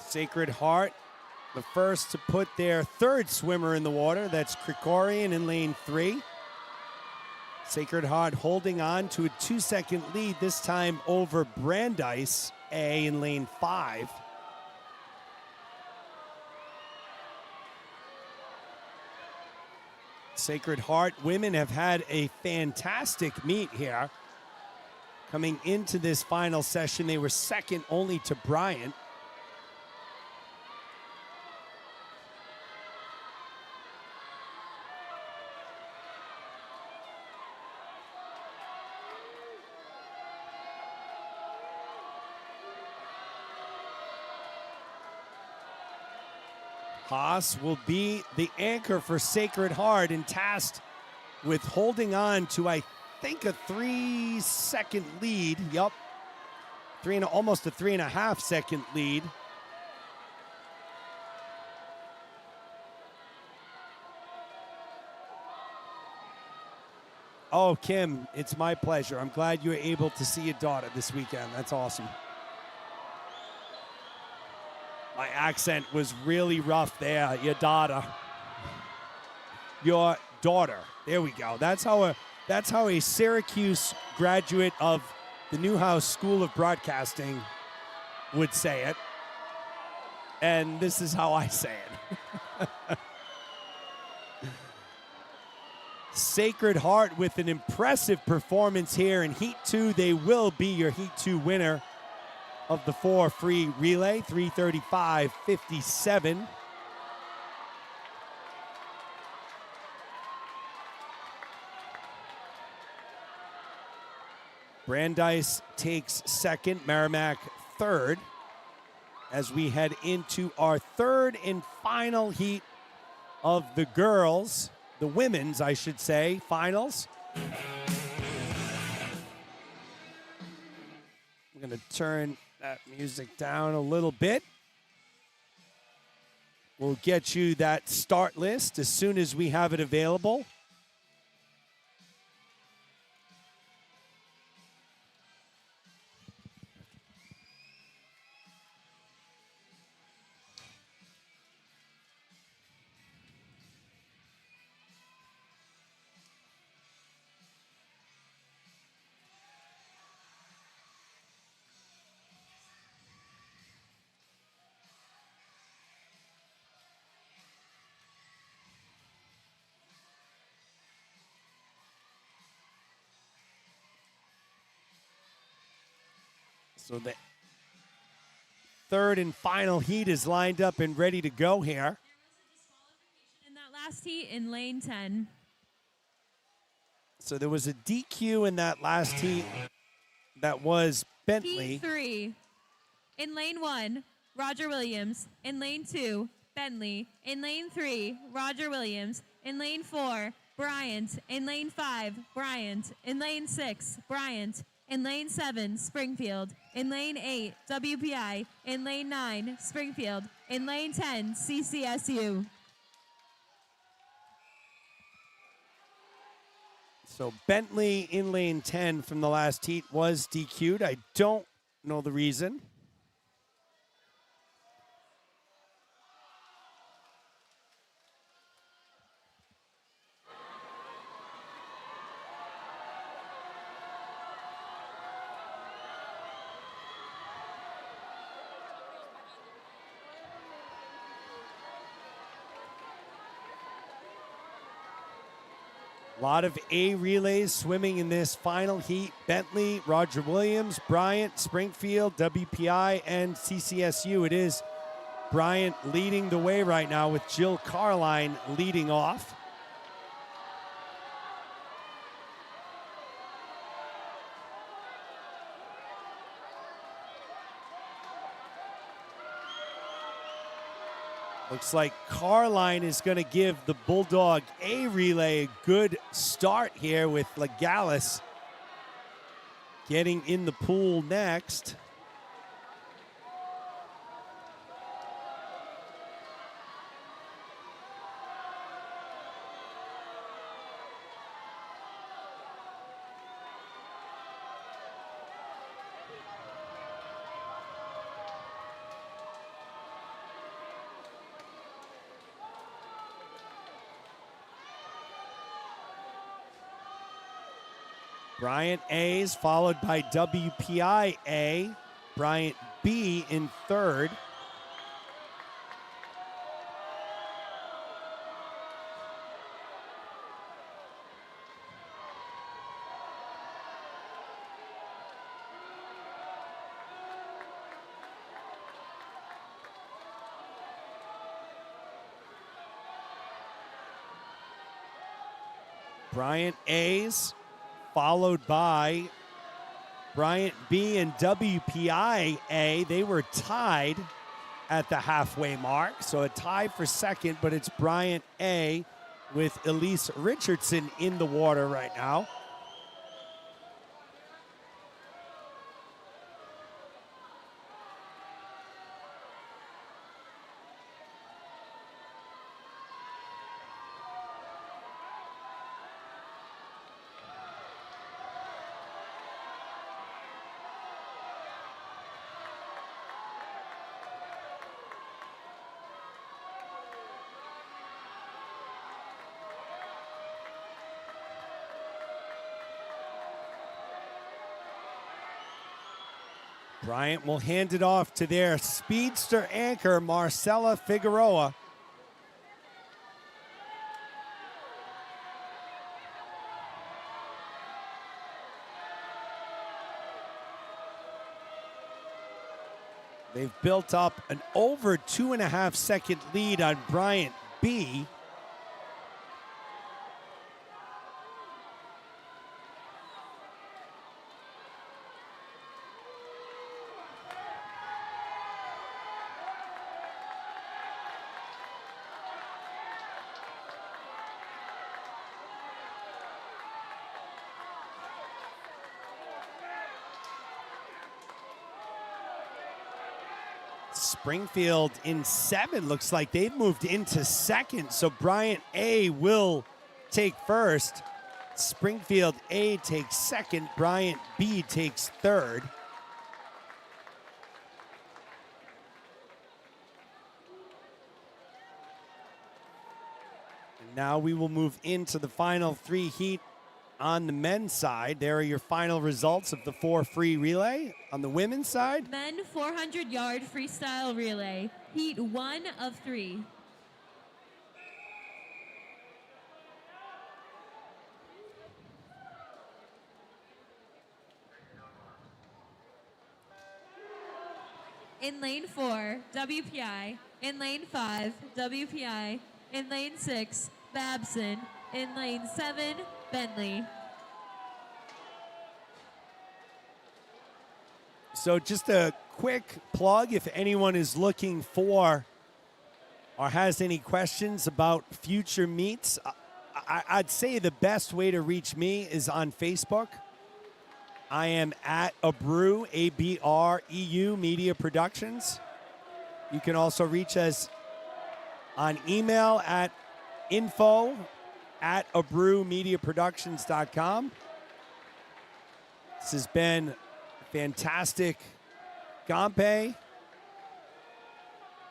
Sacred Heart, the first to put their third swimmer in the water. That's Krikorian in lane 3. Sacred Heart holding on to a 2-second lead, this time over Brandeis A in lane 5. Sacred Heart women have had a fantastic meet here. Coming into this final session, they were second only to Bryant. Haas will be the anchor for Sacred Heart and tasked with holding on to, I think, a 3-second lead. Yup. Almost a 3.5-second lead. Oh, Kim, it's my pleasure. I'm glad you were able to see your daughter this weekend. That's awesome. My accent was really rough there. Your daughter. Your daughter. There we go. That's how a Syracuse graduate of the Newhouse School of Broadcasting would say it. And this is how I say it. Sacred Heart with an impressive performance here in Heat 2. They will be your Heat 2 winner of the 4 free relay, 3:35.57. Brandeis takes second, Merrimack third, as we head into our third and final heat of the girls, the women's, I should say, finals. I'm going to turn that music down a little bit. We'll get you that start list as soon as we have it available. So the third and final heat is lined up and ready to go here. In that last heat in lane 10. So there was a DQ in that last heat. That was Bentley. Heat 3. In lane 1, Roger Williams. In lane 2, Bentley. In lane 3, Roger Williams. In lane 4, Bryant. In lane 5, Bryant. In lane 6, Bryant. In lane 7, Springfield. In lane 8, WPI. In lane 9, Springfield. In lane 10, CCSU. So Bentley in lane 10 from the last heat was DQ'd. I don't know the reason. A lot of A relays swimming in this final heat. Bentley, Roger Williams, Bryant, Springfield, WPI, and CCSU. It is Bryant leading the way right now with Jill Carline leading off. Looks like Carline is going to give the Bulldog A relay a good start here with Legalis getting in the pool next. Bryant A's followed by WPI A. Bryant B in third. Bryant A's followed by Bryant B and WPI A. They were tied at the halfway mark, so a tie for second, but it's Bryant A with Elise Richardson in the water right now. Bryant will hand it off to their speedster anchor, Marcela Figueroa. They've built up an over 2.5 second lead on Bryant B. Springfield in 7. Looks like they've moved into second, so Bryant A will take first. Springfield A takes second. Bryant B takes third. And now we will move into the final 3 heat on the men's side. There are your final results of the 4 free relay. On the women's side, Men 400-yard freestyle relay, heat 1 of 3. In lane 4, WPI. In lane 5, WPI. In lane 6, Babson. In lane 7, Bentley. So just a quick plug, if anyone is looking for or has any questions about future meets, I'd say the best way to reach me is on Facebook. I am at Abreu, A-B-R-E-U, Media Productions. You can also reach us on email at info@abrewmediaproductions.com. This has been fantastic Gompei.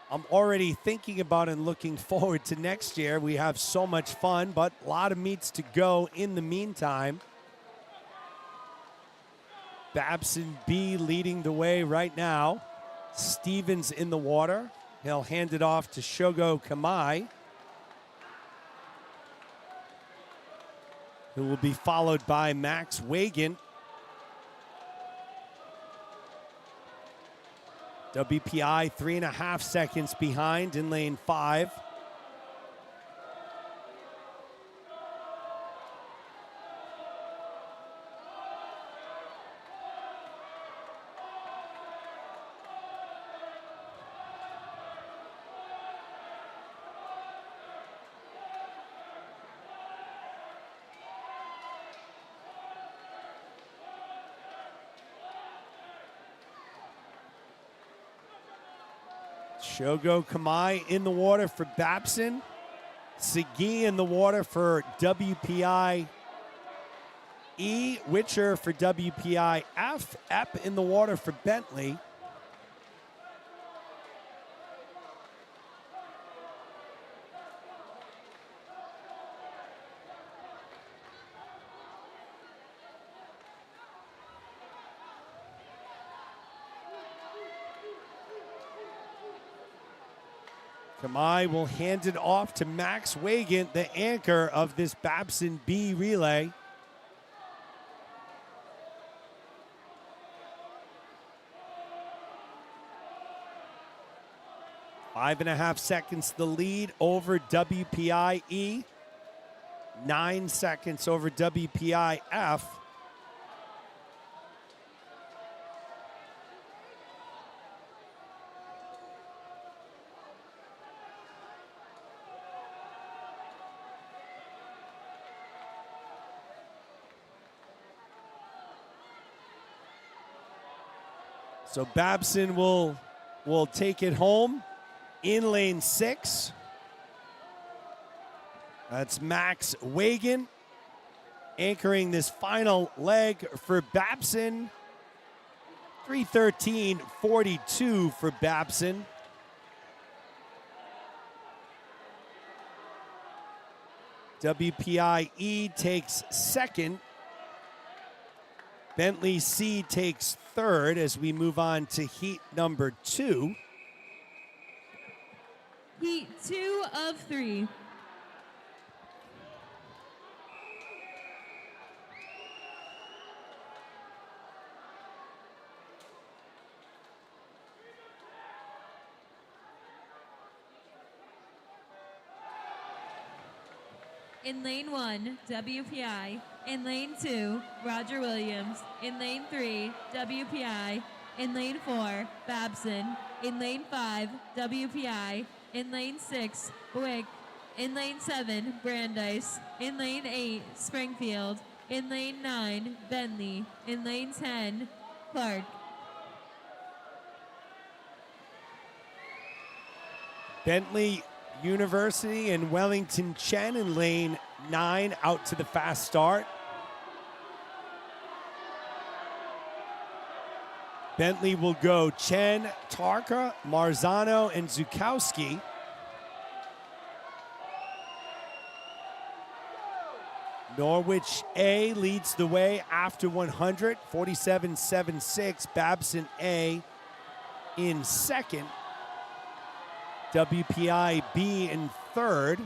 I'm already thinking about and looking forward to next year. We have so much fun, but a lot of meets to go in the meantime. Babson B leading the way right now. Stevens in the water. He'll hand it off to Shogo Kamai. who will be followed by Max Wagan. WPI 3.5 seconds behind in lane 5. Shogo Kamai in the water for Babson. Sagi in the water for WPI E. Witcher for WPI F. Epp in the water for Bentley. Kamai will hand it off to Max Wagan, the anchor of this Babson B relay. Five and a half seconds the lead over WPI E. 9 seconds over WPI F. So Babson will take it home in lane 6. That's Max Wagan anchoring this final leg for Babson. 3:13.42 for Babson. WPI E takes second. Bentley C takes third as we move on to heat number 2. Heat 2 of 3. In lane 1, WPI. In lane 2, Roger Williams. In lane 3, WPI. In lane 4, Babson. In lane 5, WPI. In lane 6, Buick. In lane 7, Brandeis. In lane 8, Springfield. In lane 9, Bentley. In lane 10, Clark. Bentley University and Wellington Chen in lane 9 out to the fast start. Bentley will go Chen, Tarka, Marzano, and Zukowski. Norwich A leads the way after 100, 47.76. Babson A in second. WPI B in third.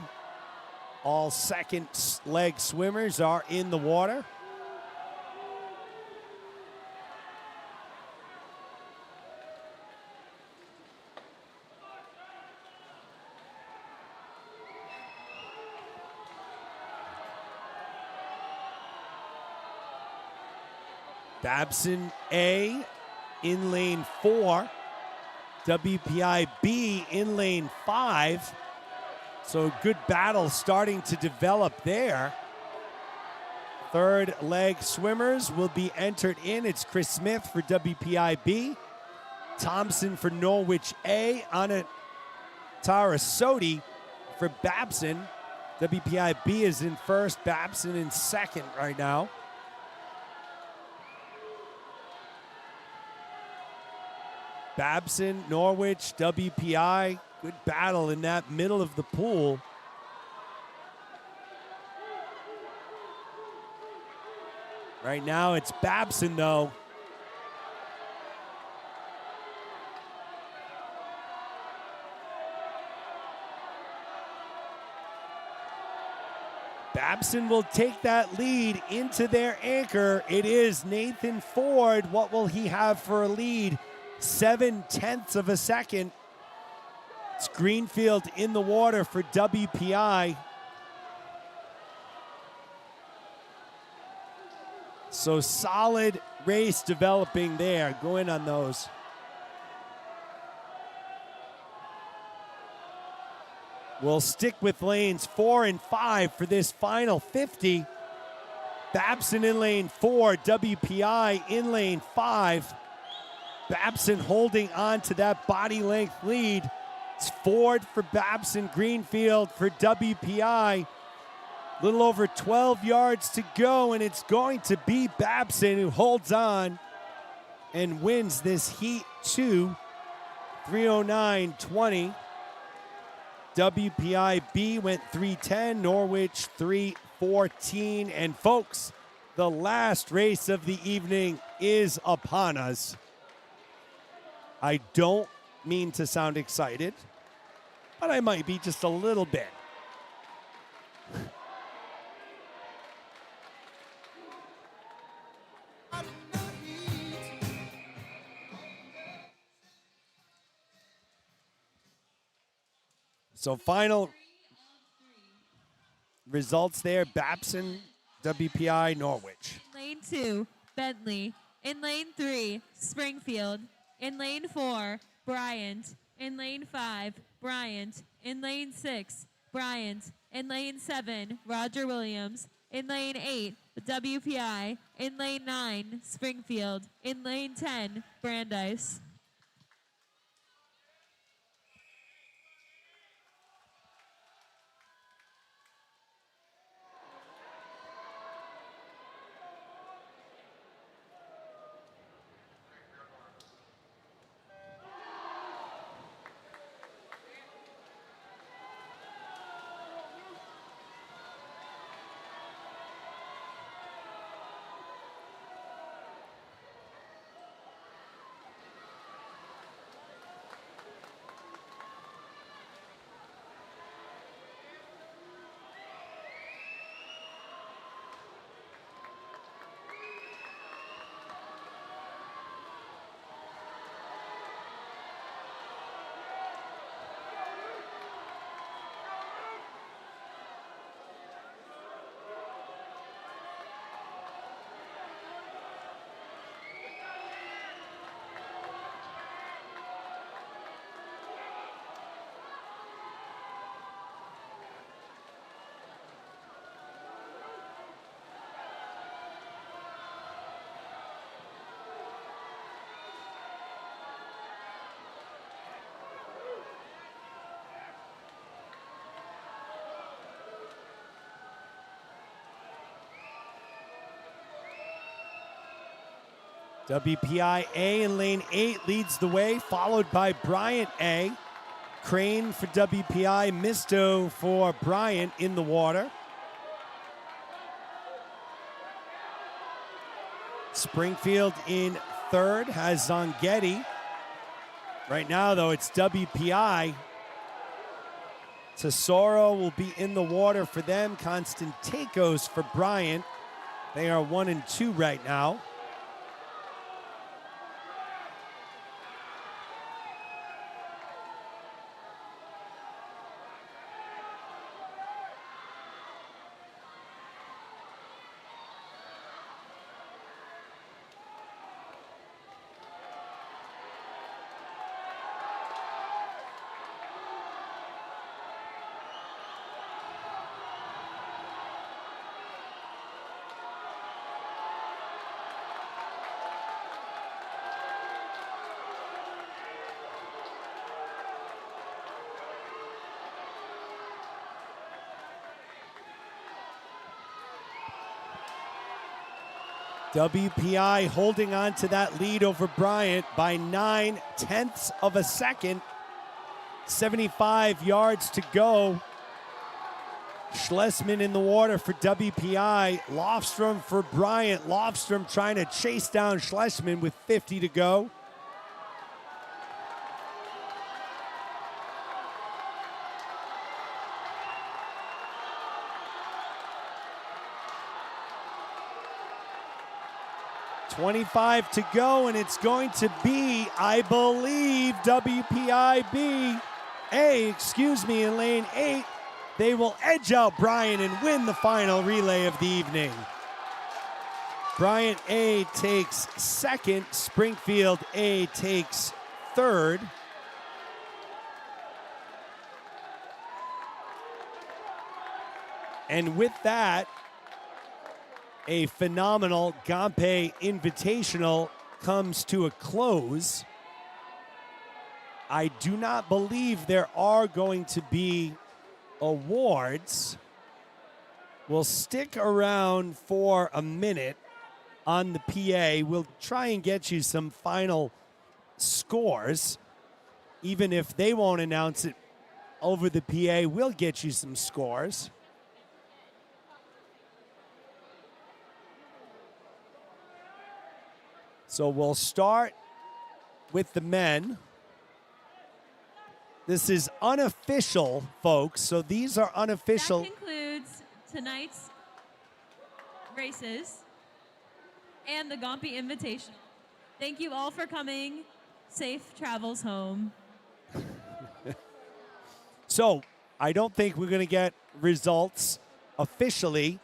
All second leg swimmers are in the water. Babson A in lane 4. WPI B in lane 5. So good battle starting to develop there. Third leg swimmers will be entered in. It's Chris Smith for WPI B. Thompson for Norwich A. Anna Tarasoti for Babson. WPI B is in first, Babson in second right now. Babson, Norwich, WPI, good battle in that middle of the pool. Right now it's Babson though. Babson will take that lead into their anchor. It is Nathan Ford. What will he have for a lead? 0.7 of a second. It's Greenfield in the water for WPI. So solid race developing there. Go in on those. We'll stick with lanes 4 and 5 for this final 50. Babson in lane 4, WPI in lane 5. Babson holding on to that body length lead. It's Ford for Babson, Greenfield for WPI. Little over 12 yards to go, and it's going to be Babson who holds on and wins this Heat 2, 3:09.20. WPI B went 3:10, Norwich 3:14. And folks, the last race of the evening is upon us. I don't mean to sound excited, but I might be just a little bit. So final results there, Babson, WPI, Norwich. Lane 2, Bentley. In lane 3, Springfield. In lane 4, Bryant. In lane 5, Bryant. In lane 6, Bryant. In lane 7, Roger Williams. In lane 8, WPI. In lane 9, Springfield. In lane 10, Brandeis. WPI A in lane 8 leads the way, followed by Bryant A. Crane for WPI, Misto for Bryant in the water. Springfield in third has Zonghetti. Right now, though, it's WPI. Tesoro will be in the water for them. Constantakos for Bryant. They are 1 and 2 right now. WPI holding on to that lead over Bryant by 0.9 of a second. 75 yards to go. Schlesman in the water for WPI. Lofstrom for Bryant. Lofstrom trying to chase down Schlesman with 50 to go. 25 to go, and it's going to be, I believe, WPIB in lane 8. They will edge out Bryant and win the final relay of the evening. Bryant A takes second. Springfield A takes third. And with that, a phenomenal Gompei Invitational comes to a close. I do not believe there are going to be awards. We'll stick around for a minute on the PA. We'll try and get you some final scores. Even if they won't announce it over the PA, we'll get you some scores. So we'll start with the men. This is unofficial, folks. So these are unofficial. That concludes tonight's races and the Gompei Invitational. Thank you all for coming. Safe travels home. So I don't think we're going to get results officially,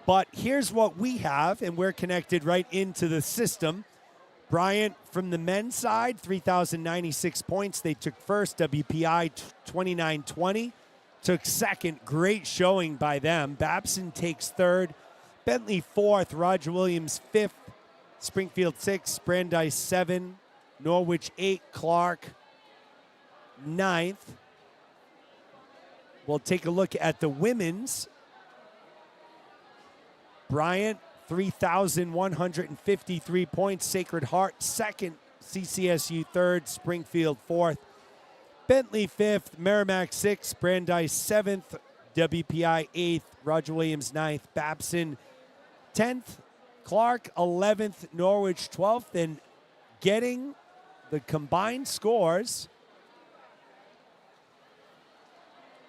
but here's what we have, and we're connected right into the system. Bryant from the men's side, 3,096 points. They took first. WPI 2920 took second. Great showing by them. Babson takes third. Bentley fourth. Roger Williams fifth. Springfield sixth. Brandeis 7. Norwich 8. Clark ninth. We'll take a look at the women's. Bryant, 3,153 points. Sacred Heart second. CCSU third. Springfield fourth. Bentley fifth. Merrimack sixth. Brandeis seventh. WPI eighth. Roger Williams ninth. Babson 10th. Clark 11th. Norwich 12th. And getting the combined scores,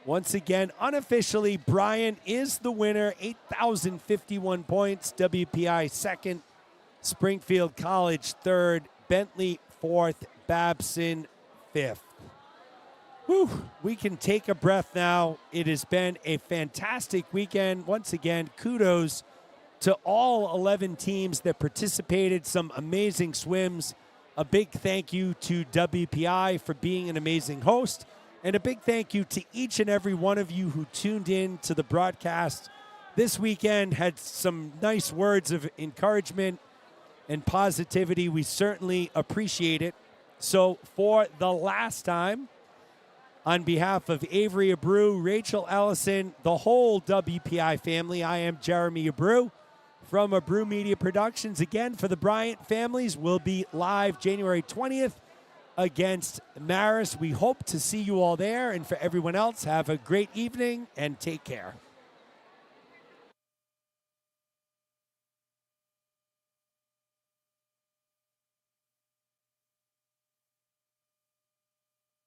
once again, unofficially, Bryant is the winner, 8,051 points. WPI second, Springfield College third, Bentley fourth, Babson fifth. Whew, we can take a breath now. It has been a fantastic weekend. Once again, kudos to all 11 teams that participated, some amazing swims. A big thank you to WPI for being an amazing host. And a big thank you to each and every one of you who tuned in to the broadcast this weekend, had some nice words of encouragement and positivity. We certainly appreciate it. So for the last time, on behalf of Avery Abreu, Rachel Ellison, the whole WPI family, I am Jeremy Abreu from Abreu Media Productions. Again, for the Bryant families, we'll be live January 20th. Against Marist. We hope to see you all there. And for everyone else, have a great evening and take care.